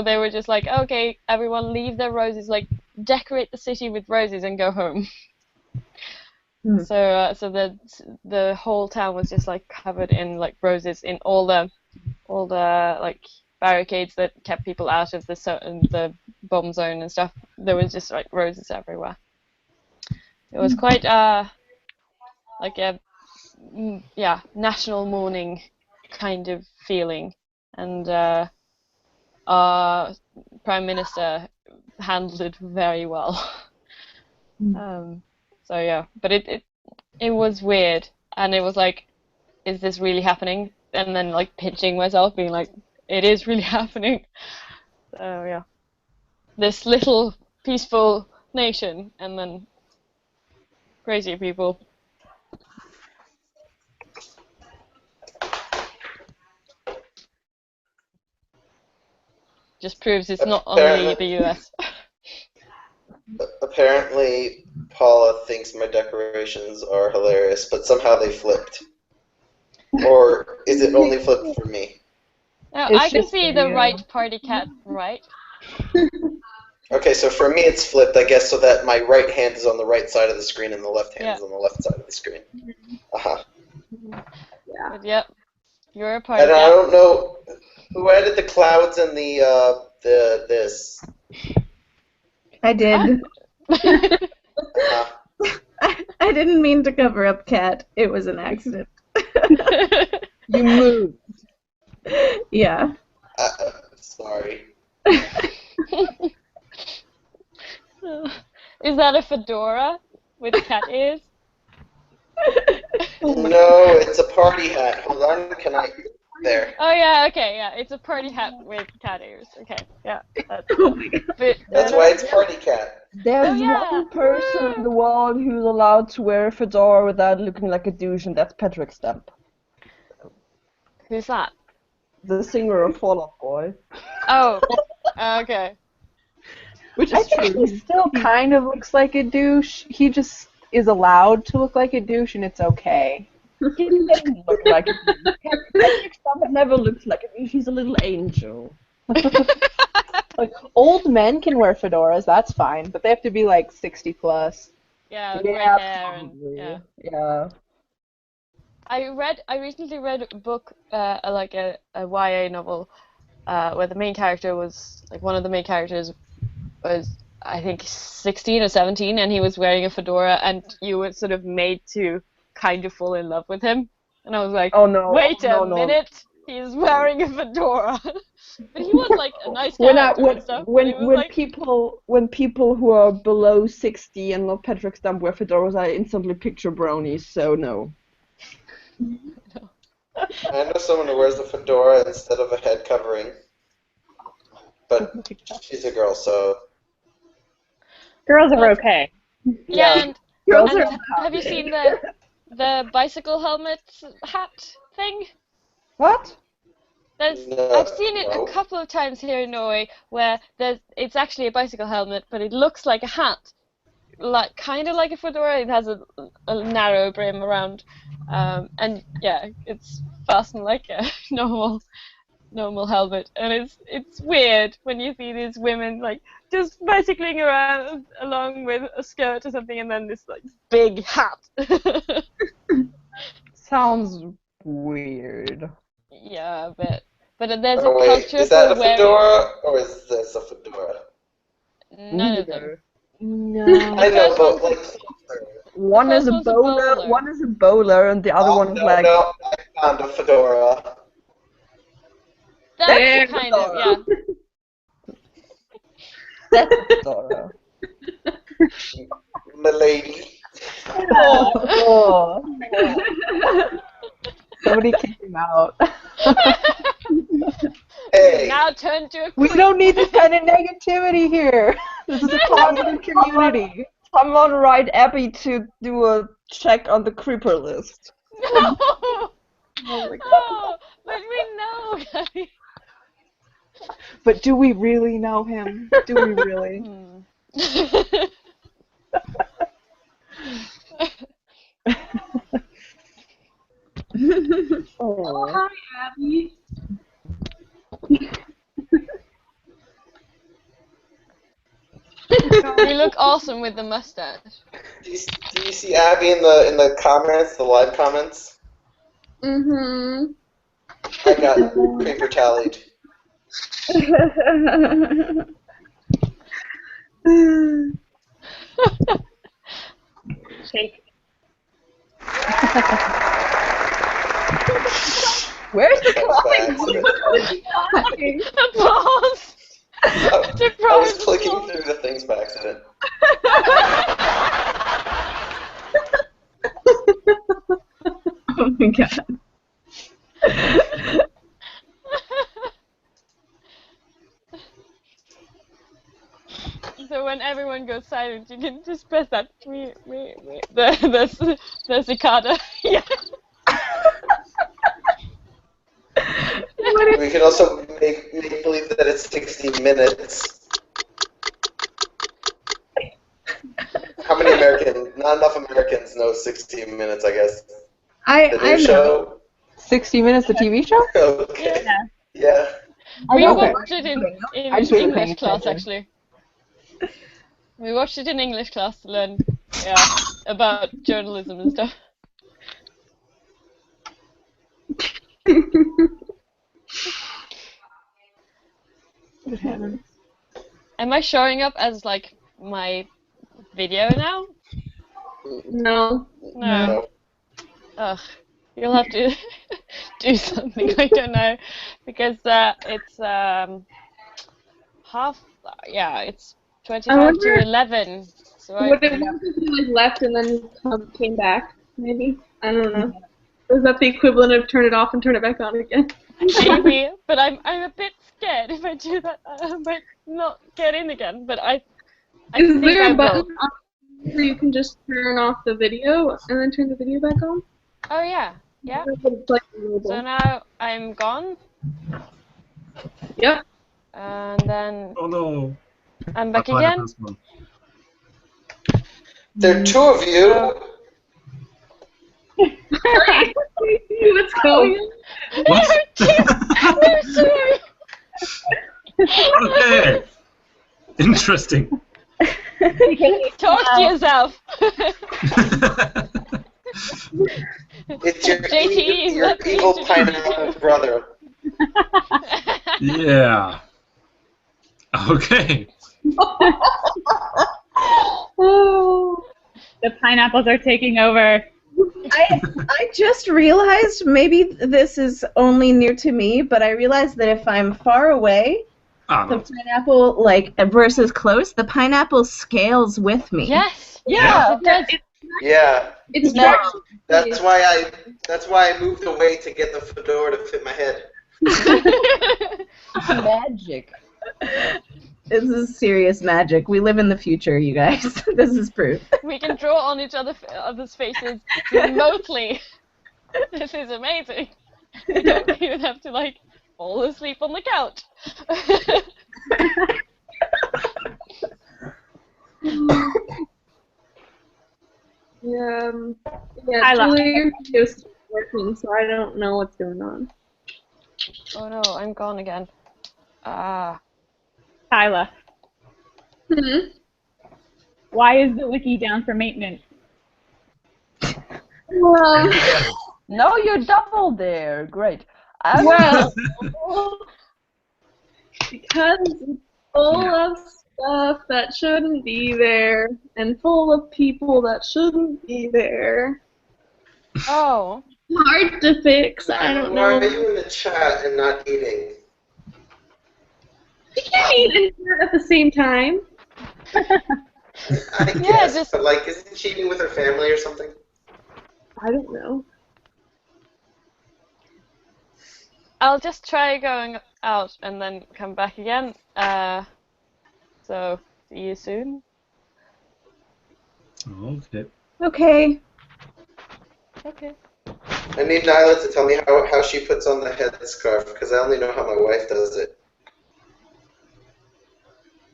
they were just like, okay, everyone leave their roses, like decorate the city with roses and go home. So the whole town was just like covered in like roses in all the like barricades that kept people out of the bomb zone and stuff. There was just like roses everywhere. It was quite like a national mourning kind of feeling, and our Prime Minister handled it very well. So yeah, but it was weird, and it was like, is this really happening? And then like pinching myself, being like, it is really happening. So yeah, this little peaceful nation, and then crazy people. Just proves it's not only the US. Apparently, Paula thinks my decorations are hilarious, but somehow they flipped. Or is it only flipped for me? No, I can see the right party cat, right? Okay, so for me it's flipped, I guess, so that my right hand is on the right side of the screen and the left hand is on the left side of the screen. Yeah. But yep, you're a party cat. cat. I don't know who added the clouds and the this. I did. I didn't mean to cover up Cat. It was an accident. You moved. Yeah. Sorry. Is that a fedora with cat ears? No, it's a party hat. Hold on, can I... There. Oh yeah, okay, yeah. It's a party hat with cat ears. Okay, yeah. That's why it's party cat. There's one person in the world who's allowed to wear a fedora without looking like a douche, and that's Patrick Stump. Who's that? The singer of Fall Out Boy. Oh, okay. Which I is think true. he still kind of looks like a douche. He just is allowed to look like a douche, and it's okay. He doesn't look like a douche. Patrick Stump never looks like a douche. He's a little angel. Like old men can wear fedoras, that's fine, but they have to be like 60 plus. Yeah, gray hair and yeah. Yeah. I recently read a book, like a YA novel, where the main character was like one of the main characters was I think 16 or 17, and he was wearing a fedora, and you were sort of made to kind of fall in love with him. And I was like, Oh no! wait no, a no. minute, he's wearing a fedora. But he was like a nice character and stuff. But it was like, when people who are below 60 and not Patrick Stump wear fedoras, I instantly picture bronies. So no. I know someone who wears a fedora instead of a head covering, but she's a girl, so. Girls are okay. yeah, and Girls and are have you seen the bicycle helmet hat thing? What? I've seen it a couple of times here in Norway where it's actually a bicycle helmet, but it looks like a hat, like kind of like a fedora. It has a narrow brim around, and yeah, it's fastened like a normal helmet, and it's weird when you see these women like just bicycling around along with a skirt or something, and then this like big hat. Sounds weird. Yeah, but there's a Oh, wait, culture is that for a wearing. fedora or is this a fedora? None of them. No. I know, but like. One is a one's a bowler, bowler. one is a bowler, and the other one is like. No, I found a fedora. That's kind of, yeah. That's a fedora. Milady. Oh. Somebody kick him out. Hey. Now turn to a We don't need this kind of negativity here. This is a positive community. Someone write Abby to do a check on the creeper list. No! Oh my God. But we know, guys. But do we really know him? Do we really? Oh. Hi, Abby. You look awesome with the mustache. Do you see Abby in the comments, the live comments? Mm-hmm. I got creeper tallied. Shake. Where's the Applause! I was clicking through the things by accident. Oh my god. So when everyone goes silent, you can just press that the cicada. Yeah. We can also make believe that it's 60 minutes. How many not enough Americans know 60 minutes, I guess. The new show? 60 Minutes, the TV show? Okay. Yeah. We Okay. watched it in I just wasn't paying English class, attention. actually. We watched it in English class to learn, about journalism and stuff. Good heavens. Am I showing up as like my video now? No. No. Ugh. You'll have to do something. I don't know, because it's half. Yeah, it's 25 to 11. So Would it have to be like left and then came back? Maybe. I don't know. Is that the equivalent of turn it off and turn it back on again? maybe, but I'm a bit scared if I do that. I might not get in again. But I Is think there I a button will. where you can just turn off the video and then turn the video back on? Oh yeah, yeah. It's like So now I'm gone. Yep. And then Oh no. I'm back I tried again. this one. There are two of you. What's going on? What? I'm sorry. Okay. Interesting. Talk to yourself. It's your, JT, your let me evil introduce pineapple brother. Yeah. Okay. The pineapples are taking over. I just realized, maybe this is only new to me, but I realized that if I'm far away, the pineapple, like, versus close, the pineapple scales with me. Yes. Yeah. It does. Yeah. It's That's why I moved away to get the fedora to fit my head. magic. This is serious magic. We live in the future, you guys. This is proof. We can draw on each other's faces remotely. This is amazing. We don't even have to like fall asleep on the couch. Yeah, I love Julie is working, so I don't know what's going on. Oh no, I'm gone again. Ah. Kyla. Why is the wiki down for maintenance? No, you're double there. Great. Well, because it's full of stuff that shouldn't be there, and full of people that shouldn't be there. Oh. Hard to fix, I don't Why are know. you in the chat and not eating? You can't eat and chat at the same time. I guess, but like, isn't she eating with her family or something? I don't know. I'll just try going out and then come back again. So see you soon. Okay. Okay. Okay. I need Nyla to tell me how she puts on the headscarf, because I only know how my wife does it.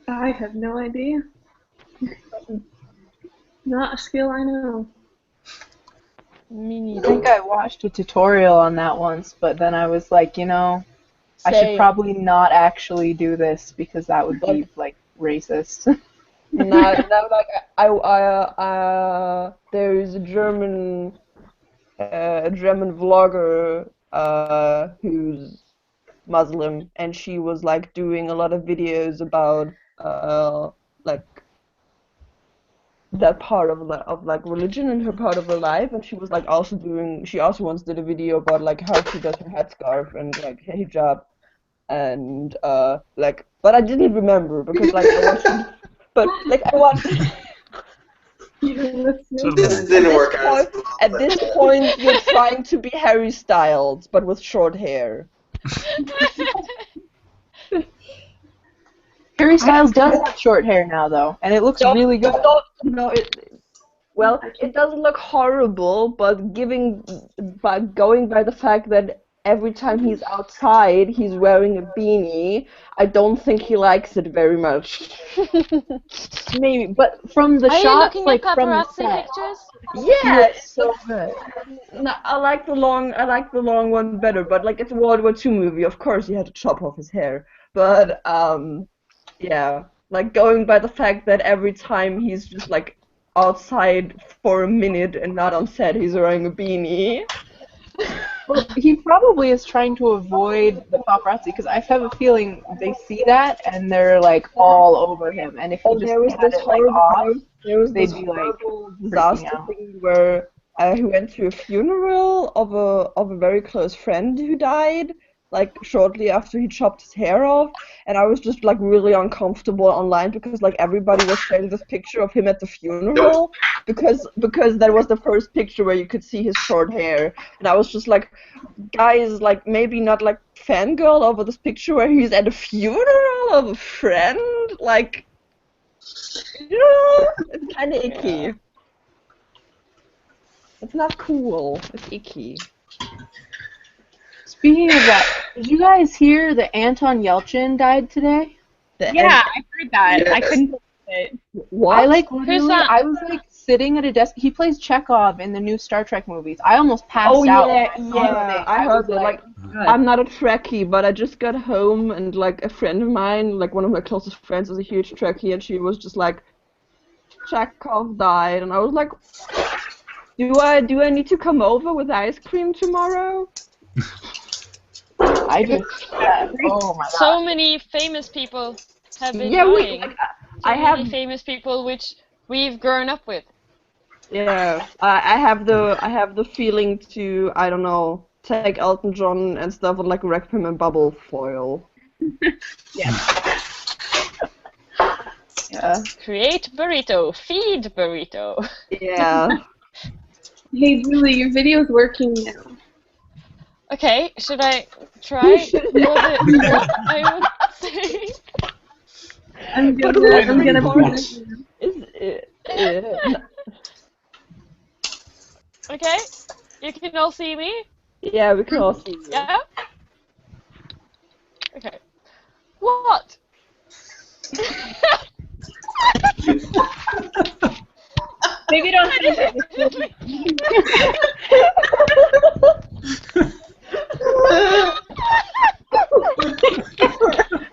I have no idea. Not a skill I know. Me I neither. think I watched a tutorial on that once, but then I was like, you know, I should Same. probably not actually do this because that would be like racist. Now, like there is a German vlogger who's Muslim, and she was like doing a lot of videos about like that part of like religion in her part of her life, and she was like she also once did a video about like how she does her headscarf and like her hijab, and like, but I didn't remember because like I watched but like I watched This didn't work out. at this point you're trying to be Harry Styles but with short hair. Harry Styles does have short hair now, though, and it looks really good. No, it doesn't look horrible, but going by the fact that every time he's outside, he's wearing a beanie, I don't think he likes it very much. Maybe, but from the Are you shots, looking like at from the paparazzi set, pictures? Yeah, it's so good. No, I like the long one better, but like it's a World War II movie, of course he had to chop off his hair. But yeah, like going by the fact that every time he's just like outside for a minute and not on set, he's wearing a beanie. Well, he probably is trying to avoid the paparazzi because I have a feeling they see that and they're like all over him. And if he just there was had this it like horrible, off, this they'd be like horrible freaking disaster out. thing where he went to a funeral of a very close friend who died, like shortly after he chopped his hair off, and I was just like really uncomfortable online because like everybody was sharing this picture of him at the funeral because that was the first picture where you could see his short hair, and I was just like, guys, like maybe not like fangirl over this picture where he's at a funeral of a friend, like, you know, it's kind of icky. It's not cool. It's icky. Speaking of that, did you guys hear that Anton Yelchin died today? Yeah, I heard that. I couldn't believe it. What? I like Who's literally, that? I was like sitting at a desk. He plays Chekhov in the new Star Trek movies. I almost passed Oh out. yeah, when I saw the yeah. thing. I heard was that. Like, I'm not a Trekkie, but I just got home and like a friend of mine, like one of my closest friends, is a huge Trekkie, and she was just like, Chekhov died, and I was like, do I need to come over with ice cream tomorrow? I just oh my god. So many famous people have been Yeah, dying. I many have famous people which we've grown up with. yeah. I have the feeling to, I don't know, take Elton John and stuff and like wrap him in bubble foil. Yeah. Yeah. Create burrito, feed burrito. Yeah. Hey, Julie, your video's working now. Okay, should I try? Was it what I would say? I'm gonna pause. Okay, you can all see me? Yeah, we can all see you. Yeah? Okay. What? Maybe don't think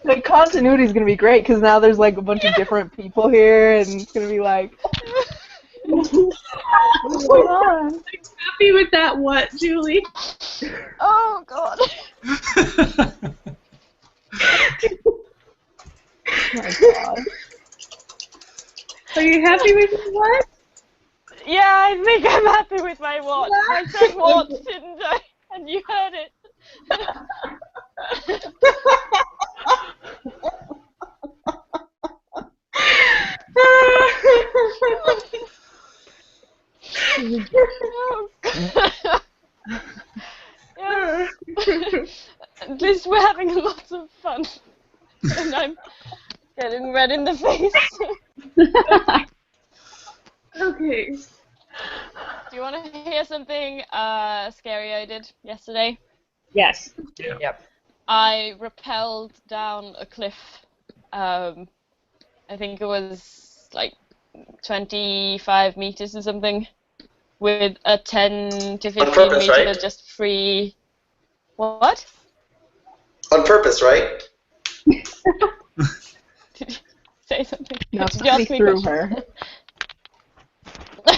The continuity is gonna be great because now there's like a bunch of different people here, and it's gonna be like, what's going on? I'm happy with that. What, Julie? Oh God. Oh my god. Are you happy with what? Yeah, I think I'm happy with my watch. I said watch, didn't I? And you heard it. Yes. At least we're having lots of fun. And I'm getting red in the face. Okay. Do you want to hear something scary I did yesterday? Yes. Yeah. Yep. I rappelled down a cliff. I think it was like 25 meters or something, with a 10 to 15 purpose, meter right? just free. What? On purpose, right? Did you say something? No, Did you ask somebody me threw questions? her.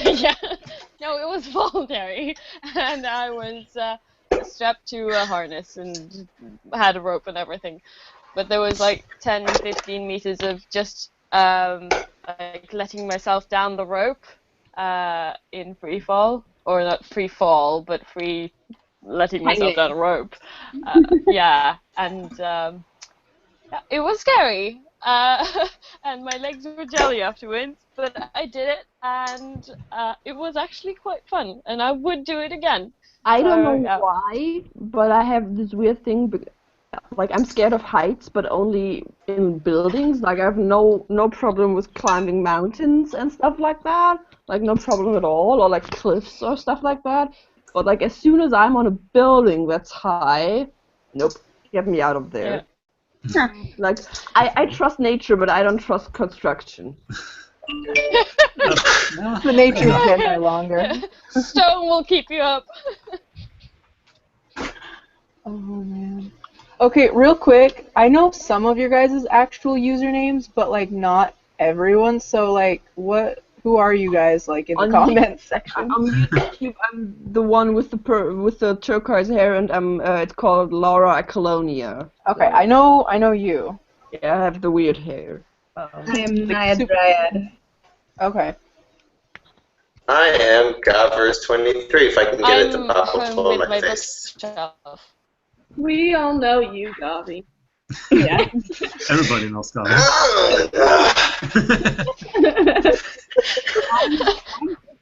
Yeah. No, it was voluntary, and I was strapped to a harness and had a rope and everything. But there was like 10, 15 meters of just like letting myself down the rope in free fall, or not free fall, but free letting myself down a rope. Yeah, and yeah, it was scary. And my legs were jelly afterwards, but I did it, and it was actually quite fun, and I would do it again. I don't know yeah. why, but I have this weird thing. Like, I'm scared of heights, but only in buildings. Like, I have no problem with climbing mountains and stuff like that. Like, no problem at all, or like cliffs or stuff like that. But like, as soon as I'm on a building that's high, nope, get me out of there. Yeah. Like, I trust nature, but I don't trust construction. The nature's Jedi longer. Stone will keep you up. Oh man. Okay, real quick, I know some of your guys' actual usernames, but like not everyone. So like, who are you guys like in the comments section? On YouTube, I'm the one with the turquoise hair, and it's called Laura Acolonia. Okay, I know you. Yeah, I have the weird hair. I am Naya Dryad. Okay. I am Gavers23, if I can get it to I'm pop home up on with my my face. bookshelf. We all know you, Gavi. Yeah. Everybody knows that.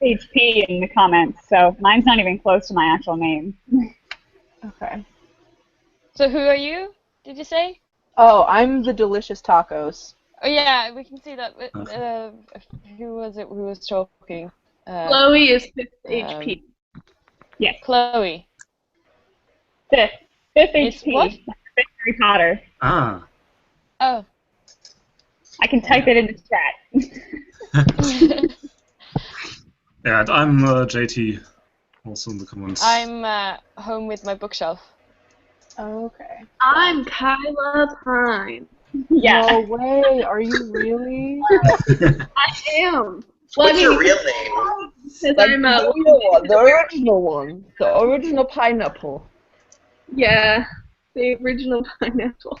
HP in the comments, so mine's not even close to my actual name. Okay. So who are you? Did you say? Oh, I'm the delicious tacos. Oh yeah, we can see that. Who was it who was talking? Chloe is 5th HP. Yes. Chloe. 5th It's HP. what? 5th Harry Potter. Ah. Oh. I can type it in the chat. Yeah, and I'm JT, also in the comments. I'm home with my bookshelf. Okay. I'm Kyla Pine. Yeah. No way. Are you really? I am. Well, What's I your mean, real name? because Like I'm the real one, the original one, the original pineapple. yeah, the original pineapple.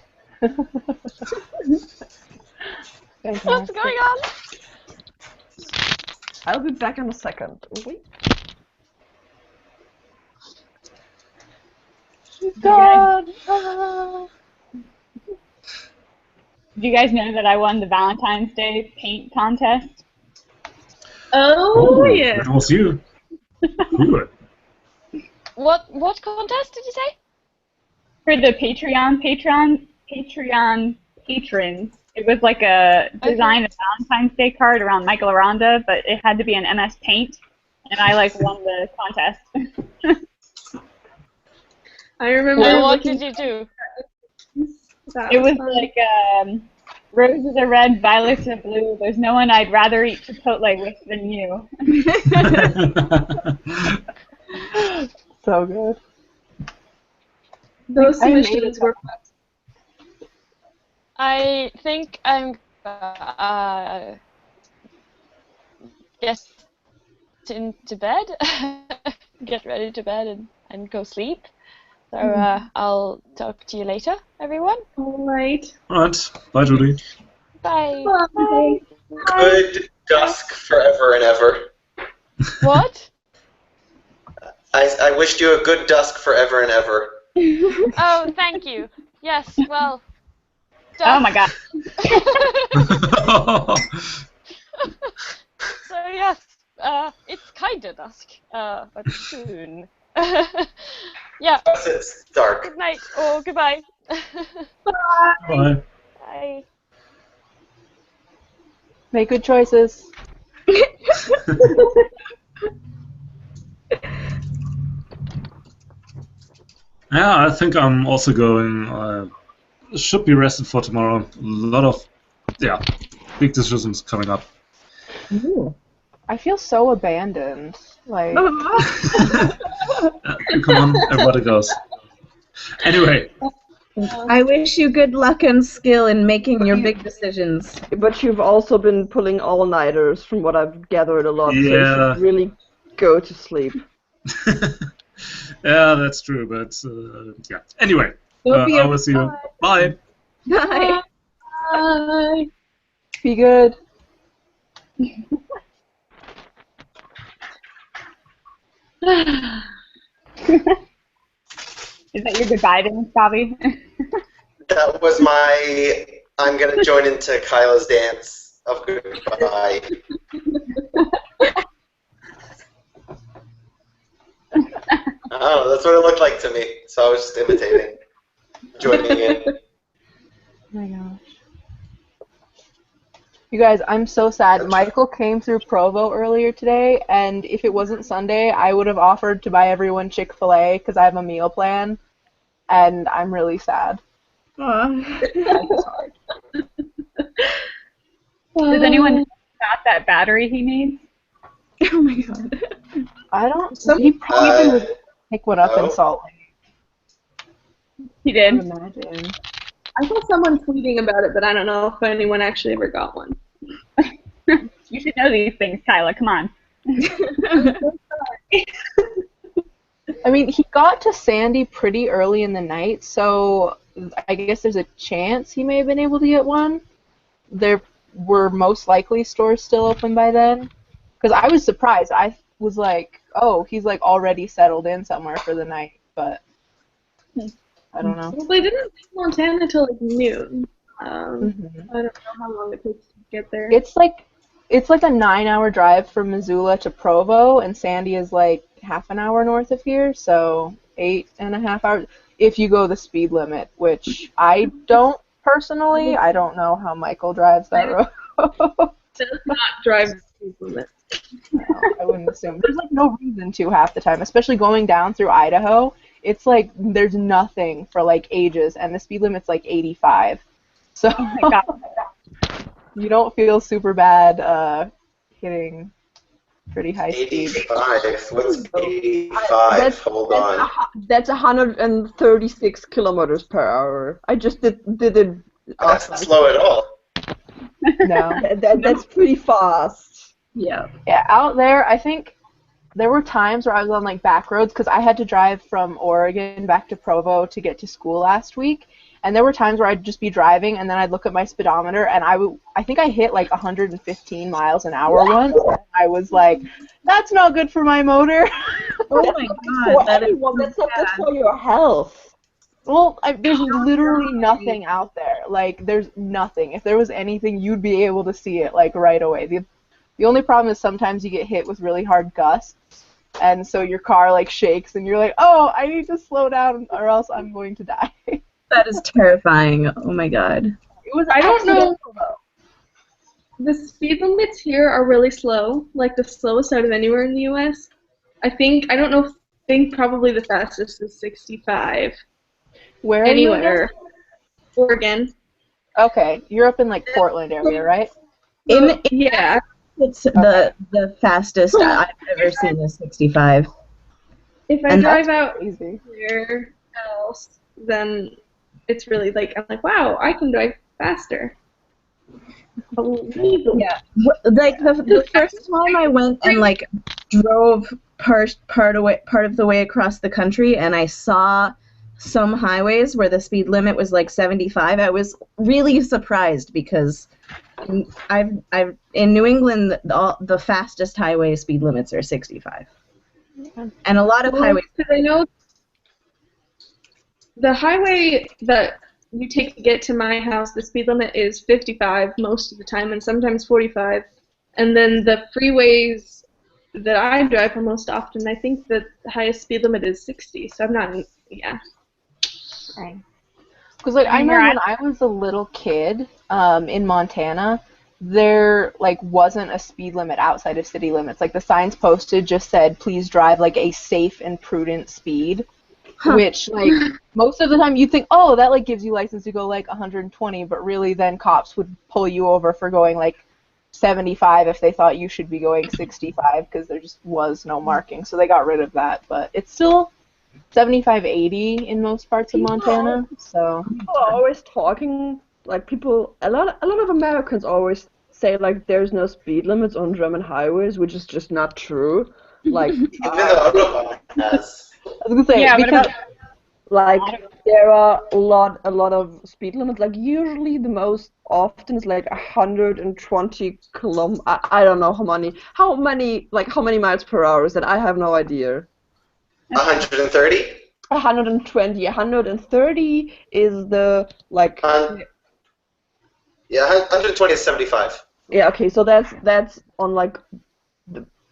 What's going on? I'll be back in a second. Wait. God. Do you guys know that I won the Valentine's Day paint contest? Oh yeah. It was you. Good. What contest did you say? For the Patreon patrons. It was like a design a Valentine's Day card around Michael Aranda, but it had to be an MS Paint, and I won the contest. I remember. And what did you do? It was like roses are red, violets are blue. There's no one I'd rather eat Chipotle with than you. So good. Those I made submissions it. were. I think I'm get into bed, get ready to bed and go sleep. So I'll talk to you later, everyone. All right. Alright, bye Judy. Bye. Bye. Good dusk forever and ever. What? I wished you a good dusk forever and ever. Oh, thank you. Yes, well. Oh my god. So yes, it's kinda dusk, but soon. Yeah. It's dark. Good night or goodbye. Bye. Bye. Make good choices. Yeah, I think I'm also going. Should be rested for tomorrow. A lot of, big decisions coming up. Ooh. I feel so abandoned. Like. Come on, everybody goes. Anyway. I wish you good luck and skill in making your big decisions. But you've also been pulling all-nighters, from what I've gathered a lot, so you Yeah. should really go to sleep. Yeah, that's true, but yeah. Anyway, I will see you. Bye. Bye. Bye. Be good. Is that your goodbye dance, Bobby? That was my. I'm gonna join into Kyla's dance of goodbye. I don't know, that's what it looked like to me, so I was just imitating, joining in. Oh my gosh. You guys, I'm so sad. Michael came through Provo earlier today, and if it wasn't Sunday, I would have offered to buy everyone Chick-fil-A because I have a meal plan, and I'm really sad. Aw. Life is hard. Does anyone know about that battery he needs? Oh my god. I don't. He probably would pick one up in Salt Lake. He did. I would imagine. I saw someone tweeting about it, but I don't know if anyone actually ever got one. You should know these things, Kyla. Come on. I mean, he got to Sandy pretty early in the night, so I guess there's a chance he may have been able to get one. There were most likely stores still open by then. Because I was surprised. I was like, oh, he's like already settled in somewhere for the night, but I don't know. Well, they didn't leave Montana till like noon. I Mhm. don't know how long it takes to get there. It's like a 9-hour drive from Missoula to Provo, and Sandy is like half an hour north of here, so 8.5 hours if you go the speed limit, which I don't personally. I don't know how Michael drives that road. Does not drive the speed limit. No, I wouldn't assume. There's like no reason to half the time, especially going down through Idaho. It's like there's nothing for like ages, and the speed limit's like 85. So Oh my god. you don't feel super bad hitting pretty high speed. 85. What's 85? Hold on. That's 136 kilometers per hour. I just did it. That's not slow at all. No. That's pretty fast. Yeah. Yeah, out there, I think there were times where I was on like back roads because I had to drive from Oregon back to Provo to get to school last week, and there were times where I'd just be driving and then I'd look at my speedometer and I think I hit like 115 miles an hour once. And I was like, that's not good for my motor. Oh my god, That's not good for your health. Well, there's literally nothing out there. Like, there's nothing. If there was anything, you'd be able to see it, like, right away. The only problem is sometimes you get hit with really hard gusts, and so your car, like, shakes, and you're like, oh, I need to slow down or else I'm going to die. That is terrifying. Oh my god. I don't know. The speed limits here are really slow, like the slowest out of anywhere in the U.S. I think probably the fastest is 65. Where are anywhere. you? Oregon. Okay, you're up in like Portland area, right? Yeah. It's the fastest I've ever seen is 65. If I drive out anywhere else, then it's really like, I'm like, wow, I can drive faster. Yeah. Like the first time I went and like drove part of the way across the country, and I saw some highways where the speed limit was like 75. I was really surprised because in New England the fastest highway speed limits are 65, and a lot of highways. Because I know the highway that you take to get to my house, the speed limit is 55 most of the time, and sometimes 45. And then the freeways that I drive on most often, I think the highest speed limit is 60. So I'm not, yeah. Because like I know when I was a little kid in Montana, there like wasn't a speed limit outside of city limits. Like the signs posted just said, please drive like a safe and prudent speed. Which, like, most of the time you'd think, oh, that, like, gives you license to go, like, 120, but really then cops would pull you over for going, like, 75 if they thought you should be going 65 because there just was no marking. So they got rid of that, but it's still 75, 80 in most parts of Montana, so... People are always talking, like, a lot of Americans always say, like, there's no speed limits on German highways, which is just not true. Like, Even the Autobahn has. I was gonna say, because like there are a lot of speed limits. Like usually the most often is like 120 I don't know how many miles per hour is that? I have no idea. 130. 120. 130 is the like. Yeah, 120 is 75. Yeah. Okay. So that's on like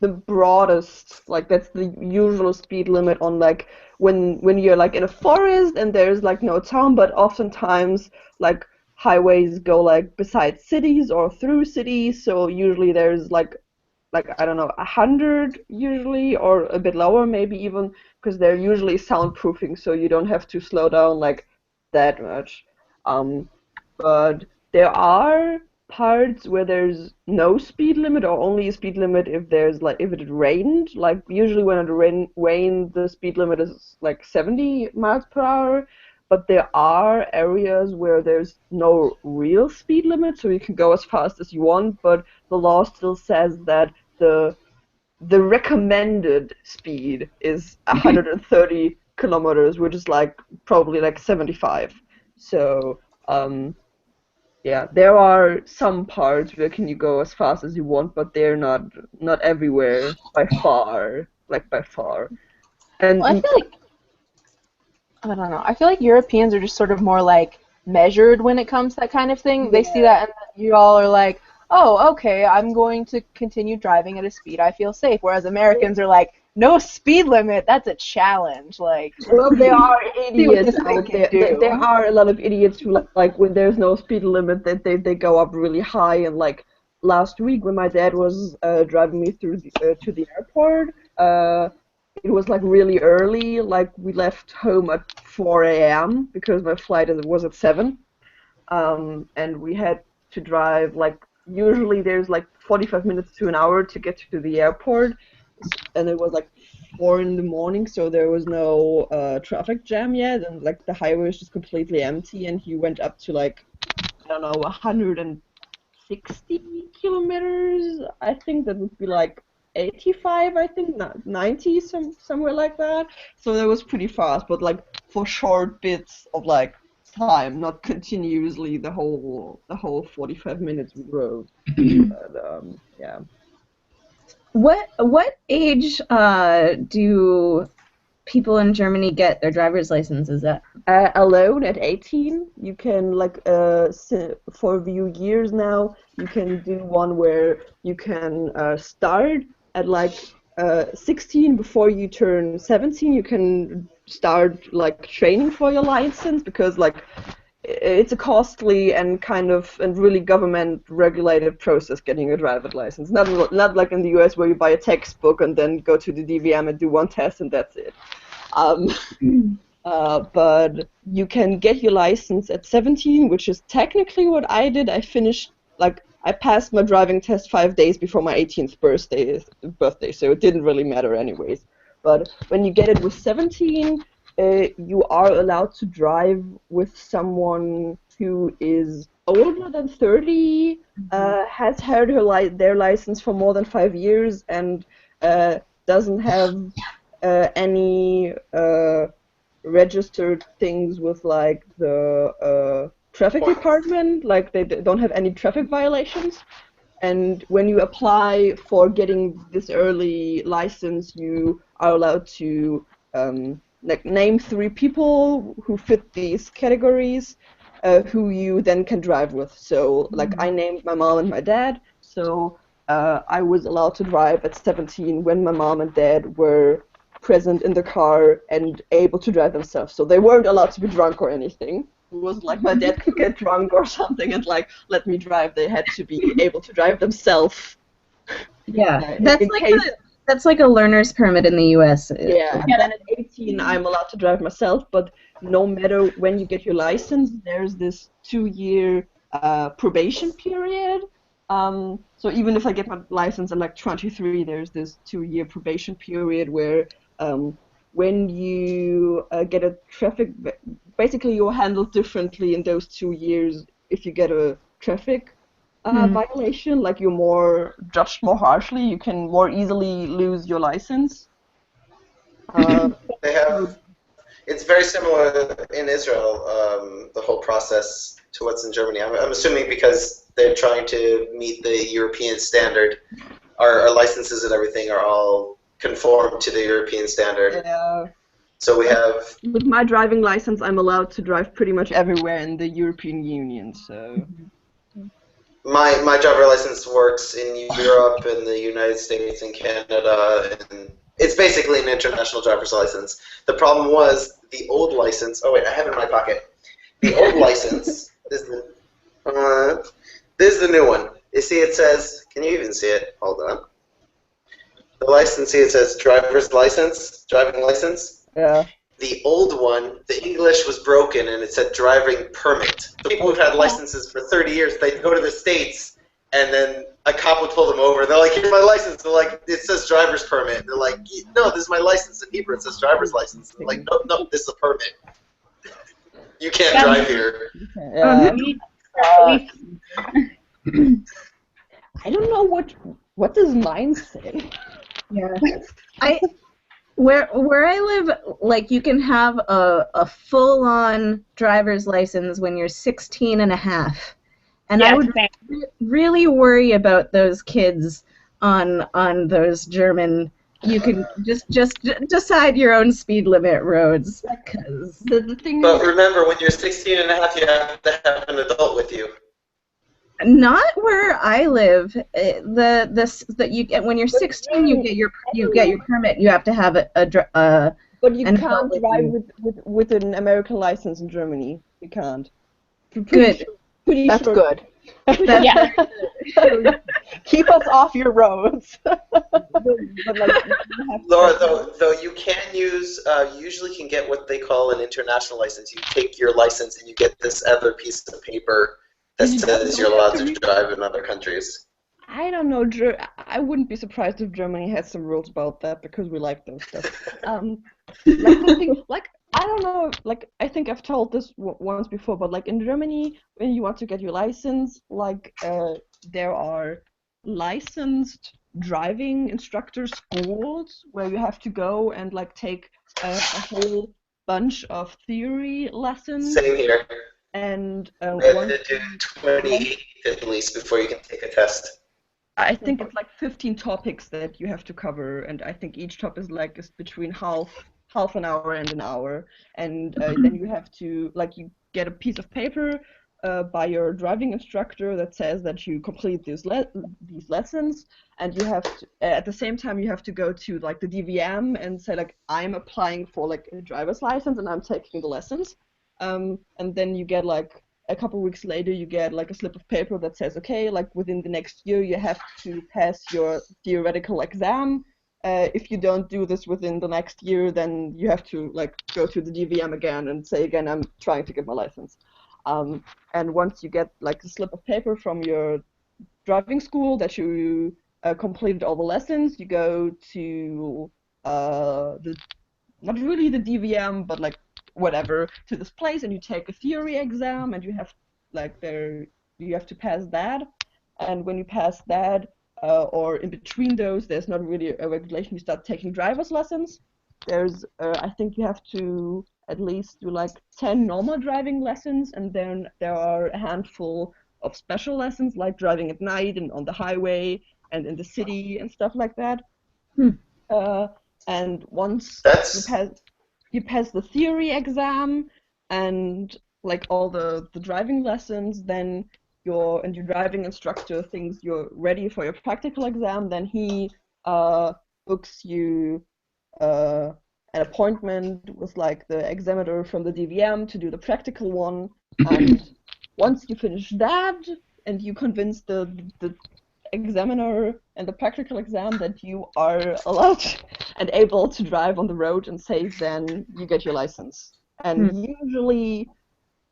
the broadest, like that's the usual speed limit on like when you're like in a forest and there's like no town, but oftentimes like highways go like beside cities or through cities, so usually there's like I don't know 100 usually, or a bit lower maybe even, because they're usually soundproofing, so you don't have to slow down like that much. But there are parts where there's no speed limit or only a speed limit if it rained. Like usually when it rained the speed limit is like 70 miles per hour, but there are areas where there's no real speed limit, so you can go as fast as you want, but the law still says that the recommended speed is 130 kilometers, which is like probably like 75. So yeah, there are some parts where can you go as fast as you want, but they're not everywhere by far. And well, I feel like I don't know. I feel like Europeans are just sort of more like measured when it comes to that kind of thing. They see that and you all are like, oh, okay, I'm going to continue driving at a speed I feel safe. Whereas Americans are like, no speed limit, that's a challenge. Like, well, there are idiots out there. There are a lot of idiots who like when there's no speed limit that they go up really high. And like last week when my dad was driving me through to the airport, it was like really early. Like we left home at 4 a.m. because my flight was at 7, and we had to drive like usually there's like 45 minutes to an hour to get to the airport, and it was like 4 in the morning, so there was no traffic jam yet, and like the highway was just completely empty, and he went up to like, I don't know, 160 kilometers. I think that would be like 85, I think, not 90, somewhere like that. So that was pretty fast, but like for short bits of like time, not continuously the whole 45 minutes we drove. But yeah. What age do people in Germany get their driver's licenses at? Alone at 18. You can like for a few years now you can do one where you can start at like 16 before you turn 17. You can start like training for your license, because like it's a costly and really government regulated process getting a driver's license. Not like in the US where you buy a textbook and then go to the DVM and do one test and that's it. But you can get your license at 17, which is technically what I did. I passed my driving test 5 days before my 18th birthday, so it didn't really matter anyways. But when you get it with 17, you are allowed to drive with someone who is older than 30, has had their license for more than 5 years, and doesn't have any registered things with like the traffic department, like they don't have any traffic violations. And when you apply for getting this early license, you are allowed to name 3 people who fit these categories, who you then can drive with. So like I named my mom and my dad, so I was allowed to drive at 17 when my mom and dad were present in the car and able to drive themselves. So they weren't allowed to be drunk or anything. It wasn't like my dad could get drunk or something and like let me drive. They had to be able to drive themselves. Yeah, that's like a learner's permit in the US. Yeah, and then at 18 I'm allowed to drive myself, but no matter when you get your license, there's this 2-year probation period. So even if I get my license at like 23, there's this 2-year probation period where when you get a traffic, basically you're handled differently in those 2 years. If you get a traffic violation, like you're judged more harshly, you can more easily lose your license. It's very similar in Israel, the whole process to what's in Germany. I'm assuming because they're trying to meet the European standard, our licenses and everything are all conformed to the European standard. Yeah. So we have... With my driving license, I'm allowed to drive pretty much everywhere in the European Union, so... My driver license works in Europe, in the United States, in Canada, and it's basically an international driver's license. The problem was the old license... Oh wait, I have it in my pocket. The old license is this is the new one. You see it says... Can you even see it? Hold on. The license, see it says driver's license, driving license. Yeah. The old one, the English was broken and it said driving permit. So people who've had licenses for 30 years, they'd go to the States and then a cop would pull them over. They're like, here's my license. They're like, it says driver's permit. And they're like, no, this is my license. In Hebrew, it says driver's license. And they're like, no, this is a permit. You can't drive here. I don't know what does mine say. Yeah. Where I live, like you can have a full-on driver's license when you're 16 and a half. And I would really worry about those kids on those German, you can just decide your own speed limit roads. Because the thing But remember, when you're 16 and a half, you have to have an adult with you. Not where I live. That you get when you're 16, you get your permit. You have to have a But you can't drive with an American license in Germany. You can't. Good. That's sure. good. Yeah. Keep us off your roads. Laura, though you can use, you usually can get what they call an international license. You take your license and you get this other piece of paper that says you're allowed to drive in other countries. I don't know. I wouldn't be surprised if Germany had some rules about that because we like those stuff. Like the thing, like I don't know. Like I think I've told this once before, but like in Germany, when you want to get your license, like there are licensed driving instructor schools where you have to go and like take a whole bunch of theory lessons. Same here. And you have to do 28 at least before you can take a test. I think it's like 15 topics that you have to cover, and I think each topic is between half an hour and an hour, and then you have to you get a piece of paper by your driving instructor that says that you complete these lessons, and you have to, at the same time you have to go to like the DVM and say like I'm applying for like a driver's license and I'm taking the lessons, and then you get like a couple weeks later you get like a slip of paper that says okay, like within the next year you have to pass your theoretical exam. If you don't do this within the next year, then you have to like go to the DVM again and say again I'm trying to get my license. And once you get like a slip of paper from your driving school that you completed all the lessons, you go to not really the DVM, but like whatever, to this place, and you take a theory exam, and you have you have to pass that. And when you pass that, or in between those, there's not really a regulation. You start taking driver's lessons. There's I think you have to at least do like 10 normal driving lessons, and then there are a handful of special lessons like driving at night and on the highway and in the city and stuff like that. And once you pass the theory exam and like all the driving lessons, then your driving instructor thinks you're ready for your practical exam, then he books you an appointment with like the examiner from the DVM to do the practical one. And once you finish that and you convince the examiner and the practical exam that you are allowed and able to drive on the road and safe, then you get your license. And usually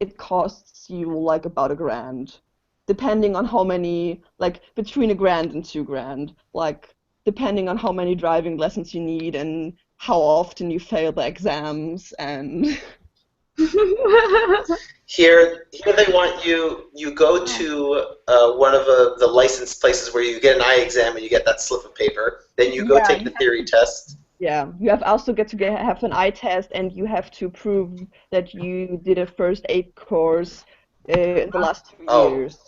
it costs you like about $1,000, depending on how many, like between $1,000 and $2,000, like depending on how many driving lessons you need and how often you fail the exams. And Here they want you go to one of the licensed places where you get an eye exam and you get that slip of paper. Then you go take the theory test. Yeah, you have also have an eye test, and you have to prove that you did a first aid course in the last 2 years.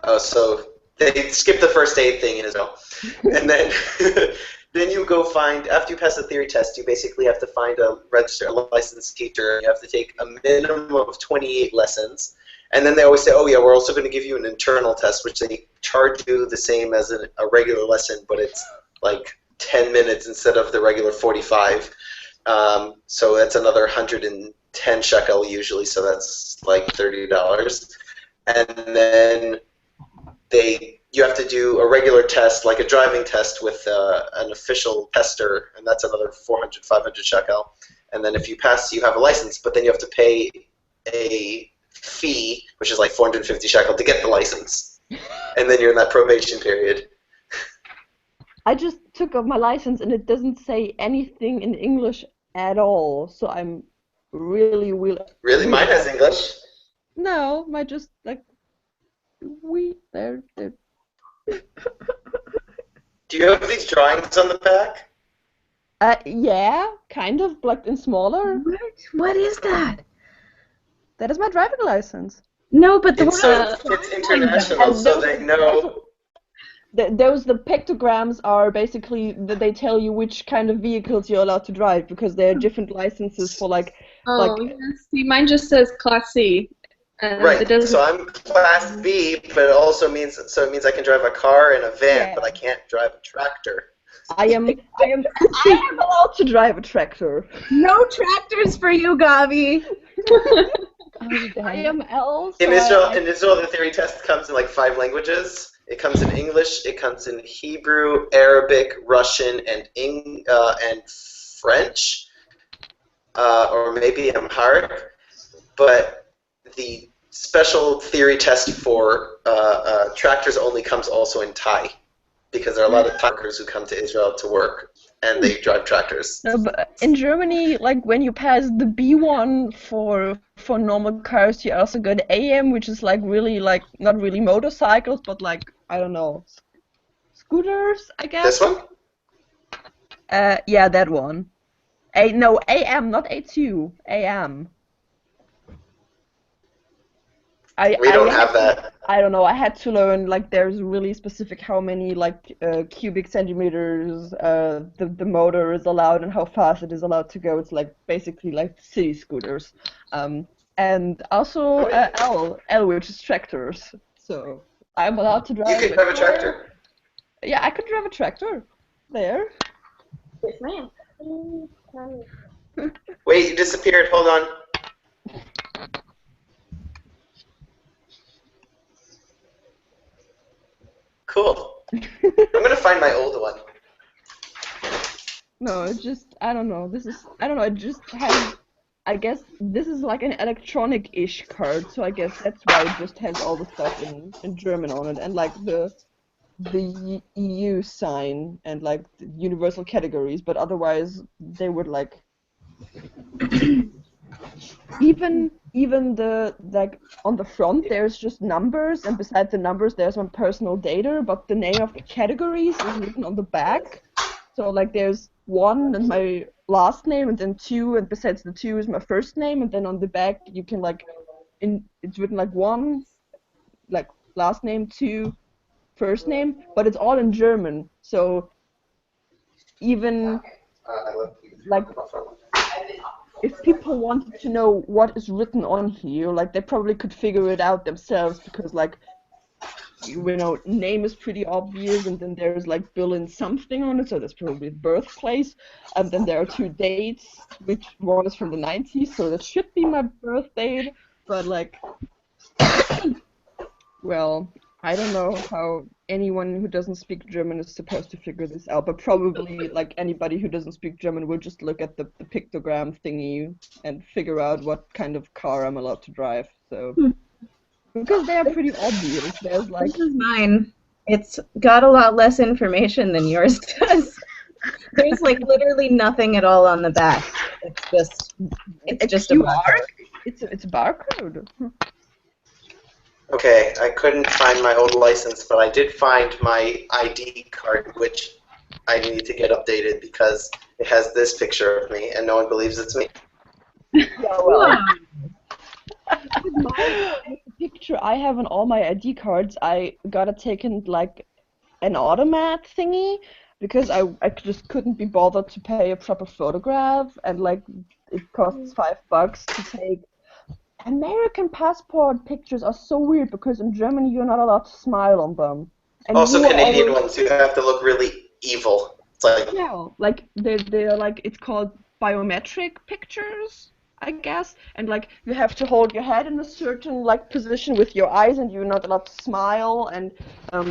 Oh, so they skip the first aid thing as well. And then then you go find, after you pass the theory test, you basically have to find a licensed teacher. You have to take a minimum of 28 lessons. And then they always say, oh yeah, we're also going to give you an internal test, which they charge you the same as a regular lesson, but it's like 10 minutes instead of the regular 45. So that's another 110 shekel usually, so that's like $30. And then you have to do a regular test, like a driving test with an official tester, and that's another 400, 500 shekel. And then if you pass, you have a license, but then you have to pay a fee, which is like 450 shekel, to get the license. And then you're in that probation period. I just took up my license, and it doesn't say anything in English at all, so I'm really... Really? Mine has English? No, mine just, like, there. Do you have these drawings on the back? Yeah, kind of, like in smaller. What is that? That is my driving license. No, but it's international, so they know. The pictograms are basically that they tell you which kind of vehicles you're allowed to drive, because there are different licenses for like. See, mine just says Class C. Right. So I'm Class B, but it also means I can drive a car and a van, but I can't drive a tractor. I am allowed to drive a tractor. No tractors for you, Gavi. I am L. In Israel, the theory test comes in like 5 languages. It comes in English, it comes in Hebrew, Arabic, Russian, and French, or maybe Amharic. But the special theory test for tractors only comes also in Thai, because there are a lot of Thai workers who come to Israel to work, and they drive tractors. No, but in Germany, like when you pass the B1 for normal cars, you also got AM, which is like really like not really motorcycles, but like I don't know, scooters, I guess. This one? Yeah, that one. No, AM, not A2, AM. We don't have that. I don't know. I had to learn like there's really specific how many like cubic centimeters the motor is allowed and how fast it is allowed to go. It's like basically like city scooters, and also L which is tractors. So I'm allowed to drive. You can drive a tractor. Yeah, I could drive a tractor. There. Yes, ma'am. Wait, you disappeared. Hold on. Cool. I'm gonna find my old one. No, it's just I don't know. I don't know. It just has. I guess this is like an electronic-ish card, so I guess that's why it just has all the stuff in German on it, and like the EU sign and like the universal categories, but otherwise they would like even the like on the front there's just numbers, and beside the numbers there's my personal data, but the name of the categories is written on the back. So like there's 1 and my last name, and then 2, and besides the 2 is my first name, and then on the back you can like it's written like 1 like last name, 2 first name, but it's all in German. So even like if people wanted to know what is written on here, like they probably could figure it out themselves, because like you know, name is pretty obvious, and then there's like Berlin something on it, so that's probably birthplace, and then there are 2 dates, which one is from the 90s, so that should be my birth date, but like well, I don't know how anyone who doesn't speak German is supposed to figure this out, but probably like anybody who doesn't speak German will just look at the pictogram thingy and figure out what kind of car I'm allowed to drive. So because they are pretty obvious. There's like This is mine. It's got a lot less information than yours does. There's like literally nothing at all on the back. It's just a QR. It's a barcode. Okay, I couldn't find my old license, but I did find my ID card, which I need to get updated because it has this picture of me, and no one believes it's me. Yeah, well, the picture I have on all my ID cards, I got it taken like an automat thingy, because I just couldn't be bothered to pay a proper photograph, and like it costs $5 to take. American passport pictures are so weird because in Germany you're not allowed to smile on them. And Also, Canadian ones, you have to look really evil. It's like yeah, like they're like it's called biometric pictures, I guess, and like you have to hold your head in a certain like position with your eyes, and you're not allowed to smile, and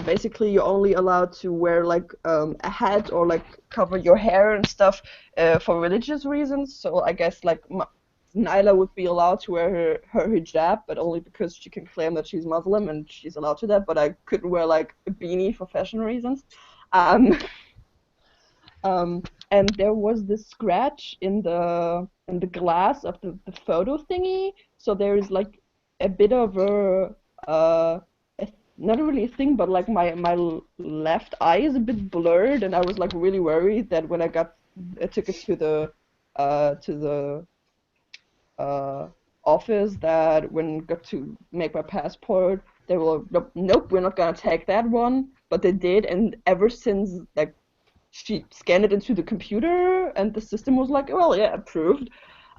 basically you're only allowed to wear like a hat or like cover your hair and stuff for religious reasons. So I guess like Nyla would be allowed to wear her hijab, but only because she can claim that she's Muslim and she's allowed to that, but I couldn't wear like a beanie for fashion reasons. And there was this scratch in the glass of the photo thingy, so there is like a bit of not really a thing, but like my left eye is a bit blurred, and I was like really worried that when I took it to the office, that when I got to make my passport, they were nope, we're not gonna take that one, but they did, and ever since like she scanned it into the computer, and the system was like, well, yeah, approved.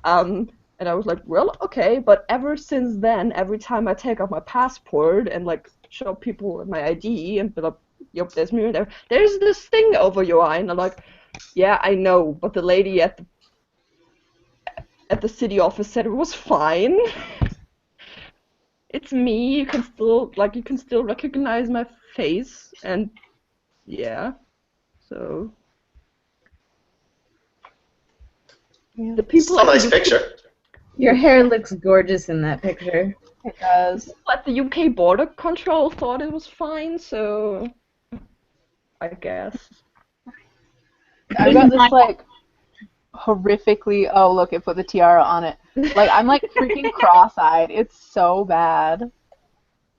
And I was like, well, okay, but ever since then, every time I take out my passport and like show people my ID and be like, yep, there's me there. There's this thing over your eye, and I'm like, yeah, I know, but the lady at the city office said it was fine. It's me. You can still recognize my face, and yeah. So the people. Still a nice picture. Your hair looks gorgeous in that picture. It does. But the UK border control thought it was fine, so I guess. I've got this like horrifically. Oh look, it put the tiara on it. Like I'm like freaking cross-eyed. It's so bad.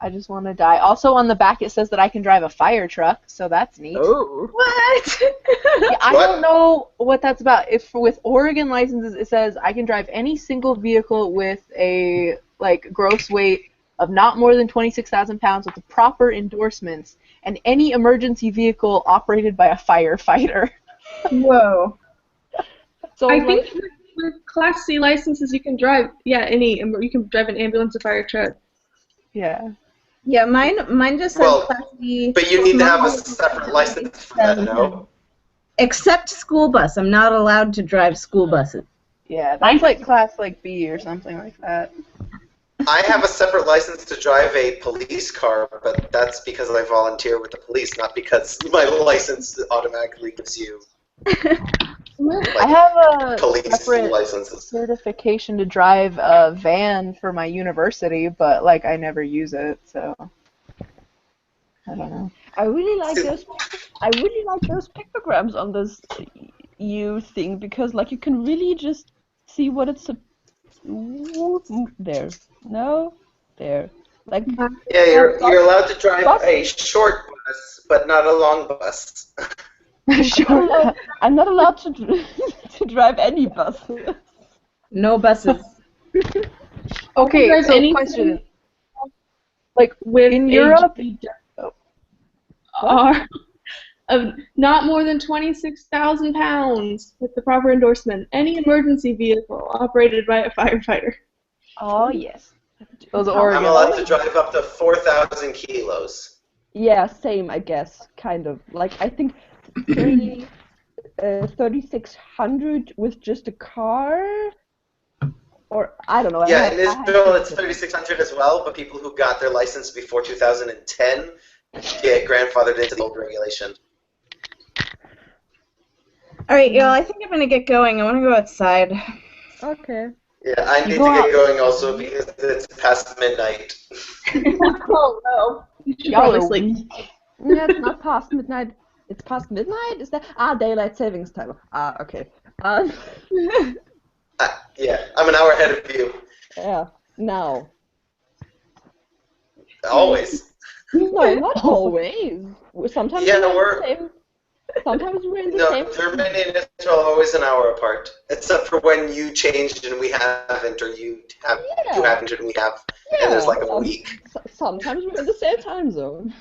I just want to die. Also on the back it says that I can drive a fire truck, so that's neat. Oh. What? Yeah, I don't know what that's about. If with Oregon licenses it says I can drive any single vehicle with a like gross weight of not more than 26,000 pounds with the proper endorsements and any emergency vehicle operated by a firefighter. Whoa. So I like, think with Class C licenses you can drive, you can drive an ambulance, a fire truck. yeah. Yeah, mine just says Well, Class B. but you need to have a separate license for that, no? Except school bus. I'm not allowed to drive school buses. Yeah, that's like class like B or something like that. I have a separate license to drive a police car, but that's because I volunteer with the police, not because my license automatically gives you I have a police separate licenses. certification to drive a van for my university, but like I never use it, so I don't know. I really like those pictograms on this EU thing because like you can really just see what it's there. No? There. Like Yeah, you're allowed to drive a short bus, but not a long bus. I'm not allowed to to drive any bus. No buses. Okay, Drive so anything question. Like with in a Europe are of not more than 26,000 pounds with the proper endorsement. Any emergency vehicle operated by a firefighter. Oh yes. Those I'm Oregon. allowed to drive up to 4,000 kilos. Yeah, same, I guess, kind of. Like, I think 3,600 with just a car, or I don't know. Yeah, in Israel it's 3,600 as well, but people who got their license before 2010 get grandfathered into the old regulation. All right, y'all. I think I'm gonna get going. I want to go outside. Okay. Yeah, I need to get going also because it's past midnight. Oh no. Y'all are sleep. Yeah, it's not past midnight. It's past midnight? Is that? Daylight savings time. Okay. Yeah, I'm an hour ahead of you. Yeah, now. Always. No, not always. Sometimes Yeah, we're in the same. Sometimes we're in the No, same. Germany and Israel are always an hour apart, except for when you changed and we haven't, or you haven't and we have, and there's like a week. Sometimes we're in the same time zone.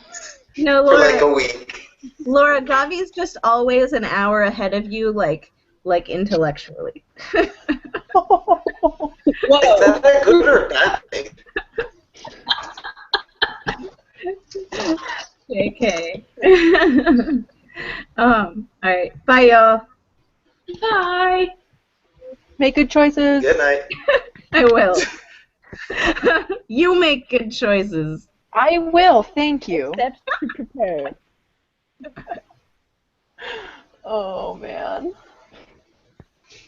No, For Laura. like a week. Laura, Gavi's just always an hour ahead of you, like intellectually. Is that a good or a bad thing? JK. Alright. Bye, y'all. Bye. Make good choices. Good night. I will. You make good choices. I will, thank you. Steps to prepare. Oh man.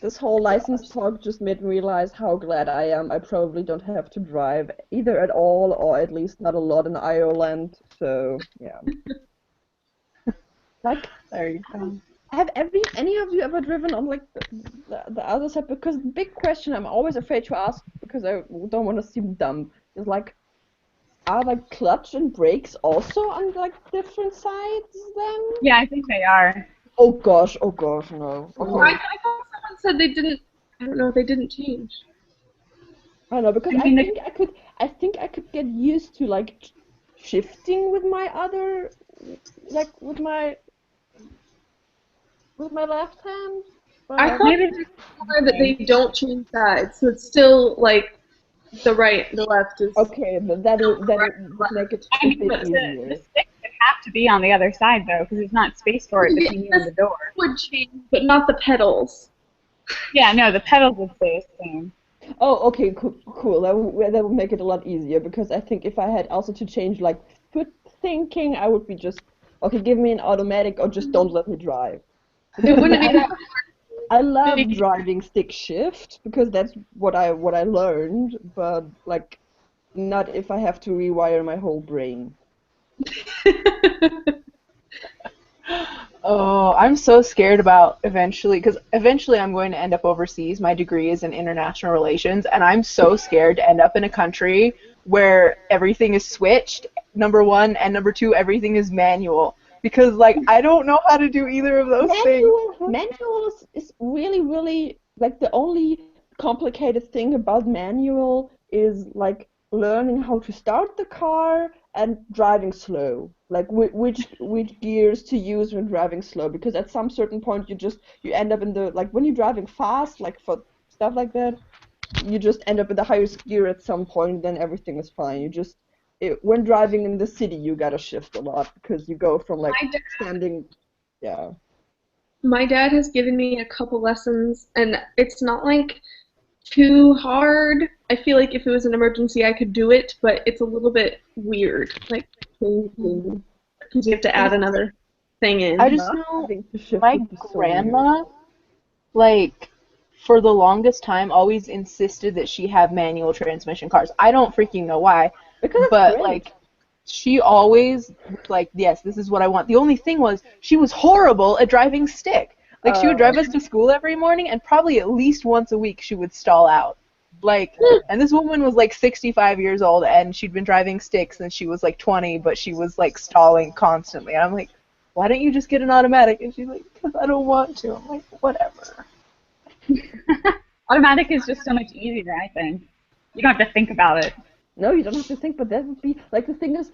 This whole license talk just made me realize how glad I am. I probably don't have to drive either at all, or at least not a lot in Ireland. So yeah. Like, there you go. Have any of you ever driven on like the other side? Because the big question I'm always afraid to ask because I don't want to seem dumb is like, are like clutch and brakes also on like different sides then? Yeah, I think they are. Oh gosh, no. Okay. I thought someone said they didn't. I don't know. They didn't change. I don't know because I think I could get used to like shifting with my other, like with my left hand. I thought that they don't change sides, so it's still like the right, the left is. Okay, but that would make it a bit But easier. the stick would have to be on the other side though, because there's not space for it between you and the door. Would change, but not the pedals. Yeah, no, the pedals would stay the same. Oh, okay, cool. That would make it a lot easier because I think if I had also to change like foot thinking, I would be just okay. Give me an automatic or just don't let me drive. It wouldn't be that. I love driving stick shift because that's what I learned, but like not if I have to rewire my whole brain. Oh, I'm so scared about eventually, because eventually I'm going to end up overseas. My degree is in international relations, and I'm so scared to end up in a country where everything is switched, number one, and number two, everything is manual. Because, like, I don't know how to do either of those things. Manual is really, really, like, the only complicated thing about manual is, like, learning how to start the car and driving slow. Like, which gears to use when driving slow. Because at some certain point, you end up in the, like, when you're driving fast, like, for stuff like that, you just end up in the highest gear at some point, then everything is fine. When driving in the city, you gotta shift a lot because you go from like standing, yeah. My dad has given me a couple lessons, and it's not like too hard. I feel like if it was an emergency, I could do it, but it's a little bit weird, like because you have to add another thing in. I just know my grandma, like, for the longest time, always insisted that she have manual transmission cars. I don't freaking know why, but like, she always was like, yes, this is what I want. The only thing was, she was horrible at driving stick. Like, she would drive us to school every morning, and probably at least once a week she would stall out. Like, and this woman was like 65 years old, and she'd been driving stick since she was like 20, but she was like stalling constantly. And I'm like, why don't you just get an automatic? And she's like, because I don't want to. I'm like, whatever. Automatic is just so much easier, I think. You don't have to think about it. No, you don't have to think, but that would be, like, the thing is,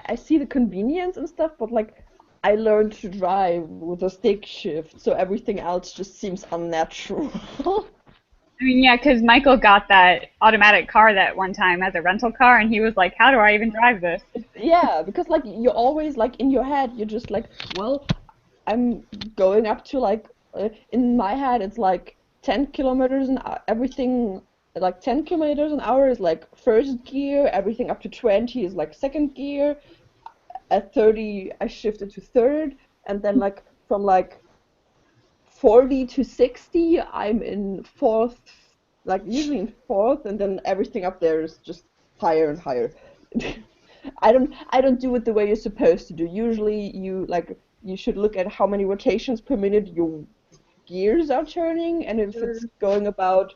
I see the convenience and stuff, but, like, I learned to drive with a stick shift, so everything else just seems unnatural. I mean, yeah, because Michael got that automatic car that one time as a rental car, and he was like, how do I even drive this? Yeah, because, like, you're always, like, in your head, you're just like, well, I'm going up to, like, in my head, it's, like, 10 kilometers an hour, everything, like, 10 kilometers an hour is, like, first gear, everything up to 20 is, like, second gear, at 30, I shifted to third, and then, like, from, like, 40 to 60, I'm in fourth, like, usually in fourth, and then everything up there is just higher and higher. I don't do it the way you're supposed to do. Usually, you should look at how many rotations per minute your gears are turning, and if it's going about,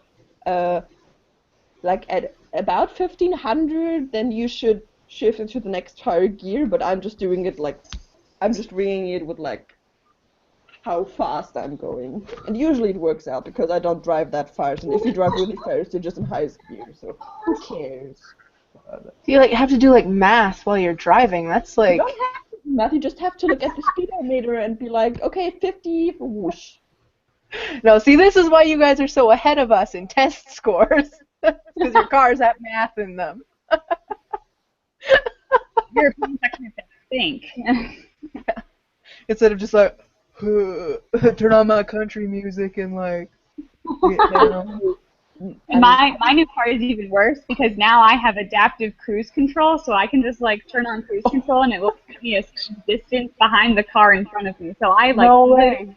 like, at about 1500, then you should shift into the next higher gear, but I'm just doing it, like, I'm just ringing it with, like, how fast I'm going. And usually it works out, because I don't drive that fast, and if you drive really fast, you're just in highest gear, so who cares? You, like, have to do, like, math while you're driving. That's, like... You don't have to do math, you just have to look at the speedometer and be like, okay, 50, whoosh. No, see, this is why you guys are so ahead of us in test scores. Because your cars have math in them. Europeans actually have to think. Yeah. Instead of just like, turn on my country music and like, And my new car is even worse because now I have adaptive cruise control, so I can just like turn on cruise control and it will put me a distance behind the car in front of me. So I like don't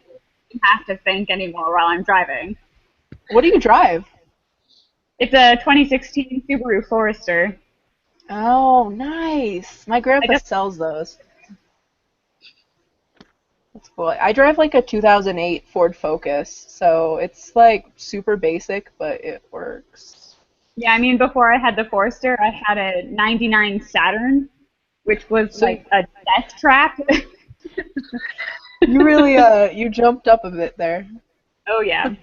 have to think anymore while I'm driving. What do you drive? It's a 2016 Subaru Forester. Oh, nice. My grandpa sells those. That's cool. I drive like a 2008 Ford Focus, so it's like super basic, but it works. Yeah, I mean, before I had the Forester, I had a 99 Saturn, which was like a death trap. You really, you jumped up a bit there. Oh, yeah.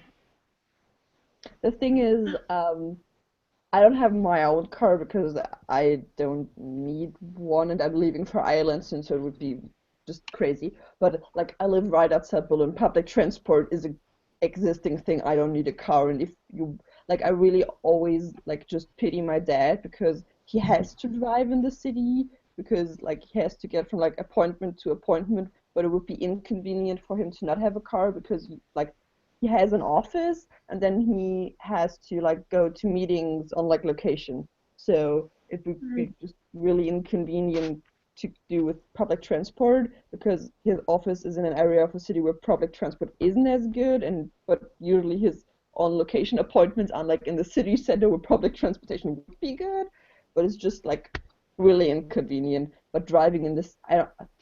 The thing is, I don't have my own car because I don't need one, and I'm leaving for Ireland soon, so it would be just crazy. But like, I live right outside Berlin. Public transport is an existing thing. I don't need a car, and if you like, I really always like just pity my dad because he has to drive in the city because like he has to get from like appointment to appointment. But it would be inconvenient for him to not have a car because like he has an office and then he has to like go to meetings on like location. So it would be just really inconvenient to do with public transport because his office is in an area of the city where public transport isn't as good, but usually his on-location appointments are like in the city center where public transportation would be good, but it's just like really inconvenient. But driving in this,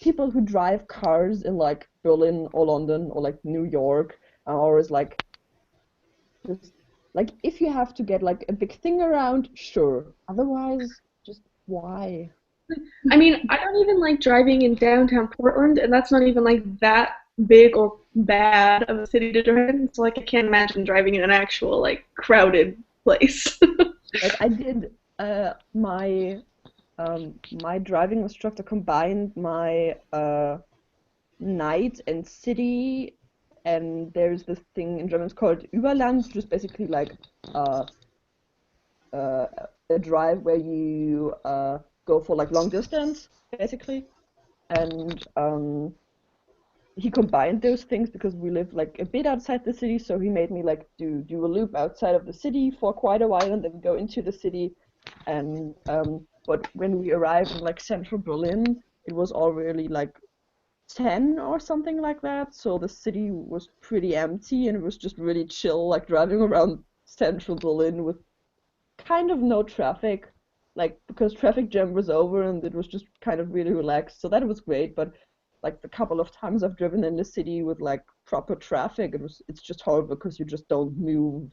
people who drive cars in like Berlin or London or like New York are always like, just like if you have to get like a big thing around, sure. Otherwise, just why? I mean, I don't even like driving in downtown Portland, and that's not even like that big or bad of a city to drive in. So like, I can't imagine driving in an actual like crowded place. Like I did, my my driving instructor combined my night and city, and there's this thing in German it's called Überland, which is basically like a drive where you go for like long distance, basically. And he combined those things because we live like a bit outside the city, so he made me like do a loop outside of the city for quite a while and then go into the city. And but when we arrived in like central Berlin, it was already like 10 or something like that, so the city was pretty empty and it was just really chill, like driving around central Berlin with kind of no traffic, like because traffic jam was over and it was just kind of really relaxed, so that was great. But like the couple of times I've driven in the city with like proper traffic, it's just horrible because you just don't move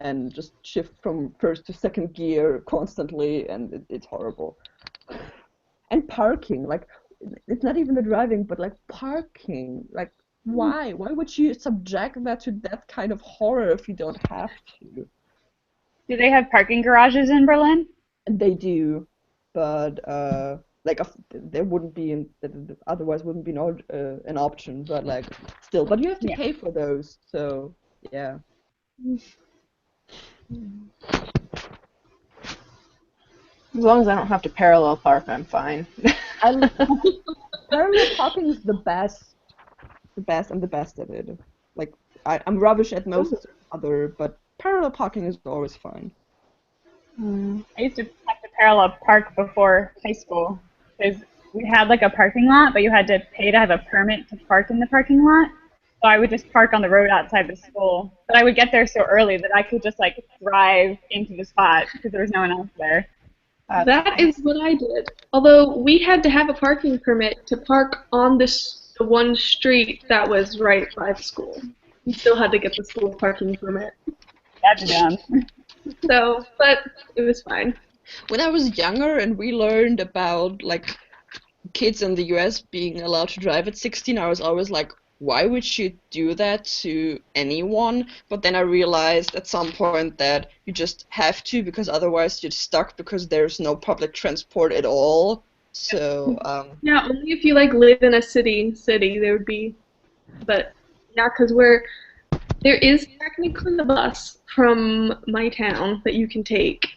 and just shift from first to second gear constantly, and it's horrible. And parking, like it's not even the driving, but like parking, like why? Why would you subject that to that kind of horror if you don't have to? Do they have parking garages in Berlin? They do, but like there wouldn't be otherwise wouldn't be an option. But like still, but you have to pay for those. So yeah. As long as I don't have to parallel park, I'm fine. Parallel parking is the best. I'm the best at it. Like I'm rubbish at most other, but parallel parking is always fine. I used to have to parallel park before high school because we had like a parking lot, but you had to pay to have a permit to park in the parking lot. So I would just park on the road outside the school. But I would get there so early that I could just like drive into the spot because there was no one else there. That is what I did. Although we had to have a parking permit to park on the one street that was right by the school. You still had to get the school parking permit. That's dumb. So, but it was fine. When I was younger and we learned about like kids in the US being allowed to drive at 16, I was always like, why would you do that to anyone? But then I realized at some point that you just have to because otherwise you're stuck because there's no public transport at all. So yeah, only if you like live in a city there would be, but yeah, because there is technically a bus from my town that you can take,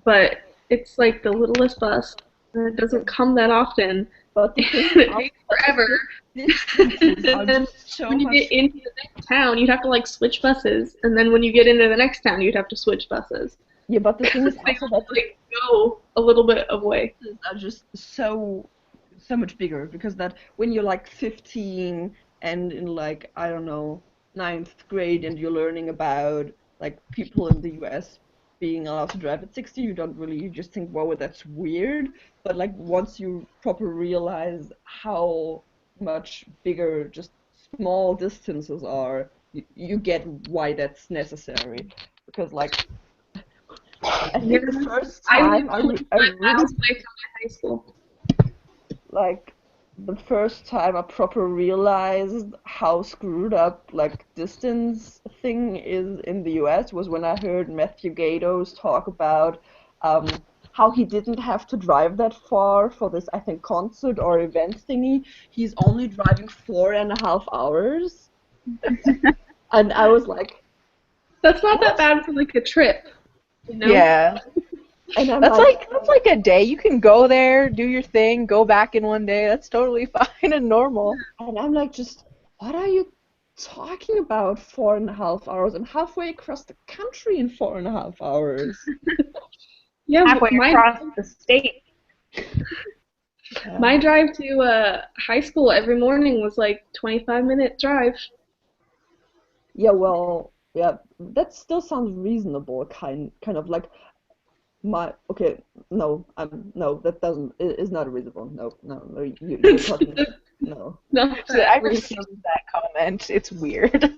but it's like the littlest bus and it doesn't come that often. But it takes forever. And then when you get into the next town, you'd have to like switch buses, and then when you get into the next town, you'd have to switch buses. Yeah, but the thing is also that like go a little bit of way. Are just so much bigger because that when you're like 15 and in like I don't know 9th grade and you're learning about like people in the US being allowed to drive at 60, you just think, wow, that's weird. But like once you properly realize how much bigger just small distances are, you get why that's necessary. Because like I think the first time I really high school. Like the first time I properly realized how screwed up like distance thing is in the US was when I heard Matthew Gatos talk about how he didn't have to drive that far for this, I think, concert or event thingy. He's only driving 4.5 hours. And I was like, that's not that bad for like a trip. You know? Yeah. And that's like a day. You can go there, do your thing, go back in one day. That's totally fine and normal. And I'm like, just what are you talking about? 4.5 hours and halfway across the country in 4.5 hours. Yeah, halfway across the state. My drive to high school every morning was like 25-minute drive. Yeah, well, yeah, that still sounds reasonable, kind of like okay, no, no, that doesn't is not reasonable. No, you're talking no. No, So I rescind that comment. It's weird.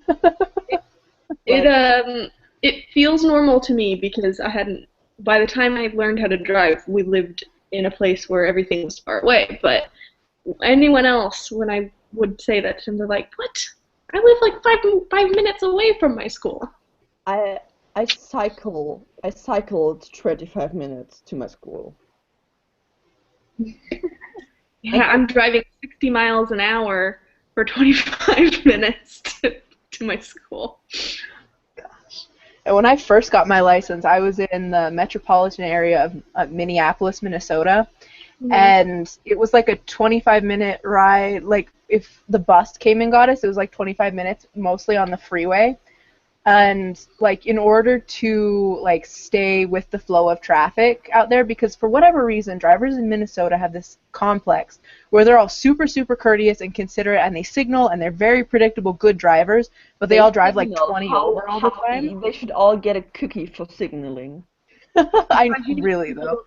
It feels normal to me because I hadn't. By the time I learned how to drive, we lived in a place where everything was far away. But anyone else, when I would say that to them, they're like, "What? I live like 5 minutes away from my school." I cycled 25 minutes to my school. Yeah, I'm driving 60 miles an hour for 25 minutes to my school. And when I first got my license, I was in the metropolitan area of Minneapolis, Minnesota, and it was like a 25-minute ride. Like if the bus came and got us, it was like 25 minutes, mostly on the freeway. And like in order to like stay with the flow of traffic out there, because for whatever reason drivers in Minnesota have this complex where they're all super courteous and considerate, and they signal, and they're very predictable good drivers, but they all drive like 20 over all the time. They should all get a cookie for signaling. I really though.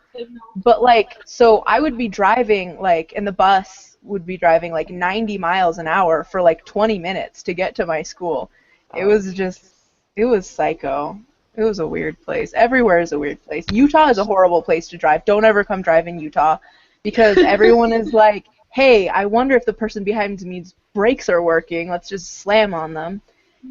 But like, so I would be driving like, and the bus would be driving like 90 miles an hour for like 20 minutes to get to my school. It was just, it was psycho. It was a weird place. Everywhere is a weird place. Utah is a horrible place to drive. Don't ever come drive in Utah because everyone is like, hey, I wonder if the person behind me's brakes are working. Let's just slam on them.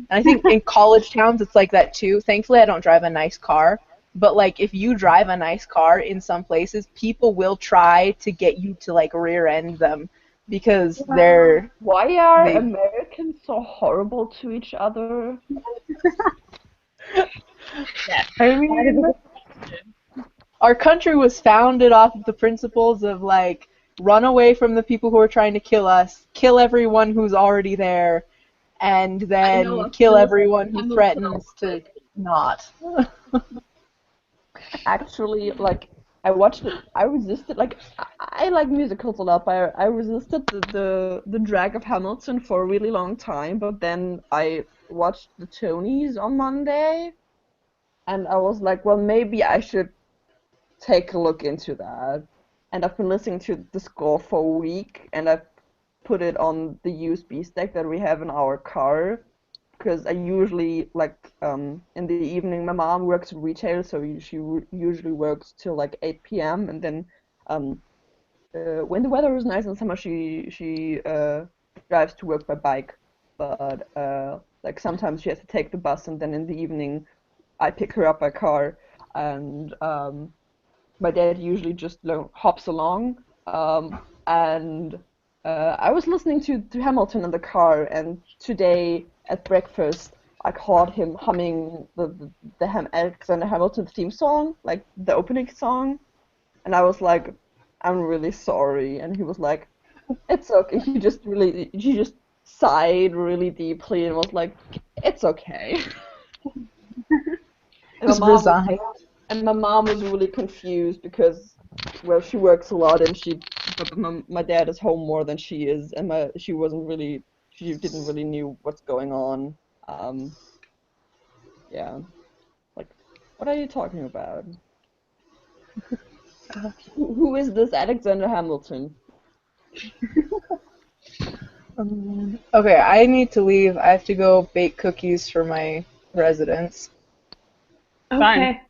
And I think in college towns it's like that too. Thankfully, I don't drive a nice car. But like, if you drive a nice car in some places, people will try to get you to like rear end them because they're. Why are Americans so horrible to each other? I mean, our country was founded off of the principles of like run away from the people who are trying to kill us, kill everyone who's already there, and then kill everyone who threatens to not. Actually, like I watched it. I resisted. Like I like musicals a lot, but I resisted the drag of Hamilton for a really long time. But then I watched the Tonys on Monday, and I was like, well, maybe I should take a look into that. And I've been listening to the score for a week, and I've put it on the USB stick that we have in our car. Because I usually, like, in the evening, my mom works retail, so she usually works till like 8 p.m. And then when the weather is nice in summer, she drives to work by bike. But like sometimes she has to take the bus, and then in the evening, I pick her up by car. And my dad usually just hops along. And I was listening to Hamilton in the car, and today at breakfast I caught him humming the Alexander Hamilton theme song, like the opening song, and I was like, I'm really sorry, and he was like, it's okay. He just sighed really deeply and was like, it's okay. Just resigned. And my mom was really confused because, well, she works a lot, and but my dad is home more than she is, and she didn't really knew what's going on. Yeah, like, what are you talking about? Who is this Alexander Hamilton? Okay, I need to leave. I have to go bake cookies for my residents. Okay.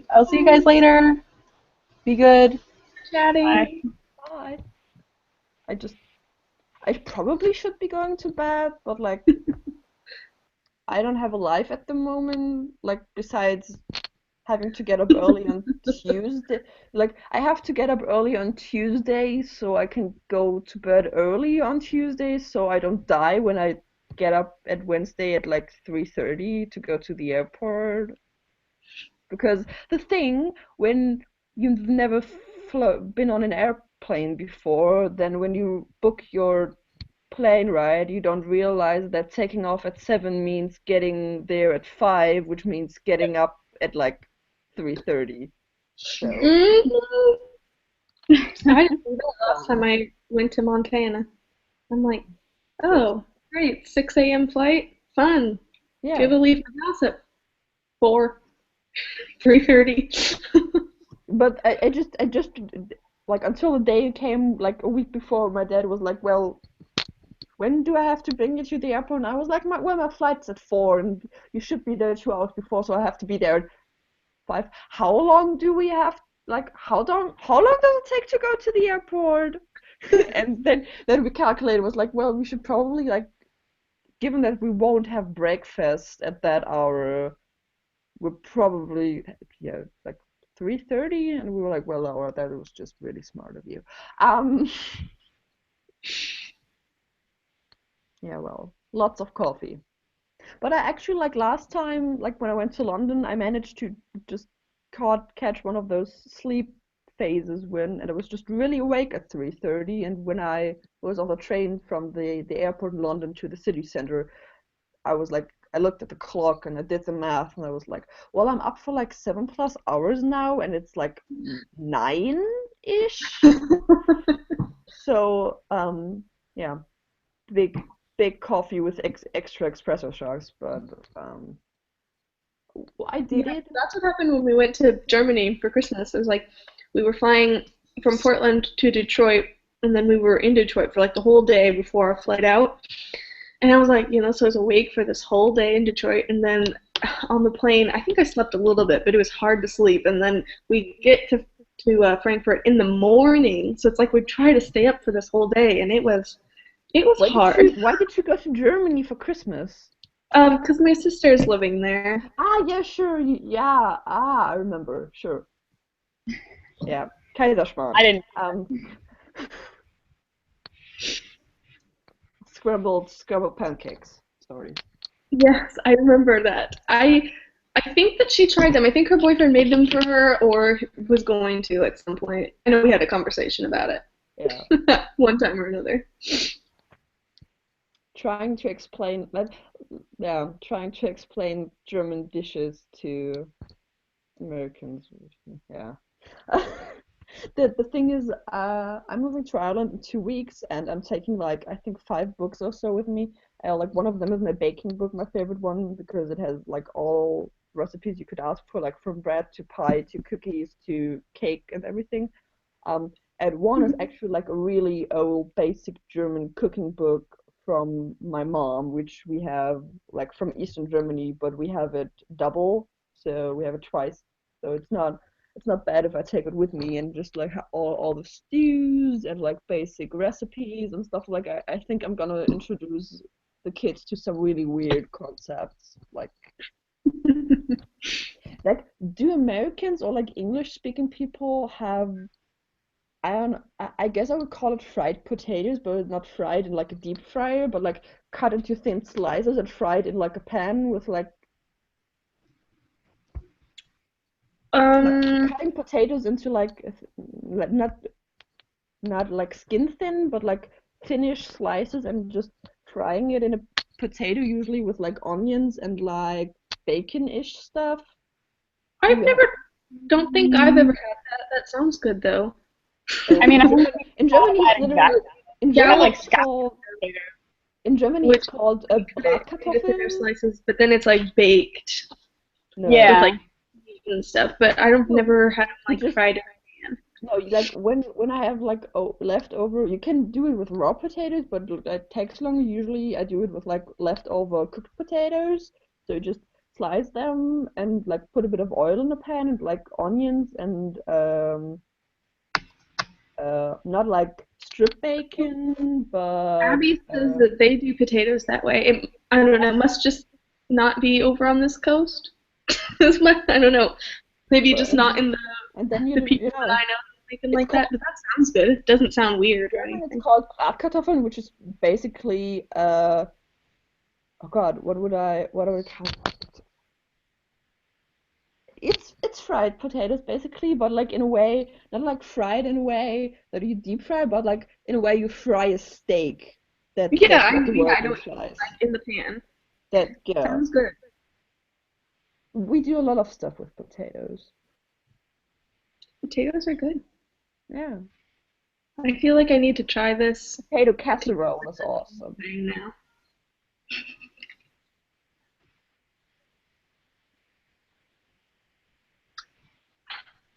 I'll see you guys later. Be good. Chatting. Bye. I probably should be going to bed, but like, I don't have a life at the moment, like, besides having to get up early on Tuesday. Like, I have to get up early on Tuesday so I can go to bed early on Tuesday so I don't die when I get up at Wednesday at like 3:30 to go to the airport. Because the thing, when you've never been on an airplane before, then when you book your plane ride, you don't realize that taking off at 7 means getting there at 5, which means getting up at like 3:30. So I didn't do that last time I went to Montana. I'm like, oh, great, 6 a.m. flight, fun. Yeah. Be able to leave the house at 3:30. But I just like until the day came like a week before, my dad was like, well, when do I have to bring you to the airport? And I was like, my flight's at 4 and you should be there 2 hours before, so I have to be there at 5. How long do we have, like, how long does it take to go to the airport? And then we calculated, was like, well, we should probably, like, given that we won't have breakfast at that hour, we're probably, yeah, like 3:30, and we were like, well, no, that was just really smart of you. Yeah, well, lots of coffee. But I actually, like, last time, like when I went to London, I managed to just catch one of those sleep phases and I was just really awake at 3:30, and when I was on the train from the airport in London to the city center, I was like, I looked at the clock and I did the math and I was like, well, I'm up for like 7+ hours now and it's like 9-ish. So, yeah, big coffee with extra espresso shots, but I did it. That's what happened when we went to Germany for Christmas. It was like we were flying from Portland to Detroit, and then we were in Detroit for like the whole day before our flight out. And I was like, so I was awake for this whole day in Detroit, and then on the plane, I think I slept a little bit, but it was hard to sleep. And then we get to Frankfurt in the morning, so it's like we try to stay up for this whole day, and it was hard. Why did you go to Germany for Christmas? Because my sister's living there. Ah, yeah, sure. Yeah. I remember. Sure. Yeah. Kaiserschmarrn. I didn't. Scrambled pancakes. Sorry. Yes, I remember that. I think that she tried them. I think her boyfriend made them for her or was going to at some point. I know we had a conversation about it. Yeah. One time or another. Trying to explain German dishes to Americans. Yeah. The thing is, I'm moving to Ireland in 2 weeks, and I'm taking like I think 5 books or so with me. Like one of them is my baking book, my favorite one, because it has like all recipes you could ask for, like from bread to pie to cookies to cake and everything. And one is actually like a really old basic German cooking book from my mom, which we have like from Eastern Germany, but we have it double, so we have it twice. So it's not bad if I take it with me and just like all the stews and like basic recipes and stuff. Like I think I'm gonna introduce the kids to some really weird concepts. Like do Americans or like English speaking people have, I guess I would call it fried potatoes, but not fried in like a deep fryer, but like cut into thin slices and fried in like a pan with like cutting potatoes into like not like skin thin, but like thinnish slices and just frying it in a potato, usually with like onions and like bacon-ish stuff. Don't think I've ever had that. That sounds good though. I mean, in Germany, in Germany, it's called a Bratkartoffel. Slices, but then it's like baked. No. Yeah. With, like meat and stuff, but I've never had like fried in a pan. No, like when I have like leftover, you can do it with raw potatoes, but it takes longer. Usually, I do it with like leftover cooked potatoes. So you just slice them and like put a bit of oil in the pan and like onions and not like strip bacon, but Abby says that they do potatoes that way. I don't know. Must just not be over on this coast. I don't know. Maybe just not in the people that I know making like that. But that sounds good. It doesn't sound weird or anything. It's called Bratkartoffeln, which is basically oh god, what would I call it? It's fried potatoes basically, but like in a way, not like fried in a way that you deep fry, but like in a way you fry a steak. I know like in the pan. Sounds good. We do a lot of stuff with potatoes. Potatoes are good. Yeah. I feel like I need to try this Potato casserole is awesome. thing now.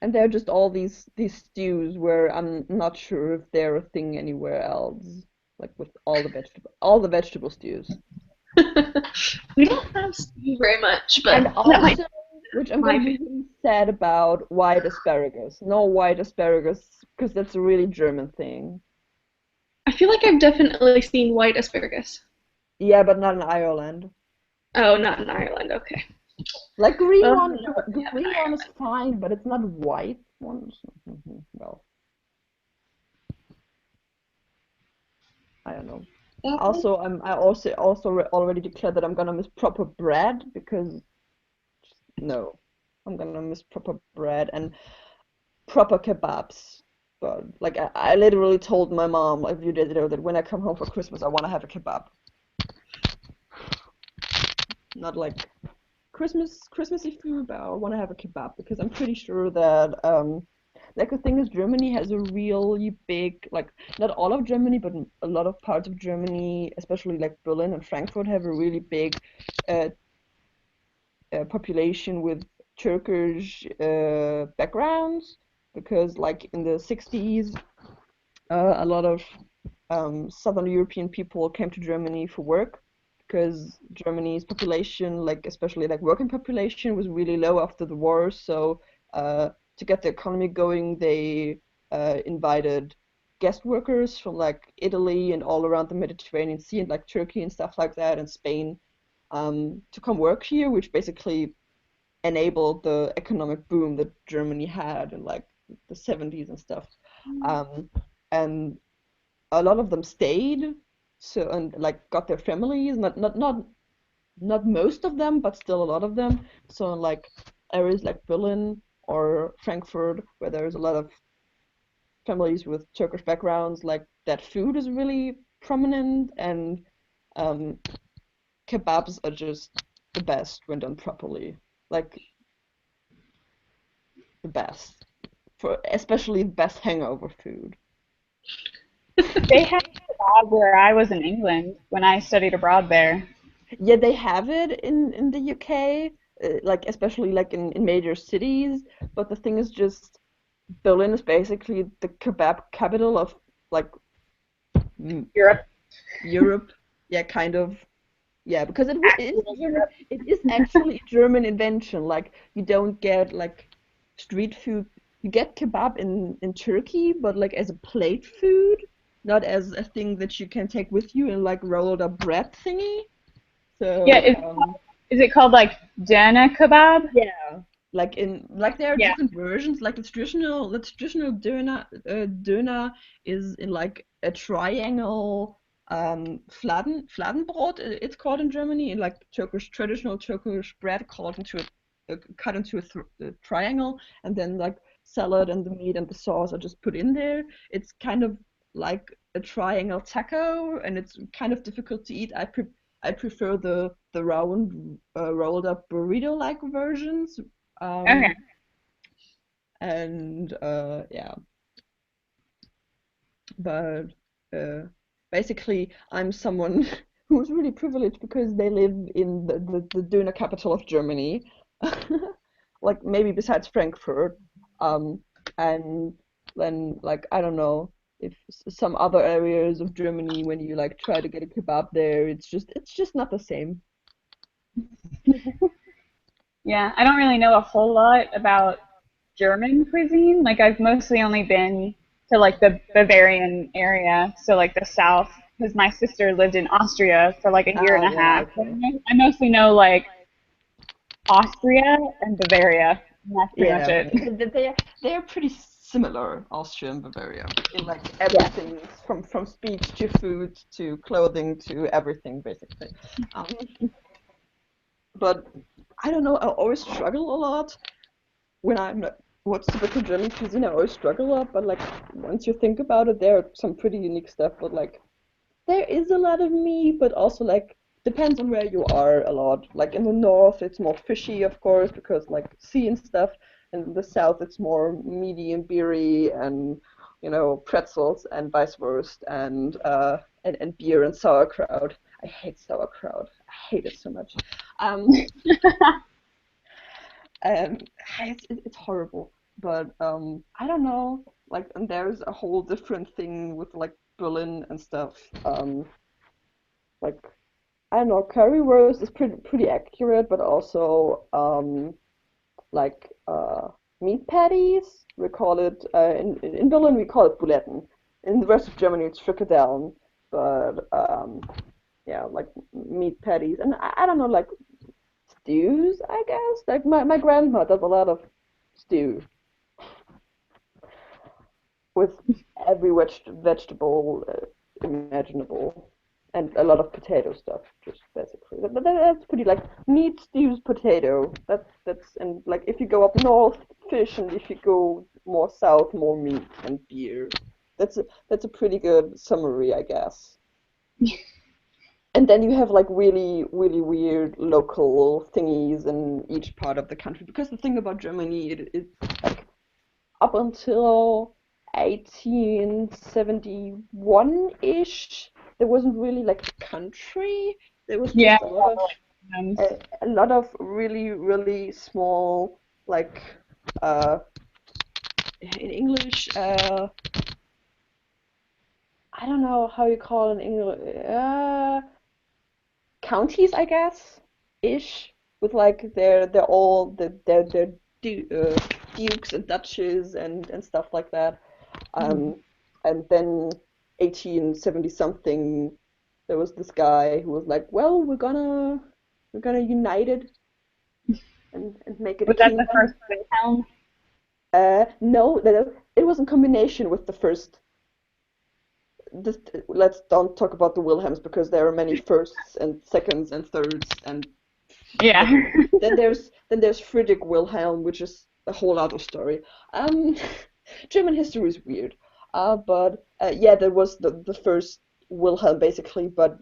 And there are just all these stews where I'm not sure if they're a thing anywhere else. Like with all the vegetable stews. We don't have stew very much, but And that also, might which I'm my gonna be really sad about, white asparagus. No white asparagus, because that's a really German thing. I feel like I've definitely seen white asparagus. Yeah, but not in Ireland. Oh, not in Ireland. Okay. Like green Well, one, the green one is fine, but it's not white ones. Well, I don't know. Also, I already declared that I'm gonna miss proper bread because no, I'm gonna miss proper bread and proper kebabs. But like I literally told my mom a few days ago that when I come home for Christmas, I want to have a kebab. Not like Christmassy food, but I want to have a kebab because I'm pretty sure that like the thing is Germany has a really big, like not all of Germany, but a lot of parts of Germany, especially like Berlin and Frankfurt, have a really big uh, population with Turkish backgrounds because like in the 60s a lot of Southern European people came to Germany for work because Germany's population, like especially like working population, was really low after the war. So to get the economy going, they invited guest workers from like Italy and all around the Mediterranean Sea and like Turkey and stuff like that and Spain to come work here, which basically enabled the economic boom that Germany had in like the 70s and stuff. And a lot of them stayed, so and like got their families. Not most of them, but still a lot of them. So in like areas like Berlin or Frankfurt, where there's a lot of families with Turkish backgrounds, like that food is really prominent, and kebabs are just the best when done properly. Like the best for especially the best hangover food. They had kebab where I was in England when I studied abroad there. Yeah, they have it in the UK, like especially like in major cities. But the thing is, just Berlin is basically the kebab capital of like Europe. Europe, yeah, kind of. Yeah, because it is actually a German invention. Like you don't get like street food. You get kebab in Turkey, but like as a plate food, not as a thing that you can take with you in like rolled up bread thingy. So Yeah, is it called like doner kebab? yeah, like there are Yeah. different versions. Like the traditional doner is in like a triangle Fladenbrot it's called in Germany, in like traditional Turkish bread called into cut into a triangle, and then like salad and the meat and the sauce are just put in there. It's kind of like a triangle taco, and it's kind of difficult to eat. I prefer the round rolled up burrito like versions. Okay. And yeah, but uh, basically I'm someone who's really privileged because they live in the Döner capital of Germany, like maybe besides Frankfurt, and then like I don't know if some other areas of Germany when you like try to get a kebab there, it's just not the same. Yeah, I don't really know a whole lot about German cuisine. Like I've mostly only been to like the Bavarian area, so like the south, because my sister lived in Austria for like a year and a Yeah, half. okay. I mostly know like Austria and Bavaria, and that's pretty much Yeah, it. because they're pretty similar, Austria and Bavaria, in like everything from speech to food to clothing to everything, basically. Um, but I don't know, I always struggle a lot when I'm not, what's typical German cuisine. I always struggle a lot, but like once you think about it, there are some pretty unique stuff. But like there is a lot of meat, but also like depends on where you are a lot. Like in the north, it's more fishy, of course, because like sea and stuff. And in the south, it's more meaty and beery and pretzels and Weißwurst and beer and sauerkraut. I hate sauerkraut. I hate it so much. It's horrible. But I don't know. Like, and there's a whole different thing with like Berlin and stuff. Like, I don't know. Currywurst is pretty accurate, but also like meat patties. We call it in Berlin we call it Buletten. In the rest of Germany it's Frikadellen. But yeah, like meat patties, and I don't know, like stews, I guess. Like my grandma does a lot of stew with every vegetable imaginable, and a lot of potato stuff, just basically. That's pretty like meat stews potato. That's and like if you go up north, fish, and if you go more south, more meat and beer. That's a pretty good summary, I guess. And then you have like really, really weird local thingies in each part of the country. Because the thing about Germany, it's like up until 1871-ish, there wasn't really like a country. There was just a lot of really, really small, like in English, I don't know how you call it in English. Counties, I guess, ish, with like they're all they're dukes and duchess and stuff like that. And then 1870 something, there was this guy who was like, well, we're gonna unite it and make it Was a that kingdom. the first Wilhelm? No, it was in combination with the first. Let's don't talk about the Wilhelms because there are many firsts and seconds and thirds and yeah. then there's Friedrich Wilhelm, which is a whole other story. German history is weird, but yeah, there was the first Wilhelm basically, but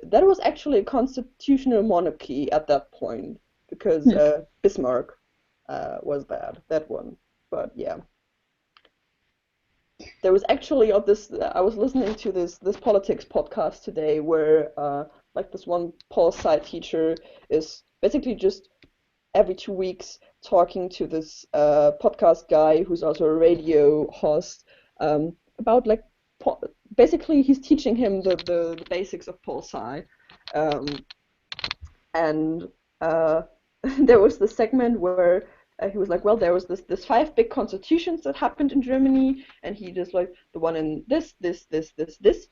that was actually a constitutional monarchy at that point because Bismarck was bad, that one. But yeah. There was actually I was listening to this politics podcast today where like this one pol sci teacher is basically just every 2 weeks talking to this podcast guy who's also a radio host about like basically he's teaching him the basics of pol sci, and there was the segment where he was like, well, there was this 5 big constitutions that happened in Germany, and he just like the one in this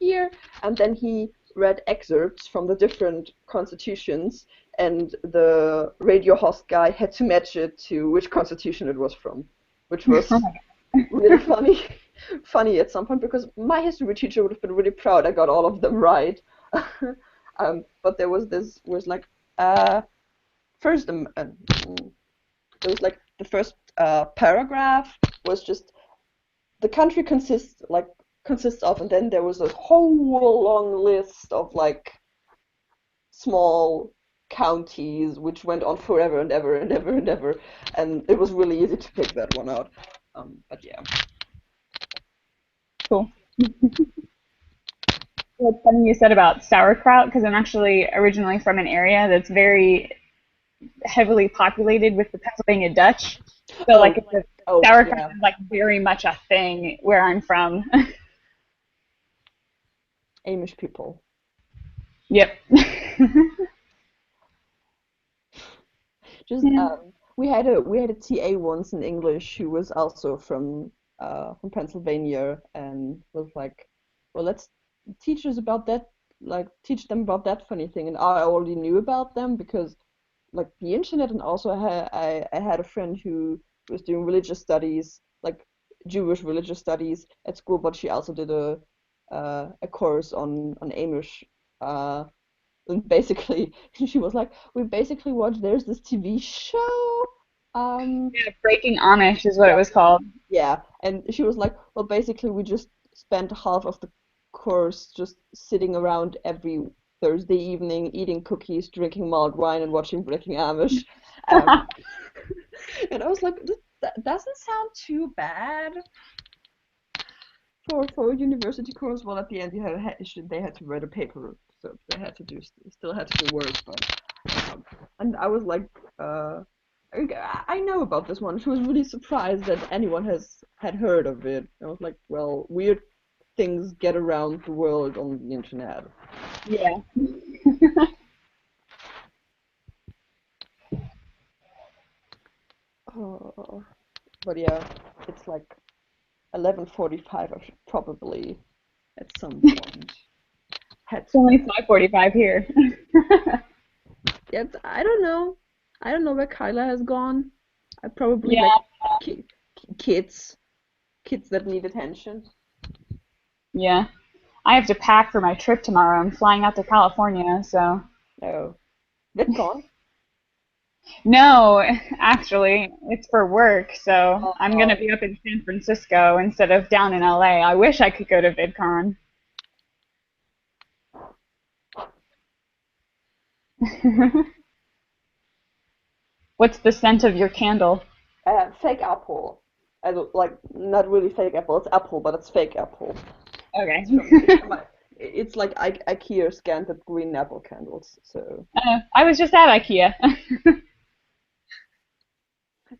year, and then he read excerpts from the different constitutions, and the radio host guy had to match it to which constitution it was from, which was really funny at some point because my history teacher would have been really proud I got all of them right. But there was like first it was like the first paragraph was just the country consists of, and then there was a whole long list of like small counties which went on forever and ever and ever and ever, and it was really easy to pick that one out. But yeah. Cool. Well, it's funny you said about sauerkraut because I'm actually originally from an area that's very heavily populated with the Pennsylvania Dutch. So like sauerkraut is like very much a thing where I'm from. Amish people. Yep. Just we had a TA once in English who was also from Pennsylvania and was like, well, let's teach them about that funny thing, and I already knew about them because like the internet, and also I had a friend who was doing religious studies, like Jewish religious studies at school, but she also did a course on Amish, and basically she was like, we basically watched, there's this TV show. Yeah, Breaking Amish is what it was called. Yeah, and she was like, well, basically we just spent half of the course just sitting around every Thursday evening, eating cookies, drinking mulled wine, and watching Breaking Amish. And I was like, that doesn't sound too bad. for a university course, well, at the end they had to write a paper, so they had to still had to do work, but and I was like, I know about this one. She was really surprised that anyone had heard of it. I was like, well, weird things get around the world on the internet. Yeah. Oh, but yeah, it's like 11:45. I should probably at some point head. It's only 5:45 here. Yeah, I don't know. I don't know where Kyla has gone. I probably Yeah. like kids that need attention. Yeah. I have to pack for my trip tomorrow. I'm flying out to California, so. Oh, they're gone. No, actually, it's for work, so I'm gonna be up in San Francisco instead of down in LA. I wish I could go to VidCon. What's the scent of your candle? Fake apple. Like not really fake apple. It's apple, but it's fake apple. Okay. It's like IKEA scented green apple candles. So. I was just at IKEA.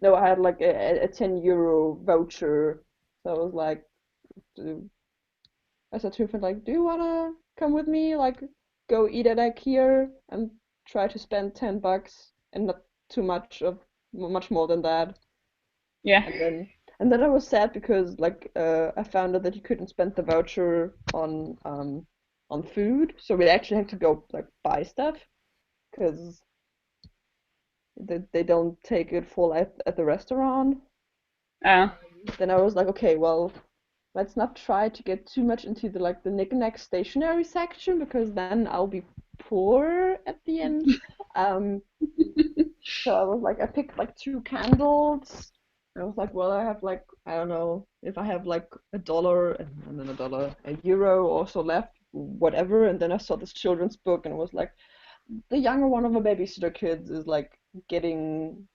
No, I had like a 10 euro voucher. So I was like, I said to a friend like, do you wanna come with me? Like, go eat at IKEA and try to spend $10 and not too much more than that. Yeah. And then I was sad because like I found out that you couldn't spend the voucher on food, so we actually had to go like buy stuff because they don't take it full at the restaurant. Oh. Then I was like, okay, well, let's not try to get too much into the knick-knack stationery section because then I'll be poor at the end. So I was like, I picked like 2 candles. I was like, well, I have like, I don't know, if I have like $1 and then €1 also left, whatever. And then I saw this children's book and it was like, the younger one of my babysitter kids is like getting,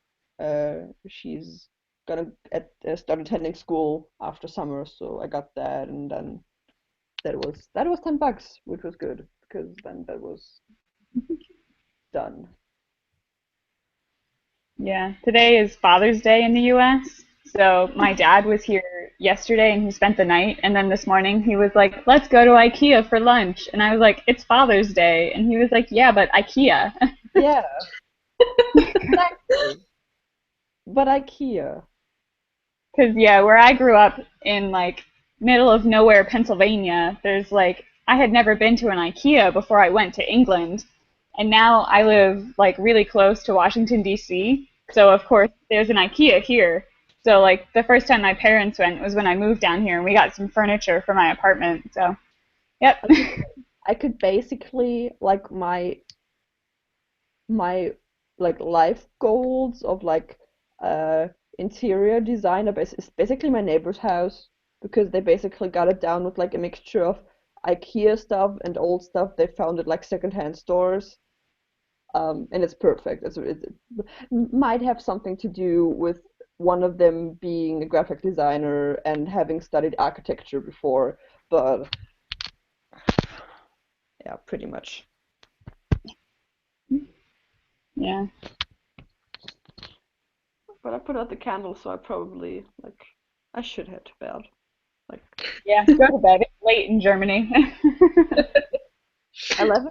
she's gonna start attending school after summer, so I got that, and then that was $10, which was good because then that was done. Yeah, today is Father's Day in the US. So my dad was here yesterday and he spent the night, and then this morning he was like, let's go to IKEA for lunch. And I was like, it's Father's Day. And he was like, yeah, but IKEA. Yeah. Exactly. But IKEA. Because, yeah, where I grew up in, like, middle of nowhere, Pennsylvania, there's, like, I had never been to an IKEA before I went to England. And now I live, like, really close to Washington, D.C. So, of course, there's an IKEA here. So, like, the first time my parents went was when I moved down here, and we got some furniture for my apartment. So, yep. I could basically, like, my like life goals of like interior design is basically my neighbor's house because they basically got it down with like a mixture of IKEA stuff and old stuff they found at like secondhand stores. And it's perfect. It might have something to do with one of them being a graphic designer and having studied architecture before, but yeah, pretty much. Yeah. But I put out the candle, so I should head to bed. Like. Yeah, go to bed. It's late in Germany. 11?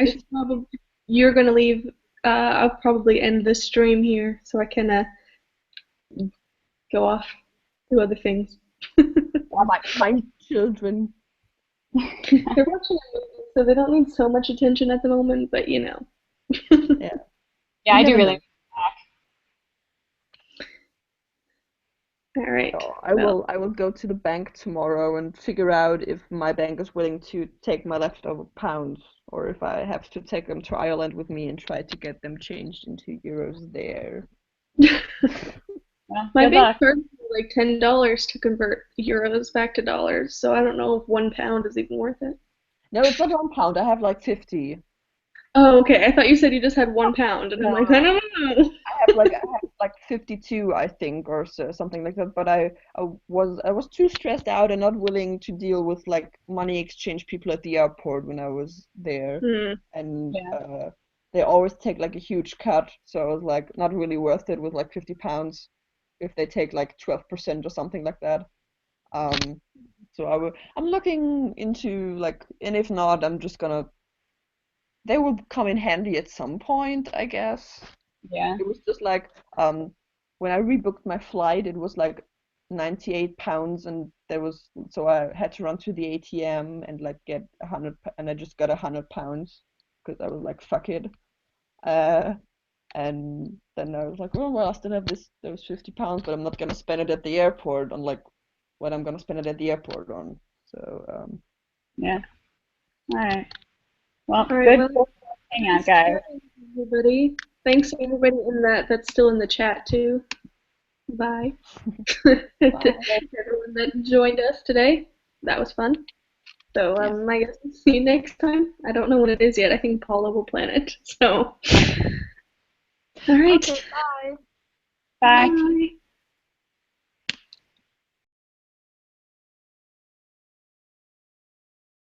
I should probably. You're gonna leave. I'll probably end the stream here so I can go off to other things. my children. They're watching a movie, so they don't need so much attention at the moment. But you know. Yeah. Yeah, I do really. All right. So I will go to the bank tomorrow and figure out if my bank is willing to take my leftover pounds or if I have to take them to Ireland with me and try to get them changed into euros there. My bank charged me like $10 to convert euros back to dollars, so I don't know if £1 is even worth it. No, it's not £1. I have like 50. Oh, okay. I thought you said you just had £1, and I'm like, I don't know. I have like 52, I think, or so, something like that. But I was too stressed out and not willing to deal with like money exchange people at the airport when I was there, and they always take like a huge cut. So I was like, not really worth it with like £50 if they take like 12% or something like that. So I'm looking into like, and if not, I'm just gonna. They will come in handy at some point, I guess. Yeah. It was just like when I rebooked my flight, it was like £98, and so I had to run to the ATM and like get 100, and I just got £100 because I was like, fuck it. And then I was like, oh well, I still have those £50, but I'm not gonna spend it at the airport on like what I'm gonna spend it at the airport on. So yeah. All right. Well, All right, good well, hangout, guys. Everybody, thanks everybody that's still in the chat too. Bye. Everyone that joined us today. That was fun. So I guess we'll see you next time. I don't know what it is yet. I think Paula will plan it. So, all right. Okay, bye. Bye. Bye.